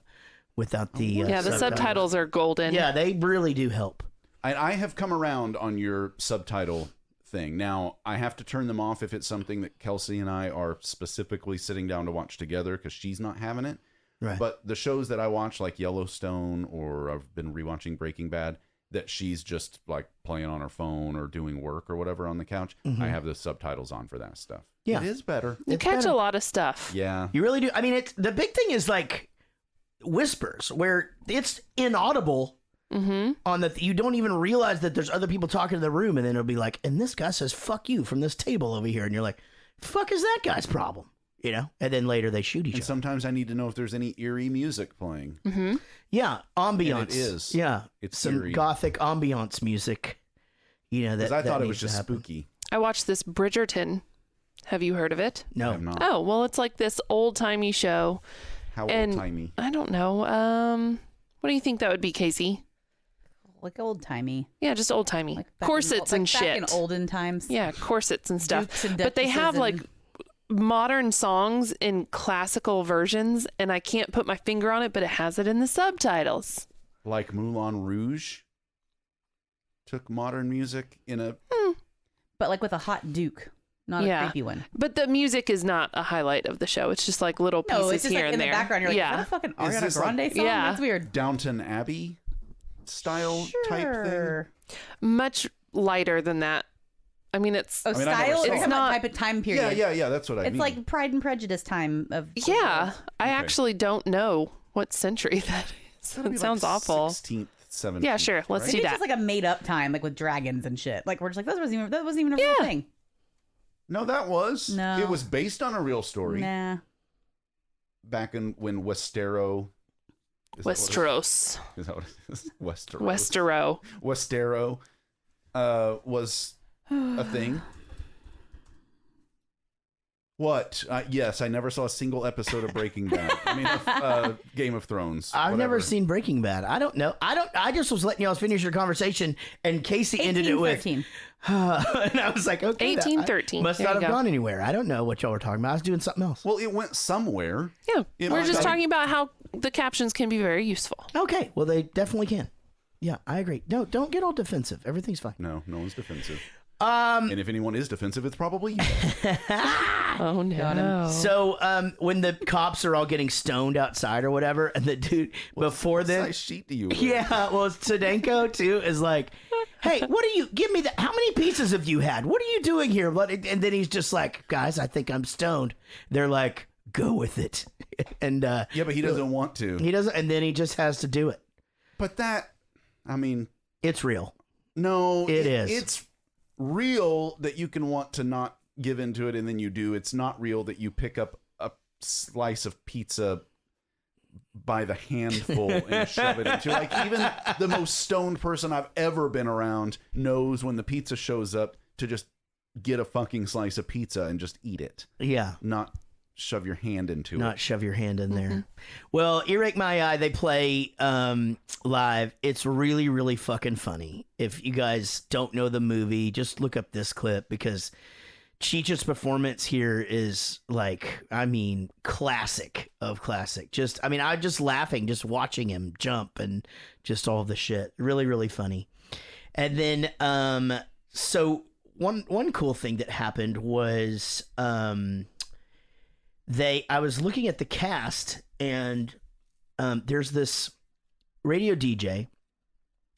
the subtitles are golden. Yeah, they really do help. I have come around on your subtitle thing. Now, I have to turn them off if it's something that Kelsey and I are specifically sitting down to watch together because she's not having it. Right. But the shows that I watch, like Yellowstone, or I've been rewatching Breaking Bad, that she's just like playing on her phone or doing work or whatever on the couch, I have the subtitles on for that stuff. Yeah. It is better. You catch a lot of stuff. Yeah. You really do. I mean, the big thing is like whispers where it's inaudible on that. You don't even realize that there's other people talking in the room, and then it'll be like, and this guy says, "Fuck you" from this table over here. And you're like, fuck is that guy's problem? You know? And then later they shoot each other. Sometimes I need to know if there's any eerie music playing. Yeah. Ambiance. And it is. Yeah. It's some eerie. gothic ambiance music. You know, that I thought it needs was to just happen. spooky. I watched this Bridgerton. Have you heard of it? No. I have not. Oh, well, it's like this old-timey show. How And old-timey? I don't know. What do you think that would be, Casey? Like old-timey. Yeah, just old-timey. Back Corsets in, and back shit. in olden times. Yeah, corsets and stuff. Dukes and But they have duchesses like and- modern songs in classical versions, and I can't put my finger on it, but it has it in the subtitles. Like Moulin Rouge took modern music in a... But like with a hot duke, not a creepy one. But the music is not a highlight of the show. It's just like little pieces No, it's just here like and in there. the background. You're like, yeah. is that a fucking Is Ariana this like- Grande song? Yeah. That's weird. Downton Abbey style type thing? Much lighter than that. I mean, it's Oh, I mean, I never style? saw You're it. talking about type of time period. Yeah, that's what I It's mean. like Pride and Prejudice time of. Yeah, I actually don't know what century that is. It sounds awful. 16th, 17th. Yeah, sure. Let's Maybe do it's that. just like a made up time, like with dragons and shit. Like we're just like that wasn't even a real thing. No, that was. No. It was based on a real story. Nah. Back in when Westero... Westeros. Is that what it is? Westeros. Westero. Westero was a thing. What? Yes, I never saw a single episode of Breaking Bad. I mean, Game of Thrones. I've never whatever. seen Breaking Bad. I don't know. I just was letting y'all finish your conversation, and Casey ended it with, 1813. and I was like, okay, 1813. must There not you have go. gone anywhere. I don't know what y'all were talking about. I was doing something else. Well, it went somewhere. Yeah, It we're might just not- talking about how the captions can be very useful. Okay, well, they definitely can. Yeah, I agree. No, don't get all defensive. Everything's fine. No one's defensive. And if anyone is defensive, it's probably you. Oh no! So when the cops are all getting stoned outside or whatever, and the dude before What then, size sheet do you wear? yeah, well, Stedenko too is like, hey, what are you? Give me that. How many pizzas have you had? What are you doing here? And then he's just like, guys, I think I'm stoned. They're like, go with it. And Yeah, but he doesn't want to. he doesn't, and then he just has to do it. But that, I mean, It's real. no, It is. It's real that you can want to not give into it and then you do. It's not real that you pick up a slice of pizza by the handful and shove it into. Like, even the most stoned person I've ever been around knows when the pizza shows up to just get a fucking slice of pizza and just eat it. Yeah. Not shove your hand into Not it. shove your hand in there. Well, Earache My Eye, they play live. It's really, really fucking funny. If you guys don't know the movie, just look up this clip because Cheech's performance here is like, I mean, classic of classic. Just, I mean, I'm just laughing, just watching him jump and just all the shit. Really, really funny. And then, so one cool thing that happened was, I was looking at the cast, and there's this radio DJ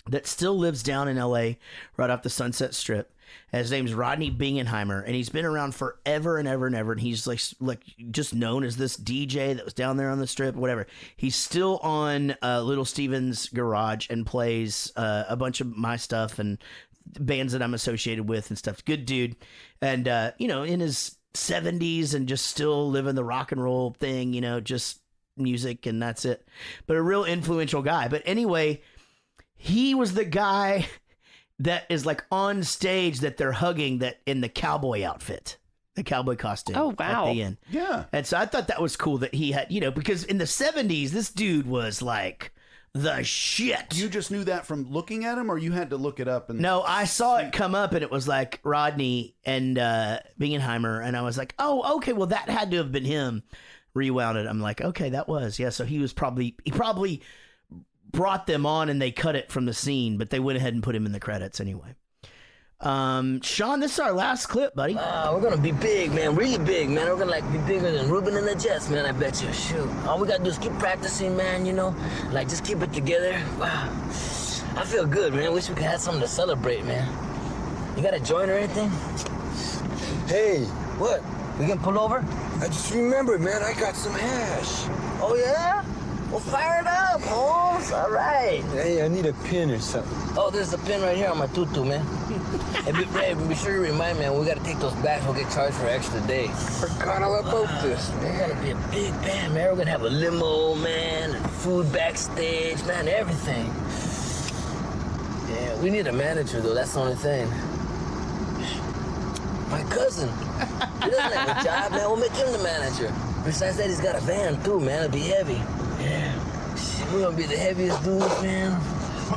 that still lives down in LA right off the Sunset Strip. His name's Rodney Bingenheimer, and he's been around forever and ever and ever, and he's like just known as this DJ that was down there on the strip, whatever. He's still on Little Steven's Garage and plays a bunch of my stuff and bands that I'm associated with and stuff. Good dude. And, in his 70s and just still living the rock and roll thing, you know, just music and that's it. But a real influential guy. But anyway, he was the guy that is like on stage that they're hugging that in the cowboy outfit, the cowboy costume. Oh, wow. At the end. Yeah. And so I thought that was cool that he had, you know, because in the 70s, this dude was like the shit. You just knew that from looking at him, or you had to look it up? And No, I saw it come up and it was like Rodney and Bingenheimer. And I was like, oh, okay, well, that had to have been him. Rewound it. I'm like, okay, that was. Yeah, so he probably brought them on and they cut it from the scene, but they went ahead and put him in the credits anyway. Sean, this is our last clip, buddy. We're gonna be big, man. Really big, man. We're gonna like be bigger than Ruben and the Jets, man. I bet you. Shoot. All we gotta do is keep practicing, man. You know, like just keep it together. Wow. I feel good, man. Wish we could have something to celebrate, man. You got a joint or anything? Hey, what? We can pull over? I just remembered, man. I got some hash. Oh yeah? Well, fire it up, Holmes. All right. Hey, I need a pin or something. Oh, there's a pin right here on my tutu, man. Hey, Ray, be sure to remind me, man, we gotta take those back. We'll get charged for extra days. Forgot all about this, man. We're gonna be a big band, man. We're gonna have a limo, man, and food backstage, man, everything. Yeah, we need a manager, though. That's the only thing. My cousin. He doesn't have a job, man. We'll make him the manager. Besides that, he's got a van, too, man. It'll be heavy. Yeah. Shit, we're gonna be the heaviest dudes, man.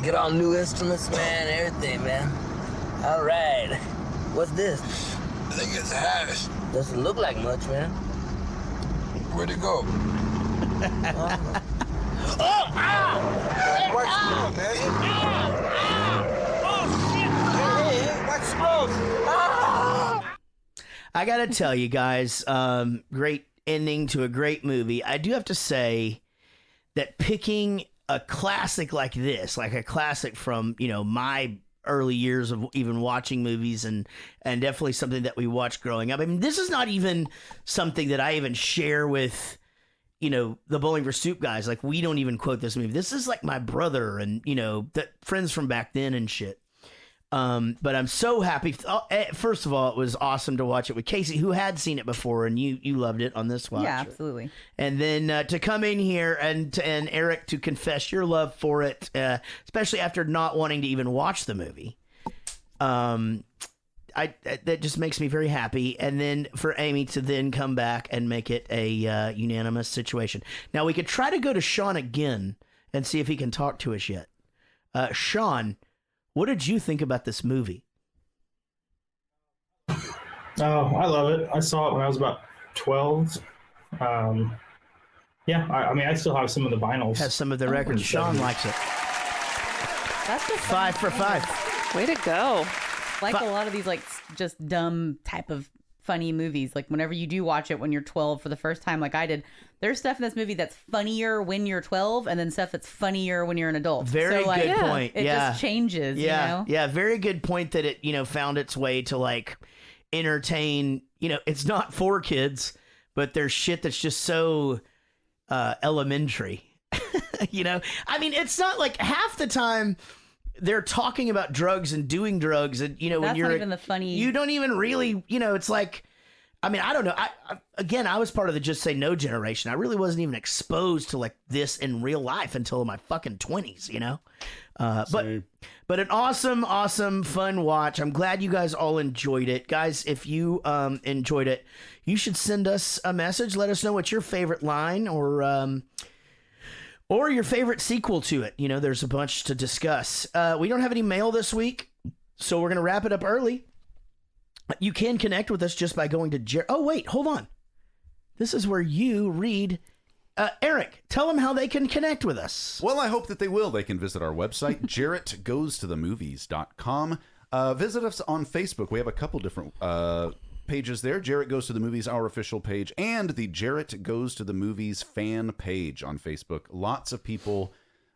Get all new instruments, man, everything, man. All right. What's this? I think it's hash. Doesn't look like much, man. Where'd it go? Oh! Ow! What's Ow! man? Oh, shit! Hey, what's wrong? I gotta tell you guys, great ending to a great movie. I do have to say that picking a classic like this, like a classic from, you know, my early years of even watching movies and definitely something that we watched growing up. I mean, this is not even something that I even share with, you know, the Bowling for Soup guys. Like, we don't even quote this movie. This is like my brother and, you know, that friends from back then and shit. But I'm so happy. First of all, it was awesome to watch it with Casey, who had seen it before, and you loved it on this watch. Yeah, absolutely. And then to come in here and Eric to confess your love for it, especially after not wanting to even watch the movie. That just makes me very happy. And then for Amy to then come back and make it a unanimous situation. Now we could try to go to Sean again and see if he can talk to us yet. Sean, what did you think about this movie? Oh, I love it. I saw it when I was about 12. Yeah, I mean, I still have some of the vinyls. Has some of the records. Sean likes it. That's just 5 for 5. Way to go. Like a lot of these, like, just dumb type of funny movies. Like, whenever you do watch it when you're 12 for the first time, like I did, there's stuff in this movie that's funnier when you're 12, and then stuff that's funnier when you're an adult. Very good point. It just changes. Yeah, you know? yeah. Very good point that it, you know, found its way to like entertain. You know, it's not for kids, but there's shit that's just so elementary. You know, I mean, it's not like half the time they're talking about drugs and doing drugs, and you know, That's when you're not even the funny. you don't even really, you know, it's like, I mean, I don't know. I was part of the Just Say No generation. I really wasn't even exposed to like this in real life until my fucking 20s, you know? But an awesome, fun watch. I'm glad you guys all enjoyed it. Guys, if you enjoyed it, you should send us a message. Let us know what's your favorite line or your favorite sequel to it. You know, there's a bunch to discuss. We don't have any mail this week, so we're going to wrap it up early. You can connect with us just by going to oh, wait, hold on. This is where you read. Eric, tell them how they can connect with us. Well, I hope that they will. They can visit our website, JarrettGoesToTheMovies.com. Visit us on Facebook. We have a couple different pages there. Jarrett Goes to the Movies, our official page, and the Jarrett Goes to the Movies fan page on Facebook. Lots of people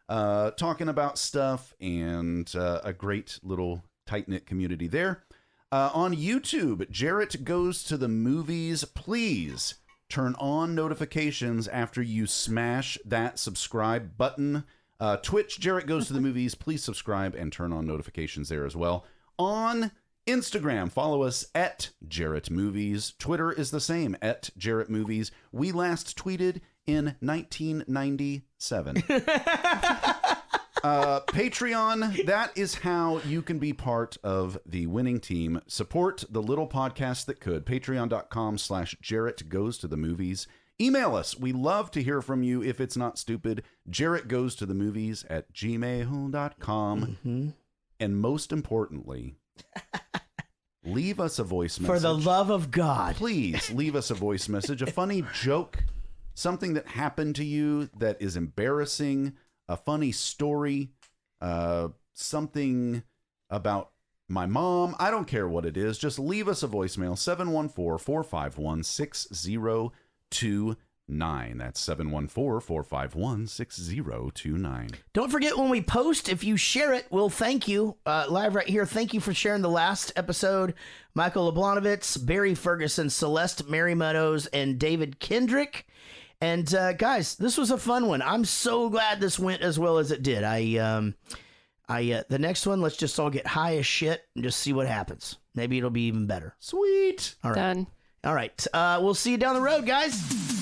talking about stuff and a great little tight-knit community there. On YouTube, Jarrett Goes to the Movies. Please turn on notifications after you smash that subscribe button. Twitch, Jarrett Goes to the Movies. Please subscribe and turn on notifications there as well. On Instagram, follow us at Jarrett Movies. Twitter is the same, at Jarrett Movies. We last tweeted in 1997. Patreon, that is how you can be part of the winning team. Support the little podcast that could. Patreon.com/Jarrett Goes to the Movies. Email us. We love to hear from you if it's not stupid. Jarrett Goes to the Movies at gmail.com. And most importantly, leave us a voice message. For the love of God. Please leave us a voice message. A funny joke, something that happened to you that is embarrassing, a funny story, something about my mom. I don't care what it is. Just leave us a voicemail, 714-451-6029. That's 714-451-6029. Don't forget, when we post, if you share it, we'll thank you. Live right here, thank you for sharing the last episode. Michael Leblanovitz, Barry Ferguson, Celeste Mary Meadows, and David Kendrick. And guys, this was a fun one. I'm so glad this went as well as it did. The next one, let's just all get high as shit and just see what happens. Maybe it'll be even better. Sweet. All right. Done. All right. We'll see you down the road, guys.